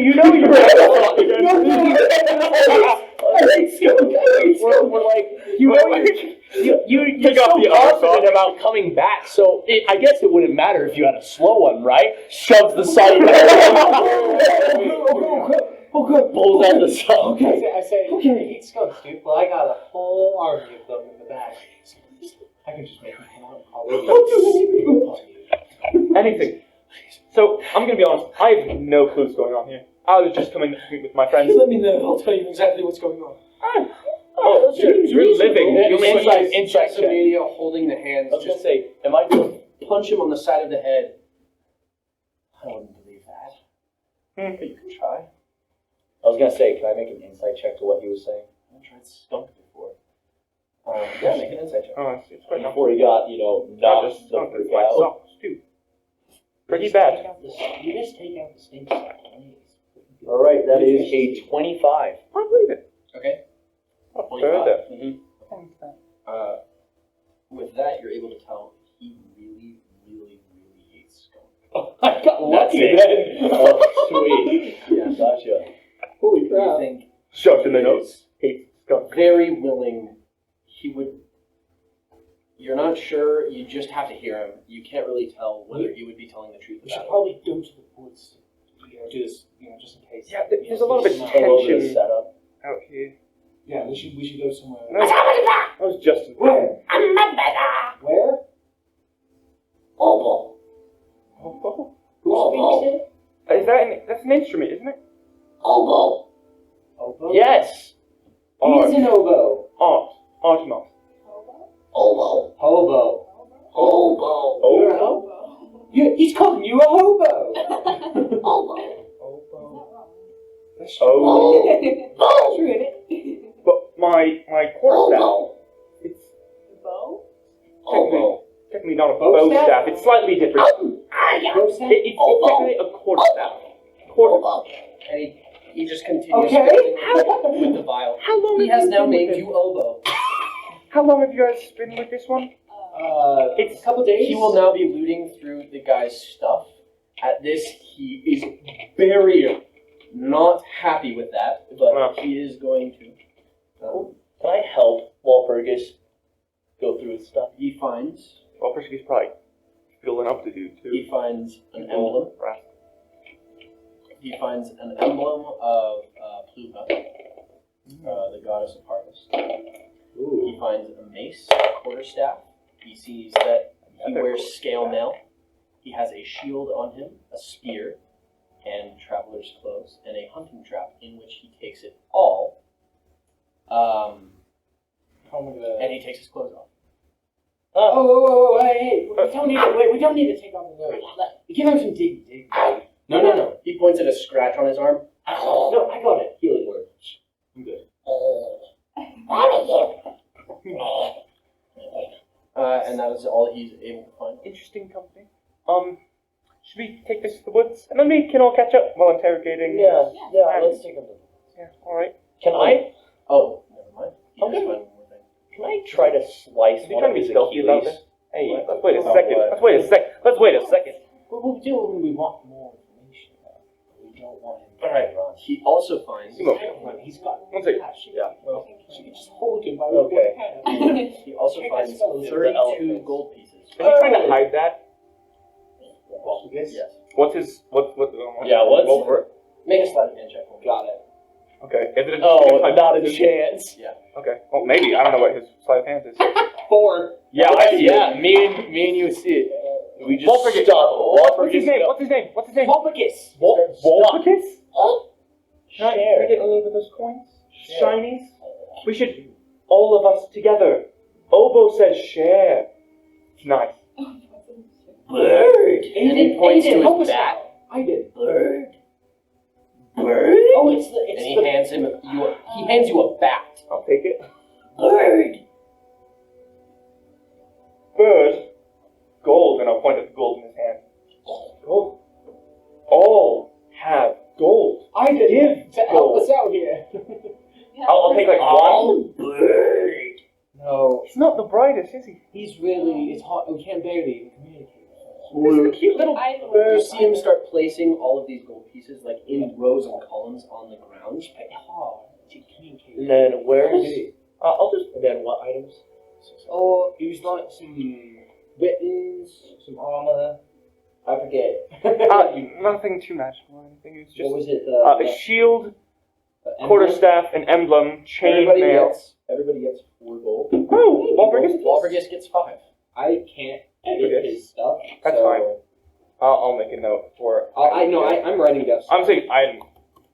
we're like, you're Take off so the other confident sock. about coming back, so I guess it wouldn't matter if you had a slow one, right? Shoves the sock Okay. pulls out the sock. I say, okay, I hate skunks, dude. Well, I got a whole army of them in the back. I can just make them come out and call it. Anything. So, I'm going to be honest. I have no clue what's going on here. I was just coming to meet with my friends. Let me know. I'll tell you exactly what's going on. Oh, you're living. You're Insight check. Jezemilia holding the hands. I was gonna Just say, am I doing? punch him on the side of the head. I wouldn't believe that. But you can try. I was gonna say, can I make an insight check to what he was saying I've tried skunk before. Yeah, make an insight check. Oh, it's quite not before he got not knocked just the skunk, it's freak like out? socks, too. Pretty bad. You just take out the stink side. All right, that is a 25. I believe it. Okay. Further. With that, you're able to tell he really, really, really hates skunk. I got lucky then. Oh, sweet. Yeah. Gotcha. Holy You crap. think Shoved in the he nose. is Hate skunk. very willing. He would. You're not sure. You just have to hear him. You can't really tell whether he would be telling the truth We should about it. probably go to the woods. do this, just in case. Yeah, there's a lot of A little bit of tension setup. out here. Yeah, we should go somewhere. No, that was Justin. Where? Where? Oboe. Oh, Oboe. that's an instrument, isn't it? Oboe. Oboe? Yes. He is an oboe. Art and art. Oboe. Hobo. Oboe. You're a hobo? He's calling you a hobo. Oboe. Oh. True, isn't it? But my quarterstaff, Oboe. it's Bow? Oboe. technically not a Bow bow staff? staff. It's slightly different. It's technically a quarterstaff. Oboe. And he just continues Okay. with the vial. How long He have has you now been with named him? you Oboe. How long have you guys been with this one? It's a couple days. He will now be looting through the guy's stuff. At this, he is very not happy with that, but Wow. he is going to. Can I help Walpurgis go through his stuff? He finds Well, Perseus probably filling up to do too. he finds an emblem. Right. He finds an emblem of Pluva, the goddess of harvest. He finds a mace, a quarterstaff. He sees that he wears scale mail. He has a shield on him, a spear, and traveler's clothes, and a hunting trap in which he takes it all. And he takes his clothes off. Oh, hey, we don't need to take off the nose. Give him some dignity. No. He points at a scratch on his arm. No, I got it. Healing word. I'm good. And that is all he's able to find. Interesting company. Should we take this to the woods and then we can all catch up while interrogating? Yeah, let's take him. Yeah. All right. Can I? Oh, never mind. He Okay. just found one more thing. Can I try to slice Are you one trying of to be his stealthy about Achilles? this? Hey, What? let's wait a About second. what? Let's wait a second. What we'll do when we want more information. We don't want him. All right. He also finds. He's got. One second. Yeah. Well, she can just hold him by Okay. one hand. He also Check finds us out. 32 elephants. gold pieces. Are you trying to hide that? Yes. Yes. What's his? What? Yeah, what's- Roll for it. Make a sleight of hand check. Got it. Okay. Is it a Oh, hide not a that? chance. Okay. Well, maybe. I don't know what his sleight of hand is. 4. Yeah, me and you see it. We just Walpurgis. stop. What's his name? What's his name? Walpurgis. Walpurgis? Can I Share. get any of those coins? Shinies? We should, all of us together. Oboe says share. Nice. Bird. And he points to help his us bat. out. I did. Bird. Oh, it's And he the hands him he hands you a bat. I'll take it. Bird. Bird. Gold. And I'll point at the gold in his hand. Gold. All have gold. I did. Give To help gold. us out here. I'll take like one. Bird. No, He's not the brightest, is he? he's really. It's hard. We can't barely even communicate. This is a cute little I You see him start placing all of these gold pieces like in rows and columns on the ground. It's hard to communicate. And then where's? I'll just. And then what items? Oh, it was like some weapons, some armor. I forget. Nothing too magical or anything. It's just What was it? a shield, quarterstaff, an emblem, chain mail. Everybody gets 4 gold. Oh, Walpurgis. Walpurgis gets 5. I can't edit his stuff. That's so fine. I'll make a note for. I'm writing down. I'm saying item.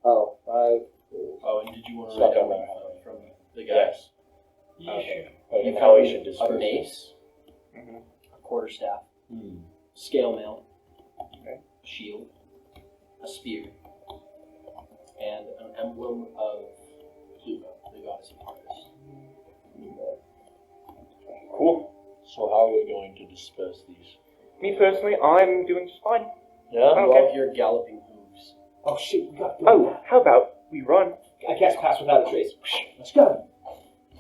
Oh, Oh, and did you want to Stuff write on down that. from the guys? Okay. You And how we found should a disperse it. mace, Mhm. a quarterstaff, Hmm. scale mail, Okay. a shield, a spear, and an emblem of Pluva, the goddess of harvest. Cool. So how are we going to disperse these? Me personally, I'm doing just fine. Yeah. You Okay. all hear galloping hooves. oh shit, we got. Oh, how about we run? I cast pass without a trace. Let's go.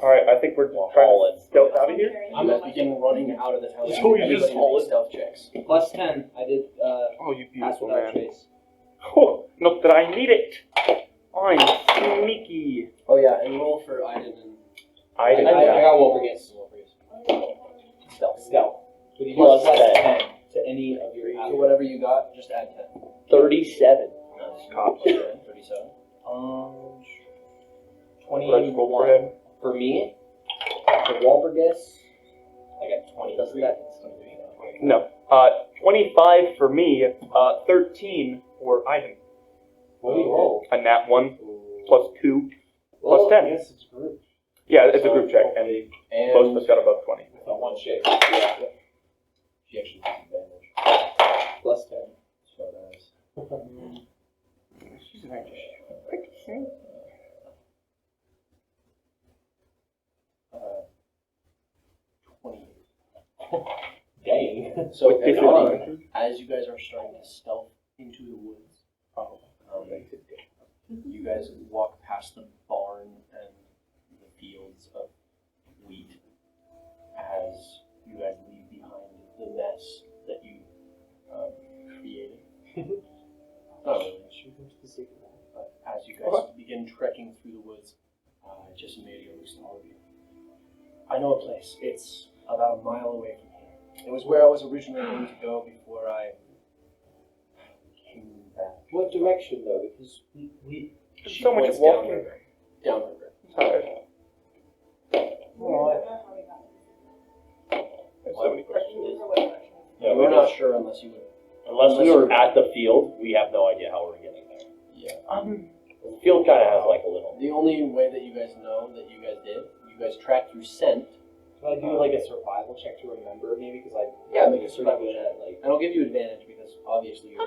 All right, I think we're trying to stealth out of here. You guys begin running out of the town. So we just Everybody haul make it. stealth checks. Plus 10. I did Oh, you pass beautiful without a man. trace. Oh, not that I need it. I'm sneaky. Oh yeah, and roll for Iden and I didn't. I got Wolvergis. stealth. Stealth. But you Plus plus 10. 10 to any of your So whatever you got, just add 10. 37. Nice. I just rolled for him. For me, for Walpurgis, I got 20. Doesn't that? No. 25 for me, 13 for Ivan. What do you roll? A nat 1 plus 2 plus 10. Yes, it's a group. Yeah, it's a group check, and most of us got above 20. It's a one shake. Yeah. She actually has advantage. Plus 10. So nice. She's very just. 28. Dang. So With disadvantage. as you guys are starting to stealth into the woods, you guys walk past the barn and the fields of wheat as you guys leave behind the mess that you created. Not really, but as you guys begin trekking through the woods, just immediately looks to all of you. I know a place. It's about a mile away from here. It was where I was originally going to go before I came back. What direction though? Because we There's so much points walking. Downriver. Tired. What? There's so many questions. yeah, We're not sure unless you would. unless we were at the field, we have no idea how we're getting there. Yeah. The field kind of has like a little. The only way that you guys know that you guys did, you guys tracked through scent. Can I do like a survival check to remember maybe? Because I Yeah, make a survival good check. at like. And I'll give you advantage because obviously you're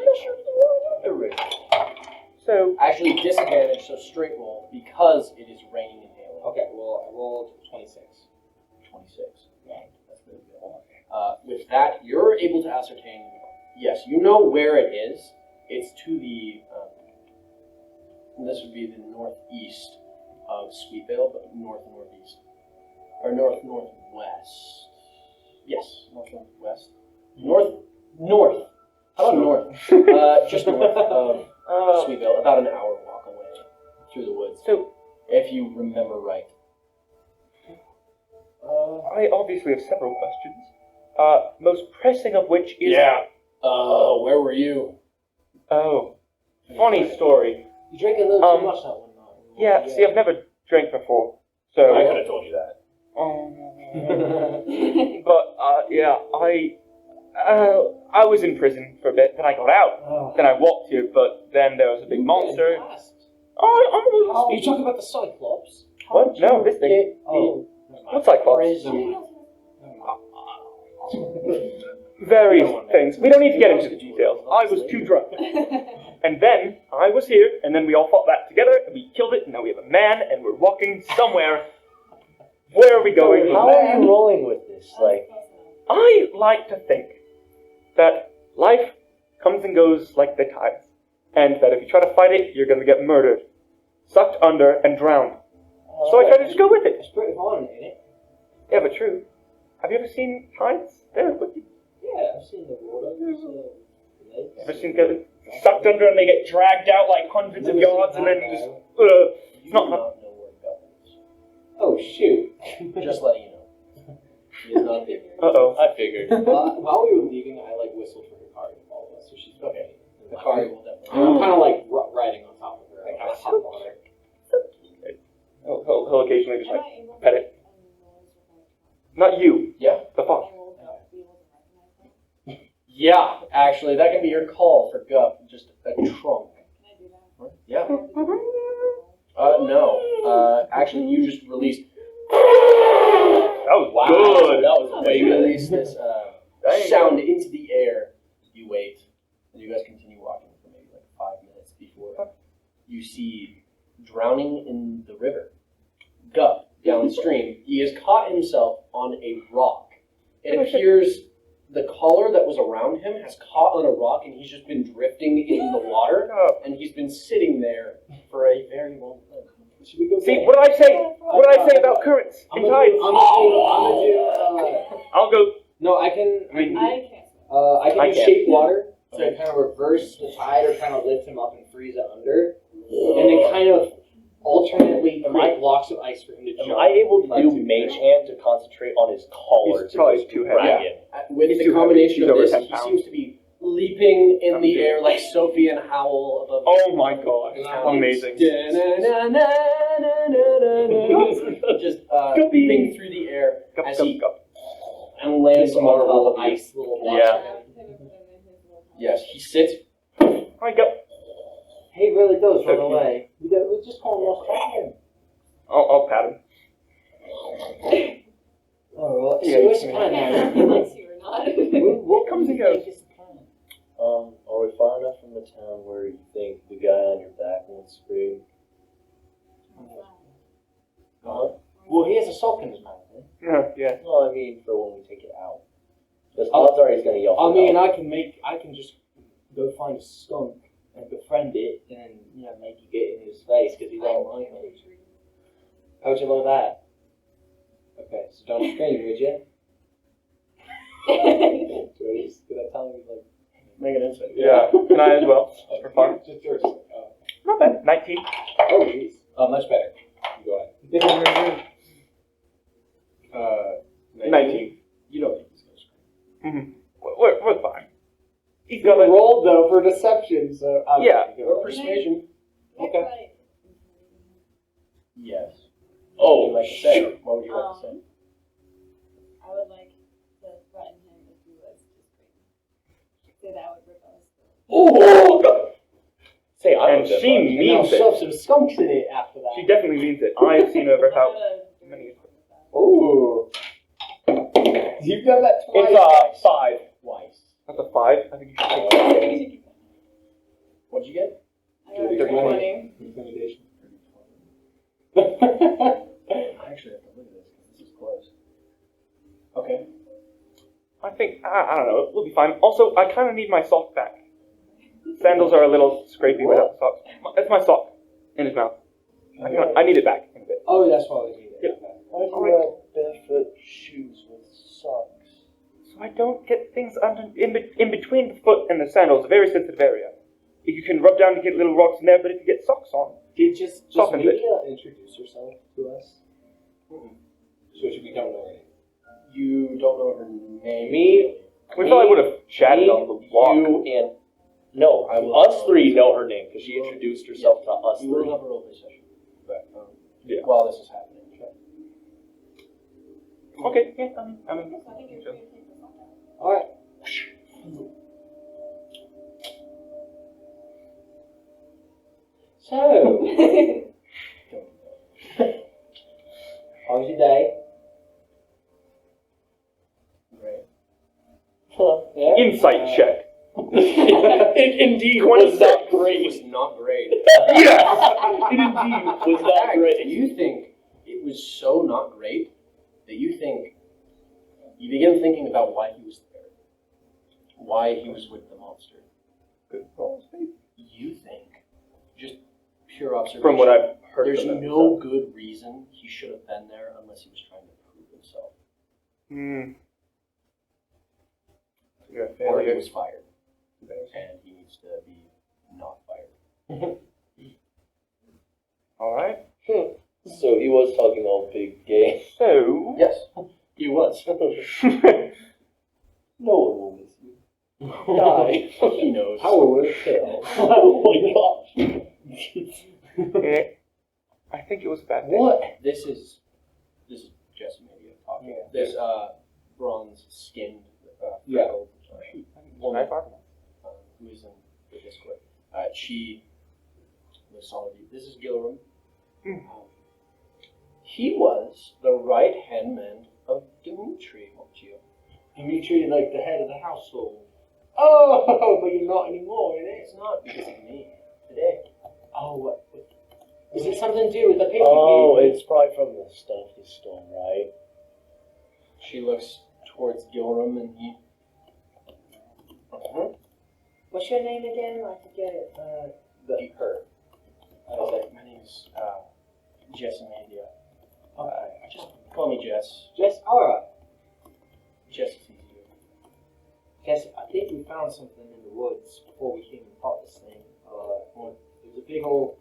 So, actually disadvantage, so straight roll because it is raining and hailing. Okay, well I rolled 26. 26. Yeah, that's really good. With that, you're able to ascertain. Yes, you know where it is. It's to the. This would be the northeast of Sweetvale, but north and northeast, or northwest. Yes, northwest. North. How about north? Just north of Sweetvale, about an hour walk away through the woods. So, if you remember right. I obviously have several questions. Most pressing of which is... Where were you? Oh, funny story. You drank a little too much that one night. Yeah, see, I've never drank before, so... I could have told you that. But, yeah, I was in prison for a bit, then I got out. Then I walked here, but then there was a big monster. Are you talking about the Cyclops? What? No, this thing. Oh. What Cyclops? Various things. We don't need to get into the details. I was too drunk. And then I was here, and then we all fought that together, and we killed it, and now we have a man, and we're walking somewhere. Where are we going? How are you rolling with this? Like, I like to think that life comes and goes like the tides, and that if you try to fight it, you're going to get murdered, sucked under, and drowned. So I try to just go with it. It's pretty fun, ain't it? Yeah, but true. Have you ever seen tides? They're wicked. Yeah, I've seen the water. Ever seen get sucked under and they get dragged out like hundreds of yards and then just You not do not know where Gup is. Oh shoot. Just letting you know. He is not there. I figured. While we were leaving, I like whistled for Hikari to follow us, so she's okay. The car will definitely. I'm kind of like riding on top of her. I kind of hop on her. He'll occasionally just like pet it. Not you. Yeah. The fox. Yeah, actually, that can be your call for Gup. Just a trunk. Yeah. No. Actually, you just released. That was good. That was way you released this sound into the air. You wait, and you guys continue walking for maybe like 5 minutes before you see drowning in the river. Gup downstream. He has caught himself on a rock. It appears the collar that was around him has caught on a rock, and he's just been drifting in the water, and he's been sitting there for a very long time. Should we go See, what did I say? What did I say about currents and tides? I'll go. No, I can. I mean, I can't. I can do shape water to Okay. kind of reverse the tide or kind of lift him up and freeze it under, and then kind of alternately create blocks of ice for him to jump. Am I able to do mage hand to concentrate on his collar? He's probably just too drag heavy. him? With He's the too heavy. combination He's of over this, 10 he pounds. seems to be leaping in the air like Sophie and Howl above. Oh my god. Amazing. Da-na-na-na-na-na-na. just leaping through the air as he and lands Just on our top little of you. ice little block. Yeah. Yes, he sits. I go. He really does run away. We just call him Australian. I'll pat him. Alright, Yeah, so what's you the can- plan now? Unless you or not. What comes and goes? is the plan? Are we far enough from the town where you think the guy on your back won't scream? Well, he has a sock in his mouth. Yeah. Well, I mean, for when we take it out. Because odds are he's gonna yell. I for mean, help. I can just go find a skunk and befriend it, and make you get in his face because he don't like it. How'd you like that? Okay, so don't scream, would you? He's gonna tell me like, Make an insight. Yeah. Can I as well? Just for fun. Just yours. Oh, Not bad. 19. jeez. Oh, much better. You go ahead. 19. You don't think he's gonna scream. We're fine. He's You got a rolled though for deception, so Yeah. Or persuasion. Okay. Yes. Oh, What would you like to say? What would you like to say? I would like to threaten him if he was to scream. So that would rip us. Oh! Say, I And don't she And I'll means shove it. some skunks in it after that. She definitely means it. I've seen her rip out many. Ooh. You've done that twice. It's 5. Twice. That's a 5. I think you should take it. What'd you get? I got a 20. Intimidation. I actually have to look at this because this is close. Okay. I think, I don't know, we'll be fine. Also, I kind of need my sock back. Sandals are a little scrapey without the socks. It's my sock in his mouth. I need it back in a bit. Oh, that's why we need it. Yeah. Why do you wear barefoot shoes with socks? So I don't get things in between the foot and the sandals, a very sensitive area. You can rub down to get little rocks in there, but if you get socks on, Just Softens it. introduce herself to us. So we don't know her name. You don't know her name. we probably would have chatted on the walk. You and no, I will- us three know her name because she introduced herself to us You will three. have a roleplay session. But, Yeah. while this is happening. Okay, yeah, I'm I think you're free to take this one out. Alright. So, how was your day? Great. Yeah. Insight check. It indeed was not It great. was not great. It indeed was In not fact, great. you think it was so not great that you begin thinking about why he was there, why he was with the monster. You think, just pure observation, From what I've heard there's from them, no good reason he should have been there unless he was trying to prove himself, Yeah, or he failure. was fired, and he needs to be not fired. Alright. So he was talking all big game. So, Yes, he was. No one will miss you. Die. He knows. How will it tell? Oh my gosh. yeah, I think it was a bad day. What? This is Jesse Media talking. Yeah. This bronze skinned Yeah. freckled woman who is in the Discord. She lists all of you. This is Gilram. He was the right hand man of Dimitri, weren't you? Dimitri, like the head of the household. Oh, but you're not anymore, is It's not because of me today. Oh, what? Is it something to do with the pig? Oh, it's probably from the stuff he stole, right? She looks towards Gilram and he. What's your name again? I forget it. Her. I was like, my name is Jesse Media. Just call me Jess. Jess. Alright. Jess is easier. Jess, I think we found something in the woods before we came and caught this thing. There's a big old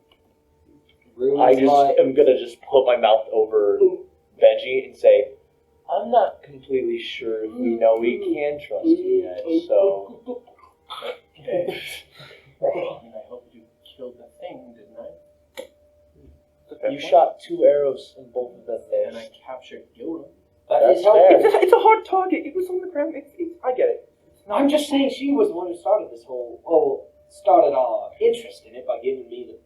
room. I just am gonna just put my mouth over Benji and say, I'm not completely sure if we know we can trust you yet, so. Okay. And I hope you killed the thing, didn't I? You shot 2 arrows and both of them And I missed. captured Gilram. That's how- fair. It's a hard target. It was on the ground. I get it. I'm just saying she was the one who started this started our interest in it by giving me the.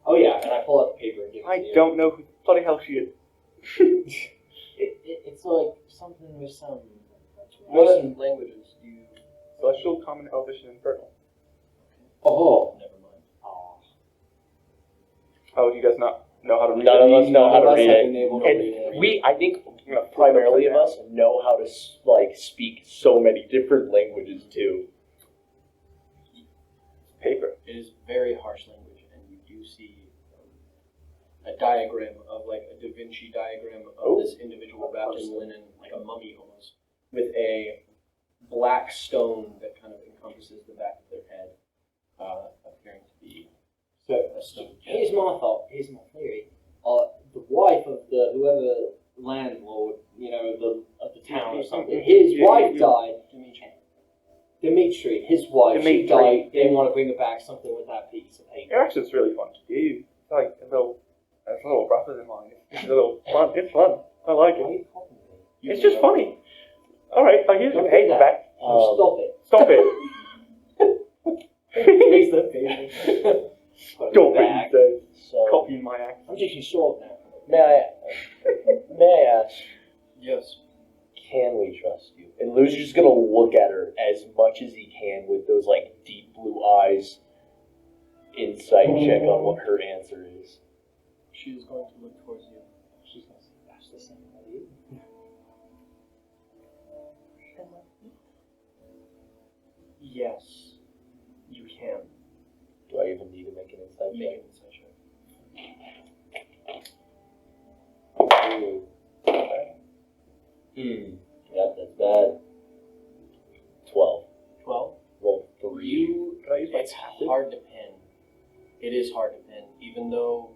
Oh yeah, and I pull out the paper and give it to I you. don't know who the bloody hell she is. It's like something with some. What languages do you... Celestial, Common, Elvish, and Infernal. Oh. Never mind. Oh. Oh, do you guys not know how to read None it? of us know how to read it. And We, I think, primarily of us know how to speak so many different languages too. Paper. It is very harsh language, and you do see a diagram of like a Da Vinci diagram of this individual wrapped in linen, like a mummy almost, with a black stone that kind of encompasses the back of their head, appearing to be a stone. Here's my thought. Here's my theory. The wife of whoever landlord, of the town or something. His wife died. Dimitri, his wife, she died. They want to bring her back. Something with that piece of paper. Your accent's really fun to do. It's like it's a little rougher than mine. It's a little fun. It's fun. I like it. It's just funny. All right, here's your paper back. Stop it. Stop it. Takes the paper. Stop it, he says. So, Copying my accent. I'm just short now. may I ask, Yes. can we trust you? And Lou's just gonna look at her as much as he can with those like deep blue eyes. Insight check on what her answer is. She is going to look towards you. She's gonna say, that's the same idea. Yes, you can. Do I even need to make an insight Make check? an insight check. Yep, that's bad. 12. 12. Roll 3. It's hard to pin. It is hard to pin, even though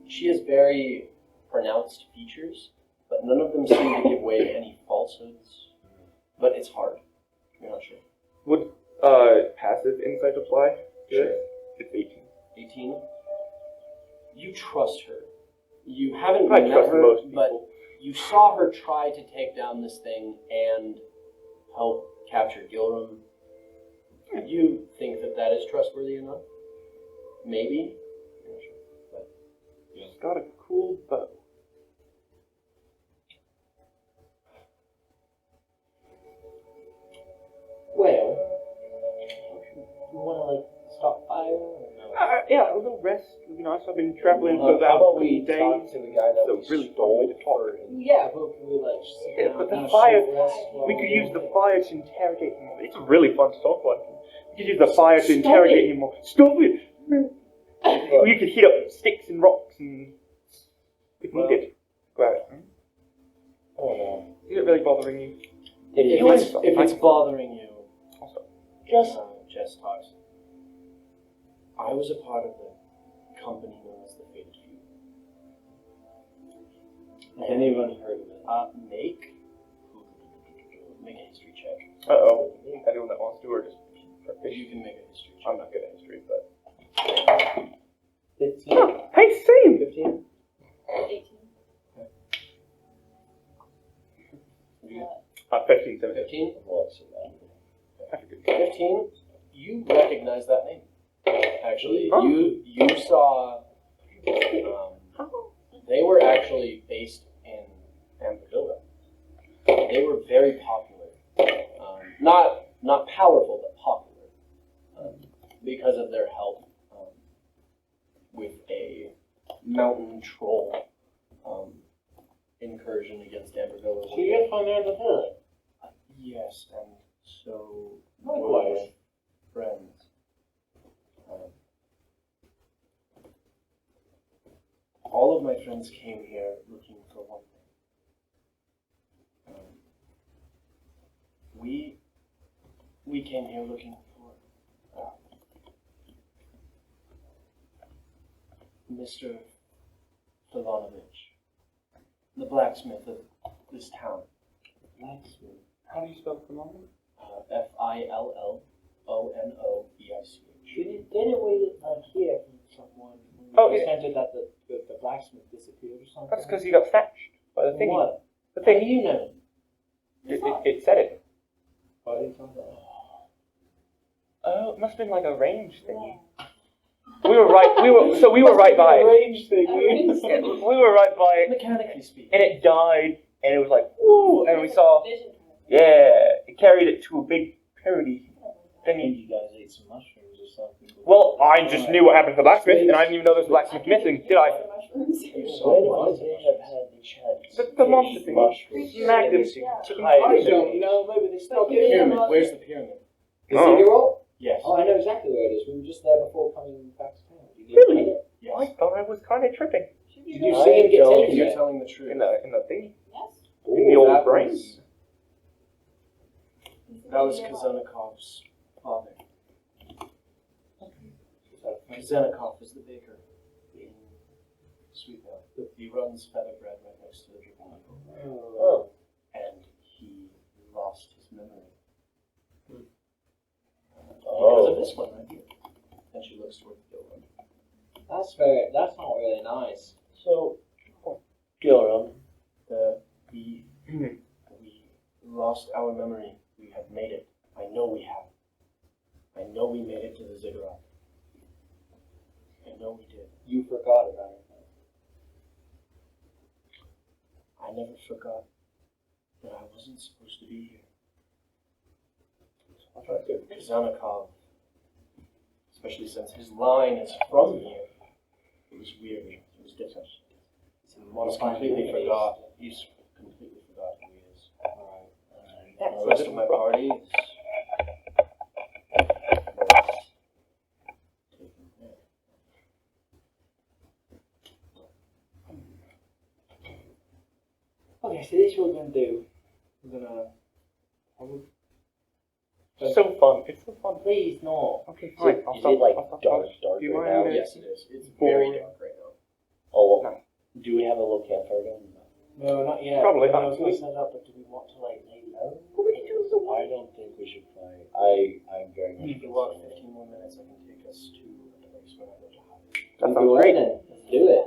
she has very pronounced features, but none of them seem to give way to any falsehoods. But it's hard. You're not sure. Would passive insight apply? Sure. It's 18. 18. You trust her. You haven't I met trust her, most but people. you saw her try to take down this thing and help capture Gilram. You think that that is trustworthy enough? Maybe. You're not sure. But She's got a cool bow. Well, you want to stop fire or no? Yeah, a little rest. It'd be nice. I've been traveling for How about about we days. talk to the guy that So we really stole fun way to talk. for him? Yeah, but can we just sit Yeah, down but the and have a fire, short rest while we could use the fire to interrogate him. It's really fun to talk like him. We could use the fire to interrogate him more. Stop it! You could hit up sticks and rocks and if needed. Grab it. Oh no. Is it really bothering you? if it's bothering you, I'll stop. Jess talks. I was a part of the company known as the Fated Few. Has anyone heard of it? Make a history check. Uh-oh. Anyone that wants to, or just... You can make a history check. I'm not good at history, but... 15? Oh, hey, same! 15? 18. 15, 17. 15? Well, so that. 15? You recognize that name. Actually, Oh. you saw. They were actually based in Ambervilla. They were very popular. Not powerful, but popular. Because of their help with a mountain troll incursion against Ambervilla. So you're from Ambervilla? Yes, and so Likewise. friends. All of my friends came here looking for one thing. We came here looking for Mr. Filonovich, the blacksmith of this town. Blacksmith. How do you spell phenomenon? Fillonovich. Didn't we hear from someone who Oh, You yeah. pretended that the blacksmith disappeared or something. That's because he got snatched by the thing. What? The How do thing. you know? It said it. Why did you tell me that? Oh, it must have been like a range thingy. We were right. We were right by it. Range thing. We were right by it, Mechanically speaking. and it died, and it was like woo, and we saw. Vision. Yeah, it carried it to a big parody I think thingy. you guys ate some mushrooms or something. Well, I just knew what happened to the blacksmith, and I didn't even know there was a blacksmith missing, did I? Mushrooms. When would they have had the chance? The monster thing. Mushrooms. Snagged him. I don't know. Maybe they still The pyramid. Where's the pyramid? The Oh. ziggurat? Yes. Oh, I know exactly where it is. We were just there before coming back to town. You Really? it? Yes. I thought I was kind of tripping Did you see him get don't- taken You're there? telling the truth. in the thing Yes. in the old that brain. was- That was Kazanakov's father. Kazanikov is the baker in Sweetvale. He runs feather bread right next to the dripping Michael. Oh. And he lost his memory. Because Oh. of this one right here. And she looks toward the building. That's not really nice. So, Gilram, We lost our memory. We have made it. I know we have. I know we made it to the ziggurat. I know we did. You forgot about it. I never forgot that I wasn't supposed to be here. Kazanikov, especially since his line is from here, it was weird. It was different. He's completely forgot. He's completely forgot who he is. The rest of my party is taken care. Okay, so this is what we're going to do. We're going to... It's so fun. It's so fun. Please, no. Okay, is fine. it, I'll is stop. it like I'll stop. dark Do you right mind now? if- Yes, it is. It's very dark right now. Oh, No. do we have a little campfire going? No, not yet. Probably I not. was going to set it up, but do we want to, like, lay low? I don't think we should play. I'm very much. If you walk 15 more minutes, I can take us to a place where I go to hide. That sounds great. Then. Let's do it.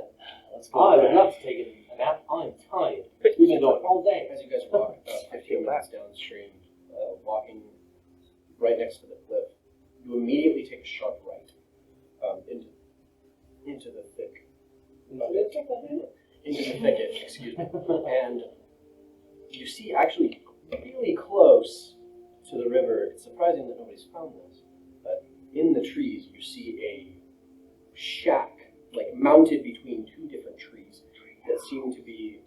Let's I would back. love to take a nap. I'm tired. We've been going all day. As you guys walk 15 minutes downstream, walking right next to the cliff, you immediately take a sharp right into the thick. Into the thicket, excuse me. And you see actually really close to the river, it's surprising that nobody's found this, but in the trees you see a shack, like mounted between two different trees that seems to be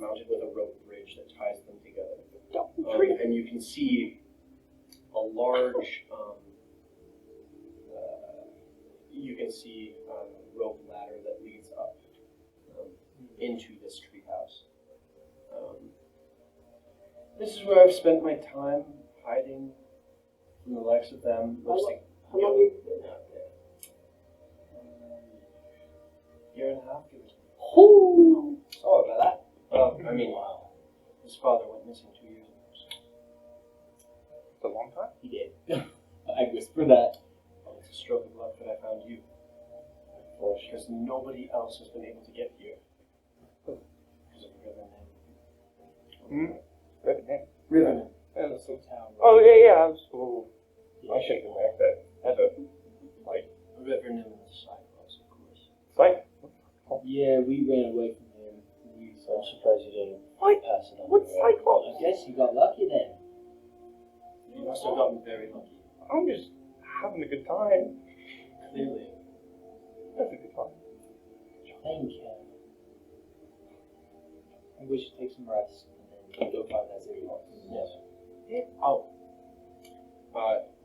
mounted with a rope bridge that ties them together. And you can see a large rope ladder that leads up into this treehouse. This is where I've spent my time hiding from the likes of them. How long have you been out there? Year and a half, give or take. Oh, sorry about that. Well, I mean, his father went missing 2 years ago. So. It's a long time. He did. I whispered that. It's a stroke of luck that I found you. Because nobody else has been able to get here. Because of Riverman. Riverman. Yeah, That's the town. Oh yeah. I shouldn't have back that. That's a Riverman and the Cyclops, of course. like Yeah, we ran away from him. I'm surprised you didn't What? pass it on. What's the road. Cyclops? I guess you got lucky then. You must have gotten very lucky. I'm just having a good time. Clearly. That's a good time. Thank you. I think we should take some rest and then go find that ziggurat. Yes. Oh.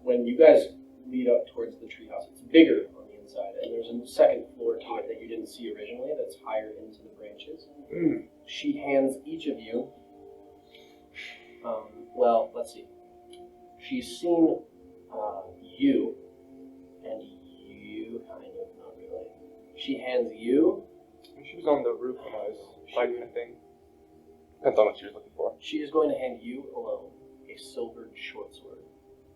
When you guys lead up towards the treehouse, it's bigger on the inside, and there's a second floor to it that you didn't see originally that's higher into the branches. She hands each of you, well, let's see. She's seen you, and you, kind of, not really. She hands you. She was on the roof when I was fighting the thing. Depends on what she was looking for. She is going to hand you alone a silvered short sword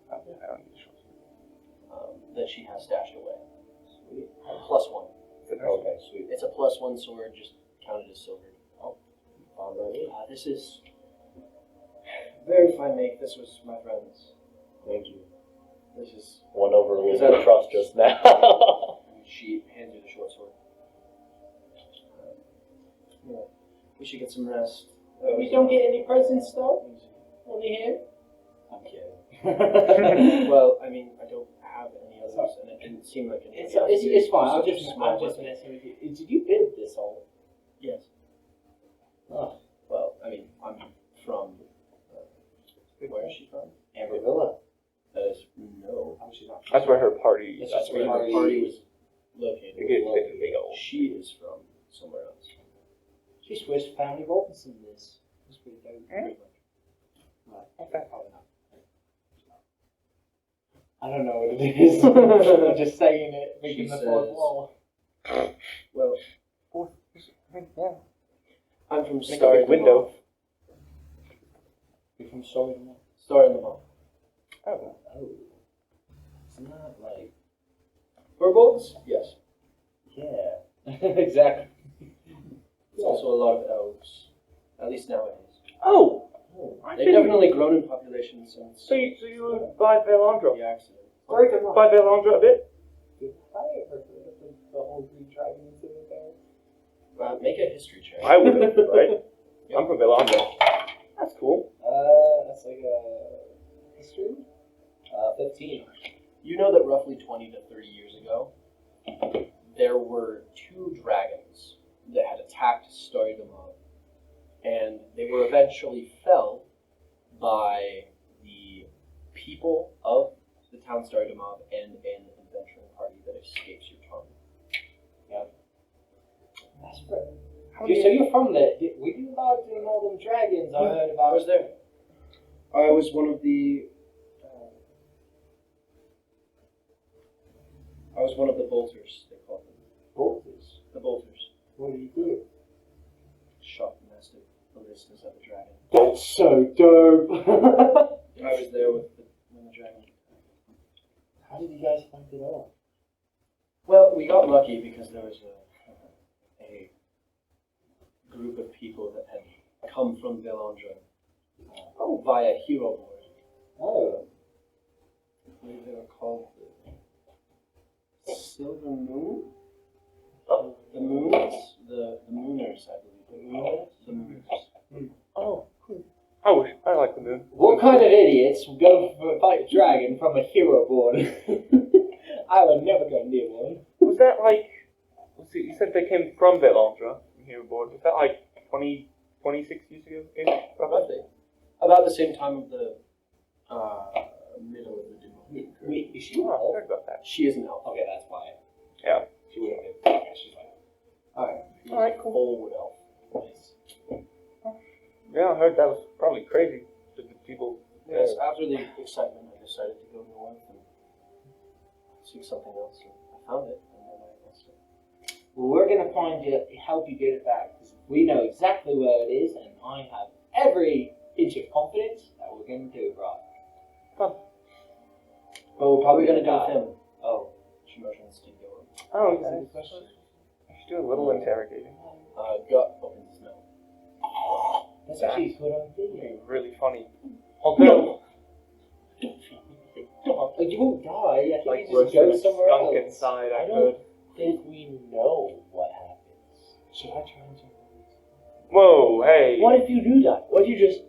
I don't need a short sword. that she has stashed away. +1. Okay, sweet. It's a +1 sword, just counted as silver. This is very fine make. This was my friend's. Thank you. This is. Won over a Is little bit that- of trust just now. She hands you the short sword. Yeah. We should get some rest. We don't get any presents though. Only him. I'm kidding. Well, I mean, I don't have any others, and it didn't seem like any. It's fine. I'm Such a just small messing weapon. with you. Did you build this all? Yes. Oh, Well, I mean, I'm from. Where is she from? Amber Villa. That is no. Oh, she's not. That's where her party. That's where where the party was located. You get big old. She is from somewhere else. She switched Family Robinson this. That's pretty dope. Eh? Right. Probably not. I don't know what it is. I'm just saying it, making She the fourth says- wall. Well, Yeah. I'm from Make a Star big in the window. Mall. You're from Story to Mall. Star in the Mall. Oh. Oh. Isn't that like. Furbolgs? Yes. Yeah. Exactly. There's also a lot of elves, at least nowadays. Oh. They've definitely grown in population since So you were by Velandra. the accident. Story to Mall. By Velandra a bit. Did I ever heard of the whole Greek dragons in there? Make a history check. I would have, right? I'm from Velandra. That's cool. That's like a history. 15. You know that roughly 20 to 30 years ago, there were 2 dragons that had attacked Stardumov, and they were eventually felled by the people of the town Stardumov and an adventuring party that escapes your tongue. That's right. So you're from there. We do about doing all them dragons I heard I about. was there. I was one of the. I was one of the bolters, they called them. Bolters. The bolters. What do you do? Shot the master ballistas of a dragon. That's so dope. I was there with the dragon. How did you guys find it out? Well, we got lucky because there was a group of people that had come from Velandra via hero board. Oh. I believe they were called the Silver Moon? The Moons? The Mooners, I believe. The Mooners? The Mooners. Oh, cool. I like the moon. What kind of idiots would go fight a dragon from a hero board? I would never go near one. Was that like? You said they came from Velandra here aboard. Was that like 26 years ago? Roughly. About the same time of the middle of the Demon. Wait, is she Oh, I an elf? heard about that. She is an elf. Okay, that's why. Yeah. She wouldn't have been. Yeah, she's like. Alright, cool. Full wood elf. Yeah, I heard that was probably crazy. The people. Yes, after the excitement, I decided to go north and seek something else. And I found it, and then I lost it. Well, we're gonna find you, help you get it back, because we know exactly where it is, and I have every inch of confidence that we're gonna do it right. Fun. But we're What are probably we gonna gonna do with die. him? Oh, She motions to go. Oh, okay. I should do a little interrogating. Gut opens his mouth. that's actually a good It'd idea. be really funny. Although, You won't die. I think like, you just go somewhere skunk else. inside, I I heard. don't think we know what happens. Should I try and jump? Whoa, hey. What if you do die? What if you just...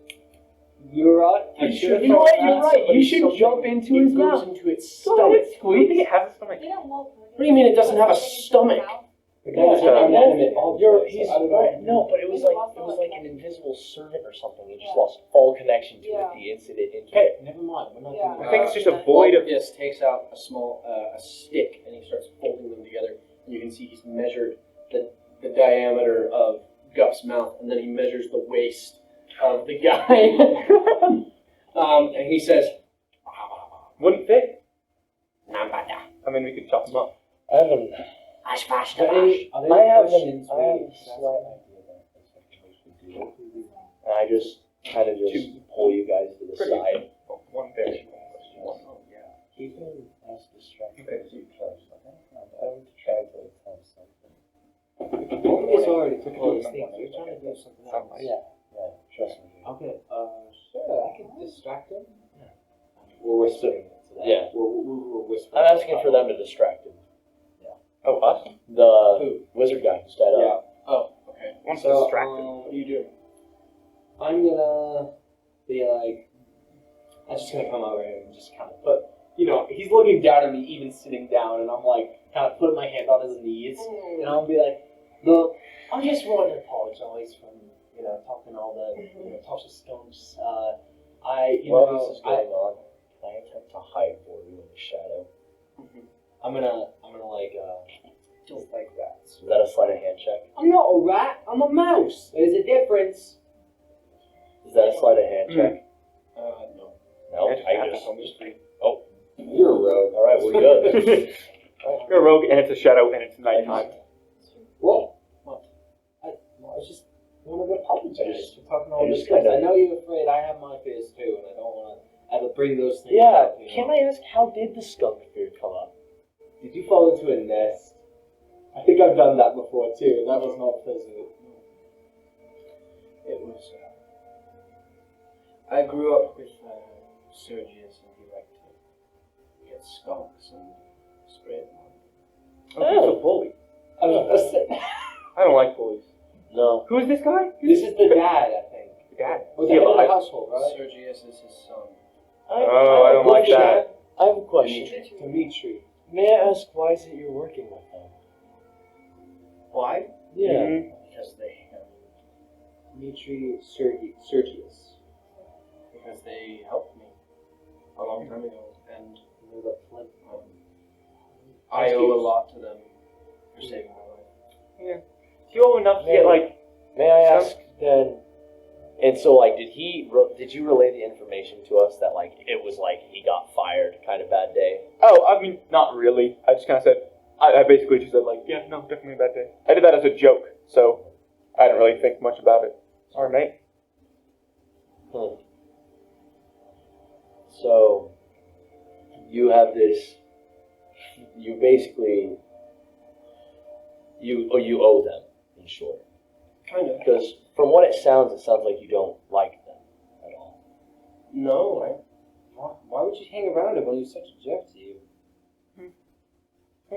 You're right. You know what? You're right. You should jump into his mouth. into its Go stomach. ahead, Squeak. It has a stomach. They don't walk. What do you mean it doesn't have a stomach? It's inanimate object. He's I don't know. right. No, but it was like an invisible servant or something. He just lost all connection to it the incident into Okay, never mind. We're not Yeah. doing I think it's just a void of. Yes, takes out a small a stick and he starts folding them together. And you can see he's measured the diameter of Guff's mouth, and then he measures the waist of the guy. And he says, Wouldn't fit. Nambada. I mean, we could chop them up. I haven't... Ash, bash, I have a slight idea that that's something we should do. And I just kind of just pull you guys to the Pretty. side. One very One. Keep him as distracted as you can. I'm going to try to tell something. Yeah. Trust me. Okay. Sure. I can distract him. We're whispering. Yeah. We're whispering. I'm asking for them to distract him. Oh, us? The wizard guy who's tied Yeah. up. Oh, okay. Wants So, to distract him. What do you do? I'm gonna be like, I'm just gonna come over here and just kind of put, he's looking down at me, even sitting down, and I'm like, kind of put my hand on his knees, and I'll be like, look, I just want to apologize for, talking all the, talk to skunks. While this is going on, can I attempt to hide for you in the shadow? I'm gonna like, just like that. Is that a sleight of hand check? I'm not a rat, I'm a mouse. There's a difference. Is that a sleight of hand check? No. No, It's I half just. on the street. Oh, You're a rogue. all right, we're good. You're a rogue, and it's a shadow, and it's nighttime. What? I was just want to apologize for talking all I this just stuff. kinda- I know you're afraid. I have my fears too, and I don't want to ever bring those things Yeah, up. can I ask, how did the skunk fear come up? Did you fall into a nest? I think I've done that before too, and that was not pleasant. It was. I grew up with Sergius, and he liked to get skunks and spray them on. Oh, he's a bully. I don't like bullies. No. Who is this guy? This is the dad, I think. Dad. Or Is the he head of the alive? household, right? Sergius is his son. Oh, I don't like that. I have a question. Dimitri. May I ask, why is it you're working with them? Why? Yeah. Mhm. Because they. Dimitri Sergius. Because they helped me a long time ago, and I owe a lot to them for saving my life. You owe enough to get, like... May I ask then? And so, like, did you relay the information to us that, like, it was like he got fired, kind of bad day? Oh, I mean, not really. I just kind of said... I basically just said, like, yeah, no, definitely a bad day. I did that as a joke, so I didn't really think much about it. Sorry, mate. So, you have this. You basically. You owe them, in short. Kind of. Because from what it sounds like you don't like them at all. No, Why would you hang around him when he's such a jerk to you?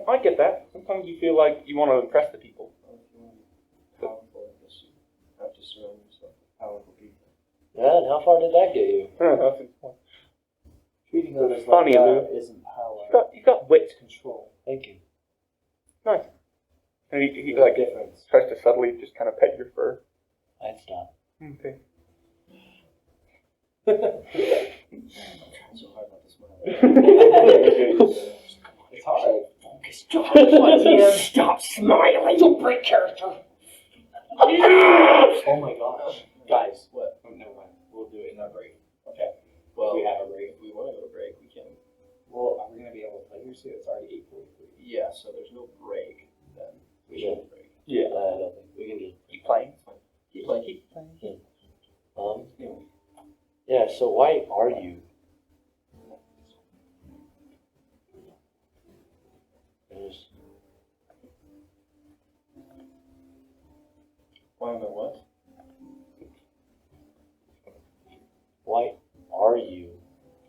I get that. Sometimes you feel like you want to impress the people. if you want to be powerful, I guess you have to surround yourself with powerful people. Yeah, and how far did that get you? That's important. Treating others Funny, like Lou. that isn't power. You got wit. Control. Thank you. Nice. And he There's like a difference. tries to subtly just kind of pet your fur. I'd stop. Okay. I'm trying so hard not to smile. It's hard. Stop smiling, you break character. Oh my gosh. Guys, What? oh, never mind. We'll do it in our break. Well, We have a break. if we want to go to break, we can. Well, are we going to be able to play here soon? It's already 8:43. Yeah, so there's no break then. We Yeah. should break. Yeah. I don't think we can just Keep playing. Keep playing. Yeah, so why are you? There's- Why am I what? Why are you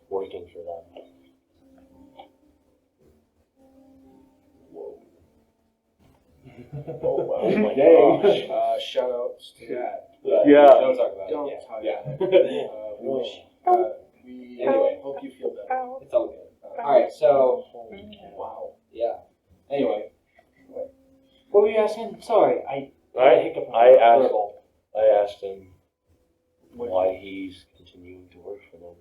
working for them? Oh, wow. Oh my Dang. Shout outs to that. Yeah. Don't talk about Don't it. talk Yeah. about it. We wish. We Anyway. hope you feel better. It's all good. Alright, so. Wow. Yeah. Anyway. What were you asking? Sorry, I hiccup. I asked him why he's continuing to work for them.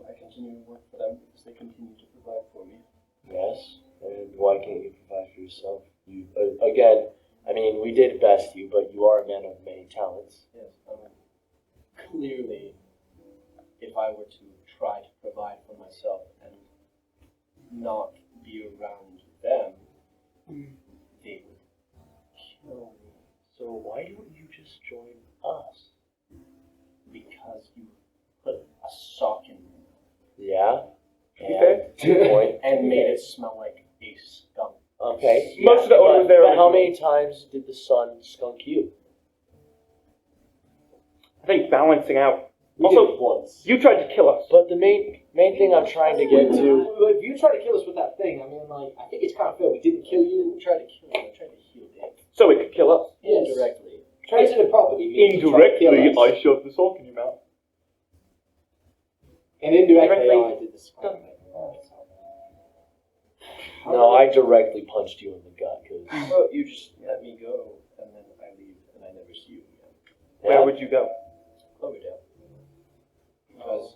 I continue to work for them because they continue to provide for me. Yes, and why can't you provide for yourself? You again. I mean, we did best you, but you are a man of many talents. Yes. Clearly, if I were to try to provide for myself and not be around them, they would kill me. So why don't you just join us? Because you put a sock in me Yeah. Okay. Good point. and made it smell like a skunk. Okay. Most of the odor was there But how originally. many times did the sun skunk you? I think balancing out. We did Also, it once. you tried to kill us. But the main thing I'm trying to get to. If you try to kill us with that thing, I mean, like, I think it's kind of fair. We didn't kill you. We tried to kill him. We tried to heal him. So it could kill us. Yes. Indirectly. Trace the property. means you tried to kill Indirectly, us. I shoved the sock in your mouth. And indirectly, Directly. I did this. No, I directly punched you in the gut. Cause Well, you just let me go, and then I leave, and I never see you again. Where would you go? Cloverdale. Because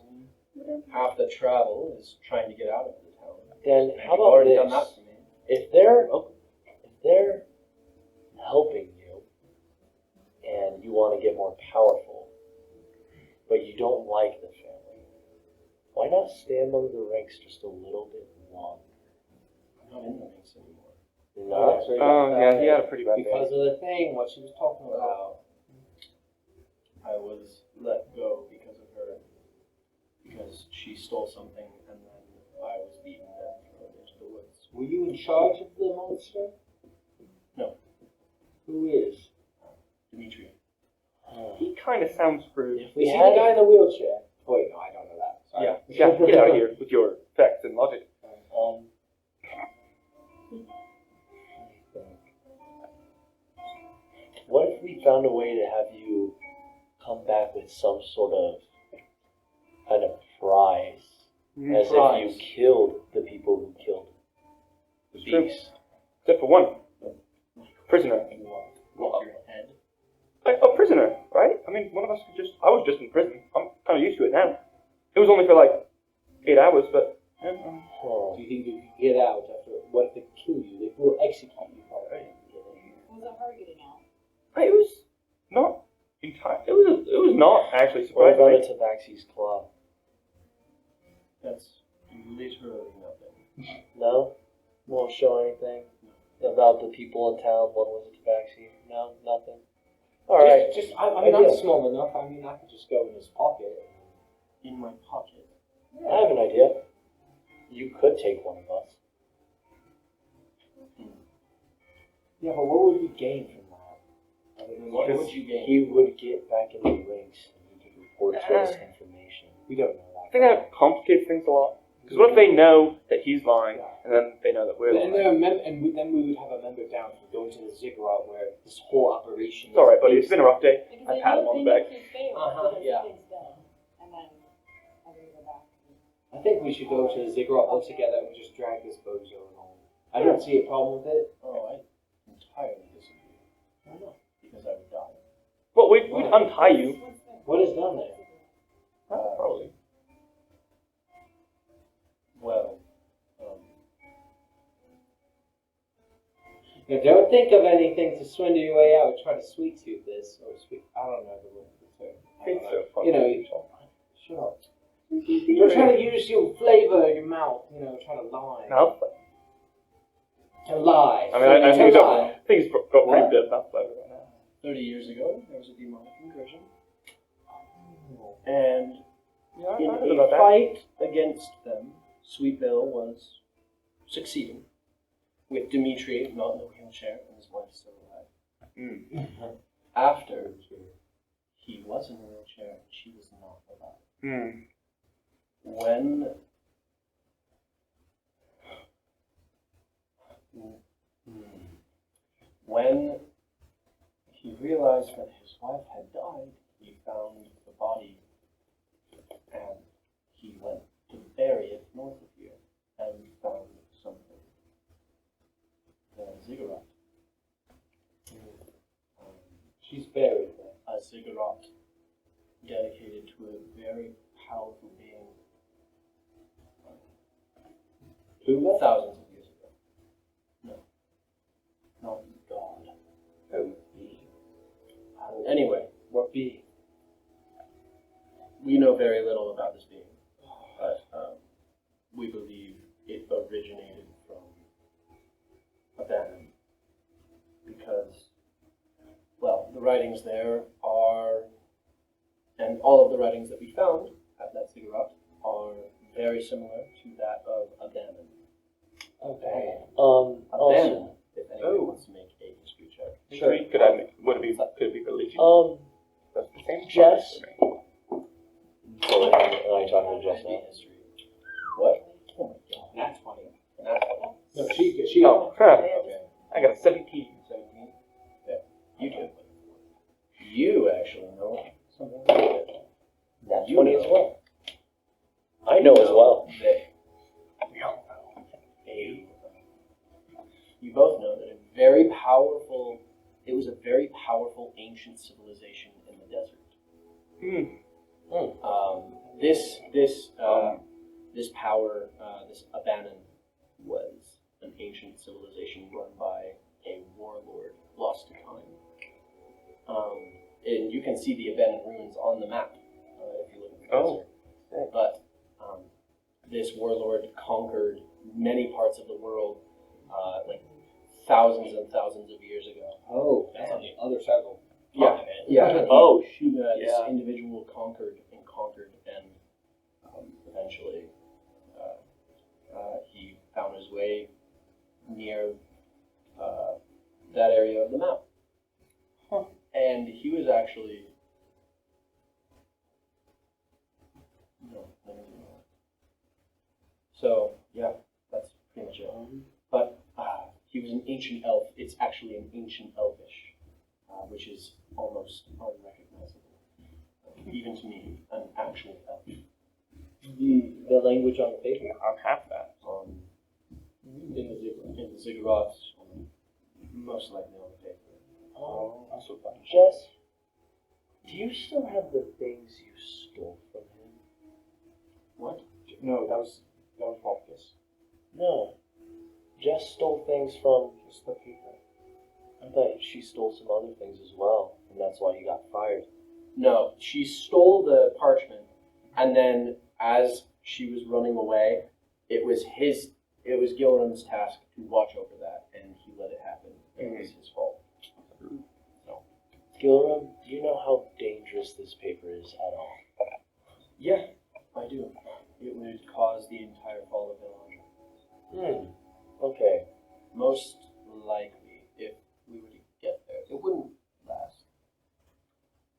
half the travel is trying to get out of the town. Then And how you've about already this? done that for me. If they're helping you and you want to get more powerful, but you don't like the family, why not stay among the ranks just a little bit longer? I'm not in the mix anymore. No. Oh, yeah, he had a pretty bad Because day. of the thing, what she was talking about. I was let go because of her. Because she stole something, and then I was beaten and thrown into the woods. Were you in charge of the monster? No. Who is? Dimitri. He kind of sounds rude. Is he the guy in the wheelchair? Oh, wait, no, I don't know that. Sorry. Yeah, get out of here with your facts and logic. What if we found a way to have you come back with some sort of kind of prize, as if you killed the people who killed the True. beast? Except for one. Prisoner. Off your head. A prisoner, right? I mean, one of us could just... I was just in prison. I'm kind of used to it now. It was only for like 8 hours, but... Yeah, Oh. Do you think you can get out after? What if they kill you? They will execute you. Was it hard getting out? it was not entire. It was not actually What about surprisingly. a Tabaxi's claw? That's literally nothing. No? Won't show anything about the people in town. One was a Tabaxi. No, nothing. All right. I mean, I'm small enough. I mean, I could just go in his pocket. In my pocket. I have an idea. You could take one of us. Yeah, but what would we gain from that? Other than What just- would you gain? He would get back in the ranks and he could report to us information. We don't know I that. think that complicates things a lot. Because what if they know that he's lying, and then they know that we're And lying? then we would have a member down from going to the ziggurat where this whole operation. It's alright, buddy. It's been a rough day. Because I they pat him know on the they back. need to fail Uh-huh, because yeah. something's dead. And then everybody go back. I think we should go to the ziggurat all together and just drag this bozo along. I don't see a problem with it. Oh, I entirely disagree. I don't know. Because I would die. Well, we'd untie you. What is down there? Probably. Well, Now, don't think of anything to swindle your way out. Try to sweet tooth this or sweet. I don't know the word for the term. I don't know. You know, shut up. You're trying to use your flavor in your mouth. You know, trying to lie. Mouth. To lie. I mean, I think lie. he's got pretty What? good mouth flavor right now. 30 years ago, there was a demonic incursion. And Yeah, in I heard a about that. fight against them, Sweetvale was succeeding. With Dimitri not in the wheelchair and his wife still alive. After he was in a wheelchair, she was not alive. When he realized that his wife had died, he found the body and he went to bury it north of here and found something. The ziggurat. She's buried there. A ziggurat dedicated to a very powerful being. Who? Thousands of years ago. No. Not God. Oh, Anyway, what be? we know very little about this being, but we believe it originated from Adonia, because, well, the writings there are, and all of the writings that we found at that ziggurat are very similar to that of Adonia. Okay. Also, Adonia, if anyone wants to make a history check. Sure. Could it be religion? um, That's the Same Jess? for me. Am I talking to Jess now? What? Oh my god, that's funny. That's funny. No, she Oh, huh. I got a 17. 17. Yeah, you do. You actually know something like that. That's You 20 know. as well. I know as well. You both know that it was a very powerful ancient civilization in the desert. This power, this Abanon, was an ancient civilization run by a warlord lost to time. And you can see the Abanon ruins on the map if you look at the desert. But this warlord conquered many parts of the world, like thousands and thousands of years ago. Oh, that's on the other side of the Yeah, continent. yeah. Oh, shoot. This individual conquered, and eventually he found his way near that area of the map. And he was actually so yeah, that's pretty much it. But he was an ancient elf. It's actually an ancient elvish, which is almost unrecognizable, even to me, an actual elf. The language on the paper. I'm half that. In the ziggurats, most likely on the paper. Oh, That's so funny. Jess, do you still have the things you stole from him? What? No, that was Marcus. No. Jess stole things from... Just the paper. I thought she stole some other things as well, and that's why he got fired. No, she stole the parchment, and then as she was running away, it was Gilram's task to watch over that, and he let it happen. It was his fault. Gilram, do you know how dangerous this paper is at all? Yeah, I do. It would cause the entire fall of Villandra. Okay. Most likely, if we were to get there. It wouldn't last.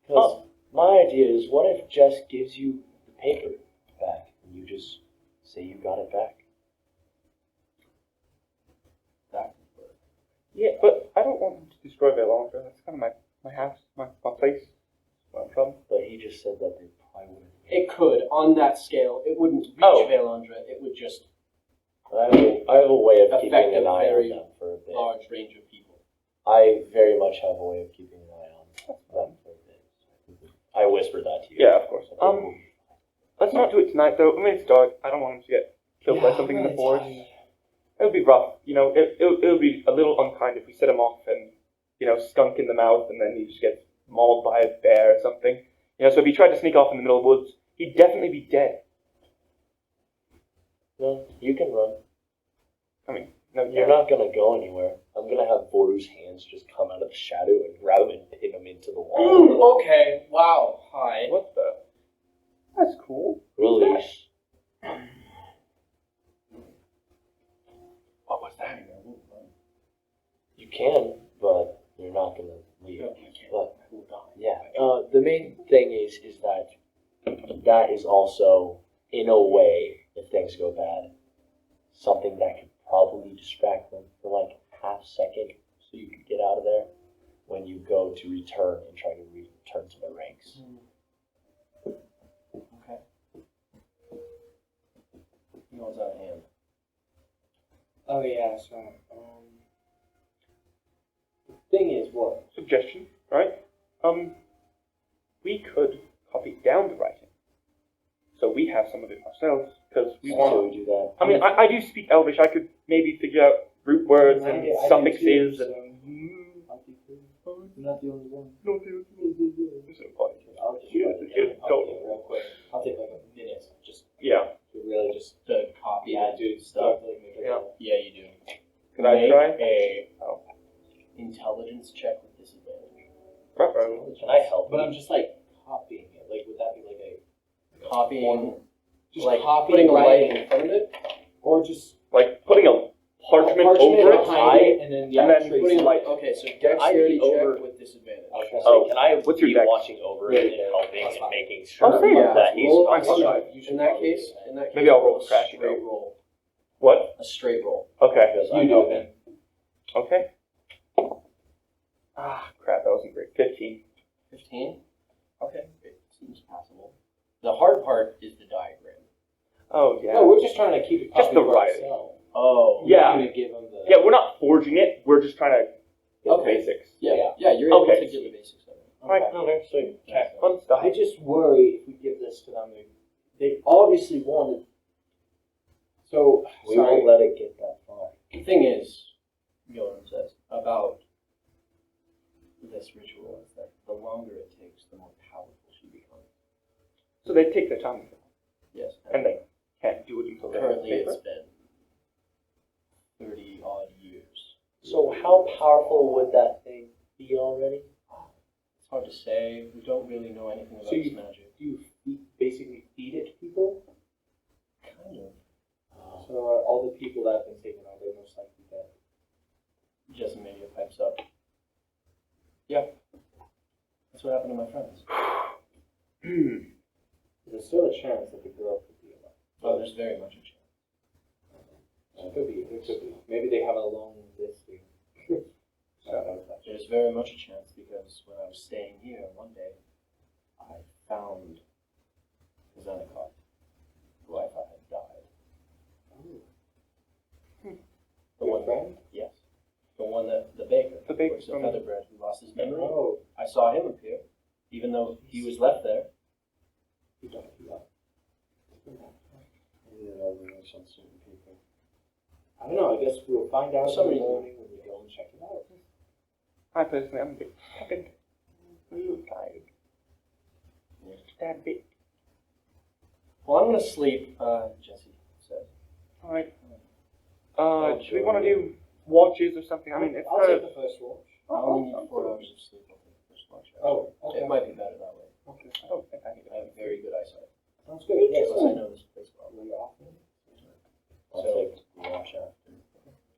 Because my idea is, what if Jess gives you the paper back, and you just say you got it back? That could work. Yeah, but I don't want him to destroy Villandra. That's kind of my house, my place, where I'm from. But he just said that they probably wouldn't. It could, on that scale. It wouldn't reach Villandra. It would just I have a way of keeping affect an a eye on very them for a bit. large range of people. I very much have a way of keeping an eye on them for a bit. I whispered that to you. Yeah, of course. Let's not do it tonight, though. I mean, it's dark. I don't want him to get killed by something in the forest. It would be rough. You know, it would be a little unkind if we set him off and, skunk in the mouth, and then he just gets mauled by a bear or something. So if he tried to sneak off in the middle of the woods, he'd definitely be dead. No, you can run. I mean, no, You're not going to go anywhere. I'm going to have Boru's hands just come out of the shadow and grab him and pin him into the wall. Okay, wow, hi. What the? That's cool. Release. What was that? You can, but you're not going to leave. But, yeah. The main thing is that is also, in a way, if things go bad, something that could probably distract them for like half second so you could get out of there when you go to return and try to return to the ranks. Okay. You know what's out of hand. Oh yeah, so the thing is what? Suggestion, right? We could copy down the writing, so we have some of it ourselves, because we So want. we do that. I mean, I do speak Elvish. I could maybe figure out root words and suffixes and. You're not the only one. No, dude. It's so funny. I'll just Yeah, write it yeah, down. totally. Real quick. I'll take like a minute just Yeah. to really just To copy yeah, and dude, stuff. stuff like Yeah. Yeah, you do. Could I Make try? a Oh. intelligence check with disadvantage. Ruh-roh. Can I help? But I'm just like copying it. Like, would that be like a Copying, just like copying putting a light writing, in front of it. or just Like putting a parchment over it, behind it, and then and then trace putting it. like Okay, so Can I dexterity be over- check with disadvantage. I was gonna say, Oh, can I what's your be dex? watching over it and helping and making sure I'll say that he's roll not a struck? in that case, Maybe I'll roll a crashy straight roll. roll. What? A straight roll. Okay. Because You I'm do helping. it. Okay. Ah, crap, that wasn't great. 15. 15? Okay, it seems passable. The hard part is the diagram. Oh, yeah. No, we're just trying to keep it Just copy the for writing. ourselves. Oh. Yeah. We're gonna give them the. Yeah, we're not forging it. We're just trying to get the Okay. basics. Yeah, you're able Okay. to get the basics of it. Alright, okay, sweet. Okay, fun stuff. I just worry if we give this to them, they obviously wanted. So We sorry. won't let it get that far. The thing is, Gilliam says, about this ritual is that the longer it takes, the more powerful she becomes. So they take their time, Yes. and they can't do it until they're Currently paper. it's been 30 odd years. So how powerful would that thing be already? It's hard to say. We don't really know anything about So its you- magic. Do you basically feed it to people? Kind of. So are all the people that have been taken are they most likely dead? Just maybe it pipes up. Yeah. That's what happened to my friends. There's still a chance that the girl could be alive. Oh, there's very much a chance. It could be. It could be. Maybe they have a long listing. There's very much a chance because when I was staying here one day, I found Zeneca, who I thought had died. The one friend? Yes. The one that, the baker. The baker works at from- Featherbread who lost his memory. Oh, I saw him appear, even though he was left there. he died. I don't know. I guess we'll find out For some in the reason. morning when we go and check it out. I personally am a bit fucking real tired. That bit. Well, I'm gonna sleep, Jesse said. Alright. Do we want to do watches or something? I mean, it's I'll kind take of... the first watch. I only need 4 hours of sleep over the first watch. Oh, okay. It might be better that way. Okay, I don't think I need I have very good eyesight. Sounds good. Yes, Plus, I know this place well. Really often. I'll So- take the watch after.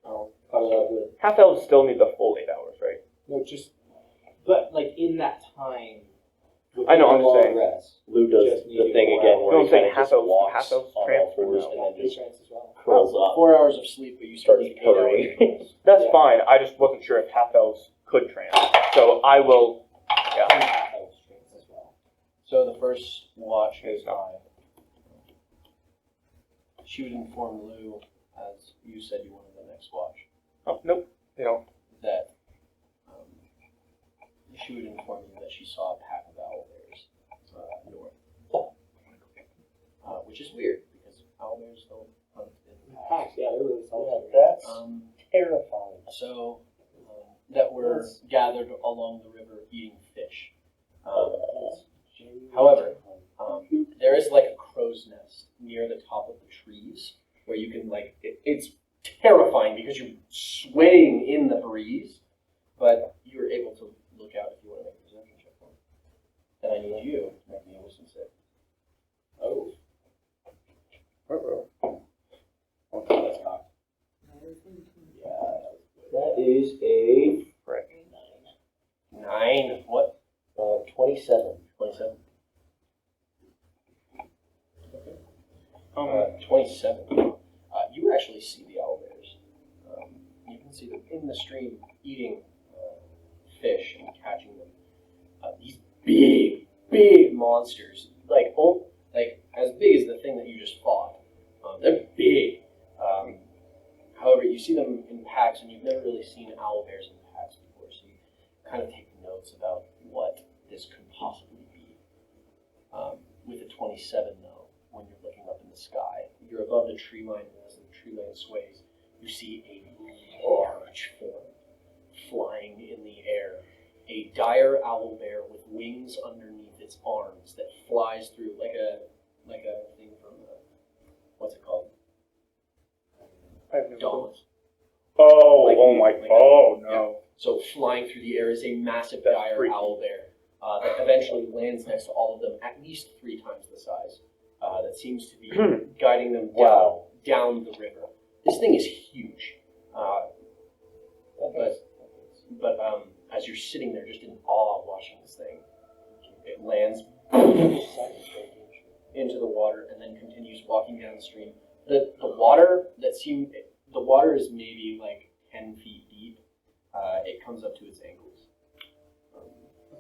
I'll follow up with. Half elves still need the full 8 hours, right? No, just. But like in that time. with I know, the I'm just long saying. Rest, Lou does Just the need thing to go again out. where No, he I'm saying kind of just half elves walks on all transfer fours now. and then just Trance as well. curls up. 4 hours of sleep, but you still Starts need 8 hours. purring. That's Yeah. fine. I just wasn't sure if half elves could trans. So I will. Yeah. Trance as well. So the first watch Is goes by. She would inform Lou, as you said you wanted the next watch, Oh, nope. They don't. that she would inform you that she saw a pack of owlbears north. Which is weird, because owlbears don't hunt in Packs, yeah, they're really solid. That's Um, terrifying. so, that were gathered along the river eating fish. However, there is like a crow's nest near the top of the trees where you can like, it's terrifying because you're swaying in the breeze, but you're able to look out if you want to make a perception check for it. And I need you to make me a wisdom save. Oh. That is a 9. What? 27. 27. 27. You actually see the owlbears. You can see them in the stream eating fish and catching them. These big monsters, like as big as the thing that you just fought. They're big. However, you see them in packs, and you've never really seen owlbears in packs before, so you kind of take notes about what this could possibly be. With a 27, though, when you're looking up in the sky, you're above the tree line, and as the tree line sways, you see a large form flying in the air. A dire owlbear with wings underneath its arms that flies through like a thing from what's it called? Dawn. Oh, Like- oh my. like Oh that. no. So flying through the air is a massive That's dire freaky. owlbear that eventually lands next to all of them, at least 3 times the size. That seems to be guiding them down the river. This thing is huge. But as you're sitting there just in awe watching this thing, it lands into the water and then continues walking down the stream. The water is maybe like 10 feet deep. It comes up to its ankles.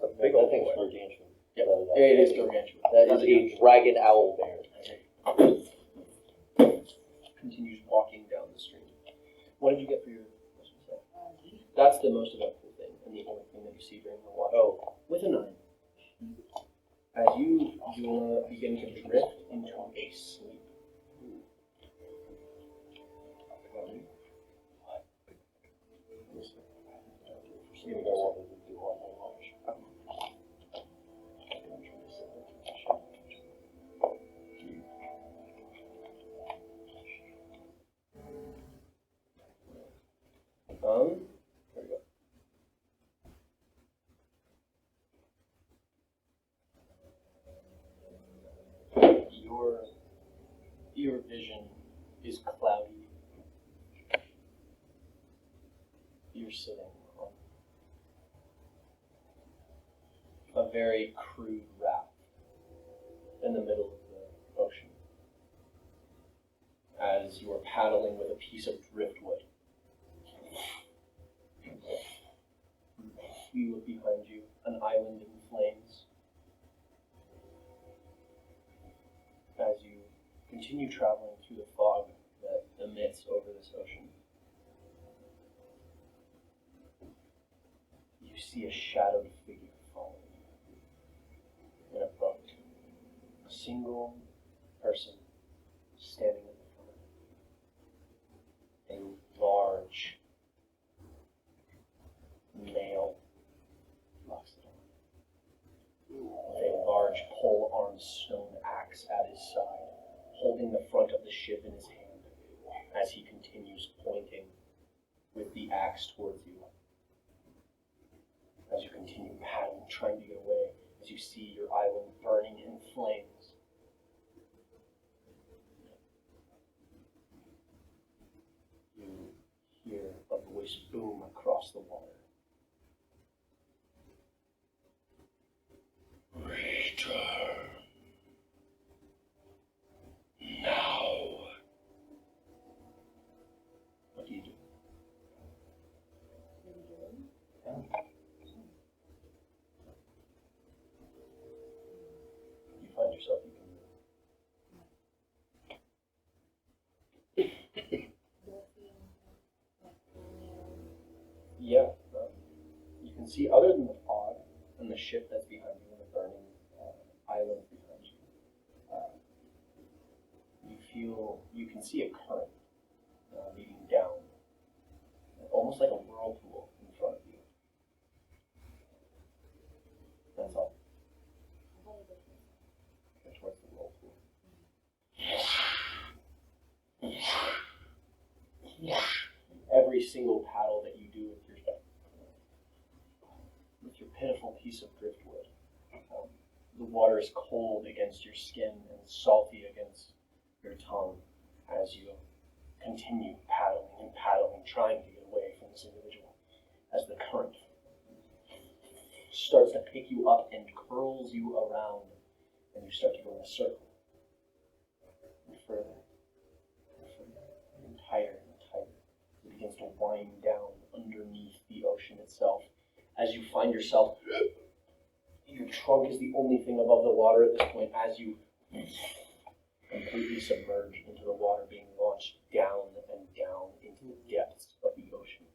That thing's gargantuan. Yep. It is gargantuan. That is a dragon owl bear. Continues walking down the stream. What did you get for your Christmas set? That's the most eventful thing, and the only thing that you see during the watch. Oh. With a 9. As you begin to drift into a sleep. There we go. Your vision is cloudy. You're sitting on a very crude raft in the middle of the ocean as you are paddling with a piece of driftwood. You look behind you, an island in flames. As you continue traveling through the fog that emits over this ocean, you see a shadowed figure following you in a boat. A single person standing at the front. A large male with a large pole-armed stone axe at his side, holding the front of the ship in his hand as he continues pointing with the axe towards you. As you continue paddling, trying to get away, as you see your island burning in flames. You hear a voice boom across the water. Return. Now. What do you do? You find yourself, yeah, you can see, other than the fog and the ship that's behind you and the burning island behind you, you can see a current leading down, almost like a whirlpool in front of you. That's all. Go towards the whirlpool. Every single paddle that you do with your pitiful piece of driftwood, the water is cold against your skin and salty against your tongue as you continue paddling, trying to get away from this individual, as the current starts to pick you up and curls you around, and you start to go in a circle, and further, and tighter and tighter. It begins to wind down underneath the ocean itself, as you find yourself, your trunk is the only thing above the water at this point, as you completely submerge into the water, being launched down and down into the depths of the ocean.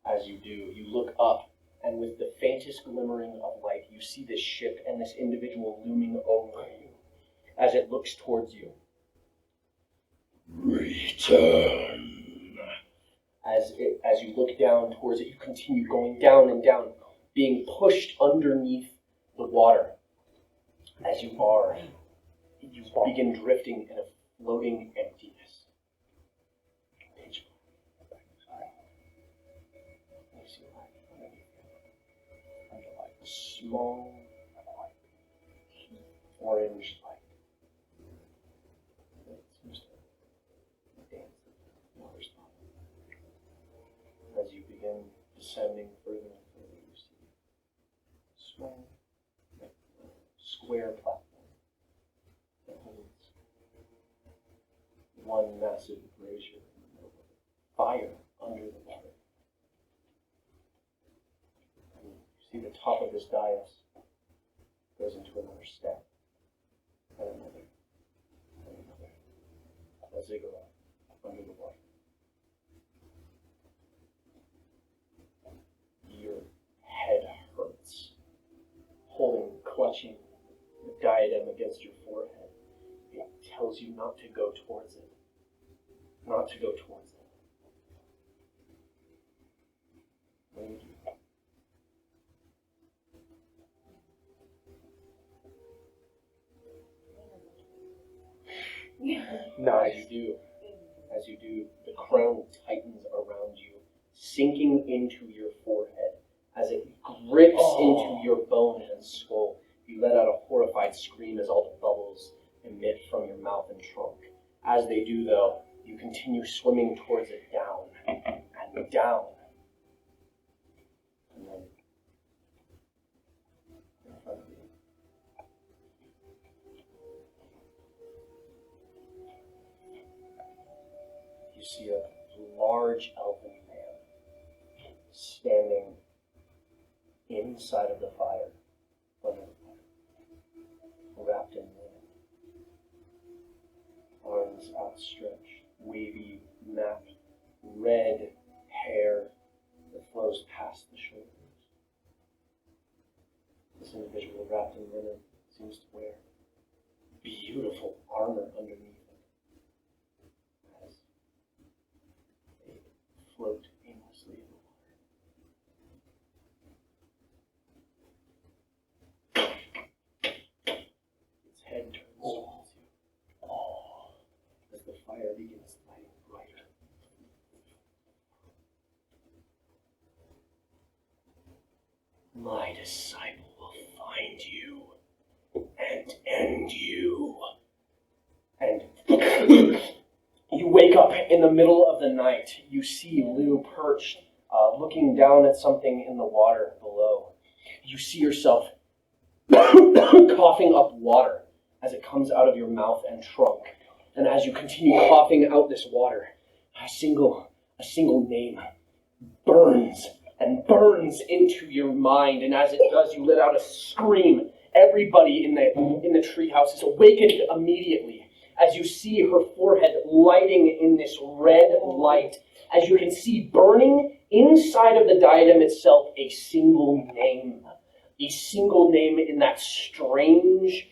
As you do, you look up, and with the faintest glimmering of light, you see this ship and this individual looming over you as it looks towards you. Return. As you look down towards it, you continue going down and down, being pushed underneath the water. As you begin drifting in a floating emptiness. Pitch black. You see light underneath you. Under light, a small orange light. It seems to dance at the water's bottom. begin descending further and further. You see a small, square platform that holds one massive brazier in the middle of it. Fire under the water. And you see the top of this dais goes into another step, and another, and another. A ziggurat under the water. Your head hurts, clutching the diadem against your forehead. It tells you not to go towards it. Not to go towards it. What do you do? Nice. As you do, the crown tightens around you, sinking into your forehead. As it grips into your bone and skull, you let out a horrified scream as all the bubbles emit from your mouth and trunk. As they do, though, you continue swimming towards it, down and down. And then, in front of you, you see a large elven man standing inside of the fire, wrapped in linen, arms outstretched, wavy, napped, red hair that flows past the shoulders. This individual wrapped in linen seems to wear beautiful armor underneath it as they float aimlessly in the water. Its head turns towards you. As the fire begins lighting brighter. My disciple will find you and end you. And you wake up in the middle of the night. You see Lou perched, looking down at something in the water below. You see yourself coughing up water as it comes out of your mouth and trunk. And as you continue coughing out this water, a single name burns and burns into your mind. And as it does, you let out a scream. Everybody in the treehouse is awakened immediately as you see her forehead lighting in this red light. As you can see burning inside of the diadem itself a single name. A single name in that strange,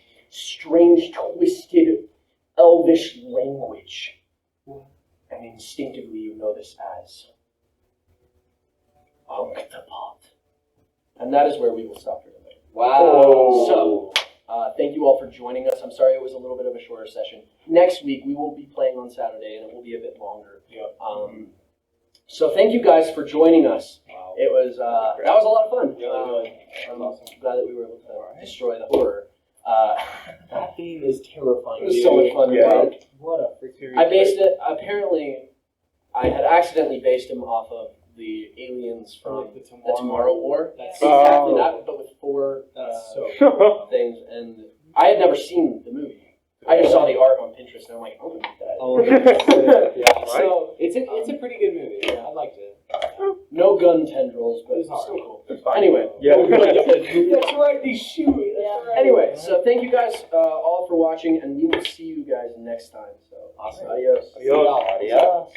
twisted, elvish language. And instinctively you know this as Octopot. And that is where we will stop for tonight. Wow. So, thank you all for joining us. I'm sorry it was a little bit of a shorter session. Next week we will be playing on Saturday and it will be a bit longer. Yep. So thank you guys for joining us. Wow. It was that was a lot of fun. Yeah, I'm glad that we were able to destroy the horror. That theme is terrifying. It was so much fun. Yeah. What a freaking I based it, apparently, I had accidentally based him off of the aliens from the the Tomorrow War. That's Exactly that, but with four so things. And I had never seen the movie. I just saw the art on Pinterest and I'm like, oh, that. yeah. Right. So it's a pretty good movie. Yeah, I liked it. No gun tendrils, but It was it's still alright. cool. It's fine. Anyway. Yeah. That's right. They shoot. That's right. Anyway, so thank you guys all for watching, and we will see you guys next time. So, Awesome. Adios. Adios. Adios.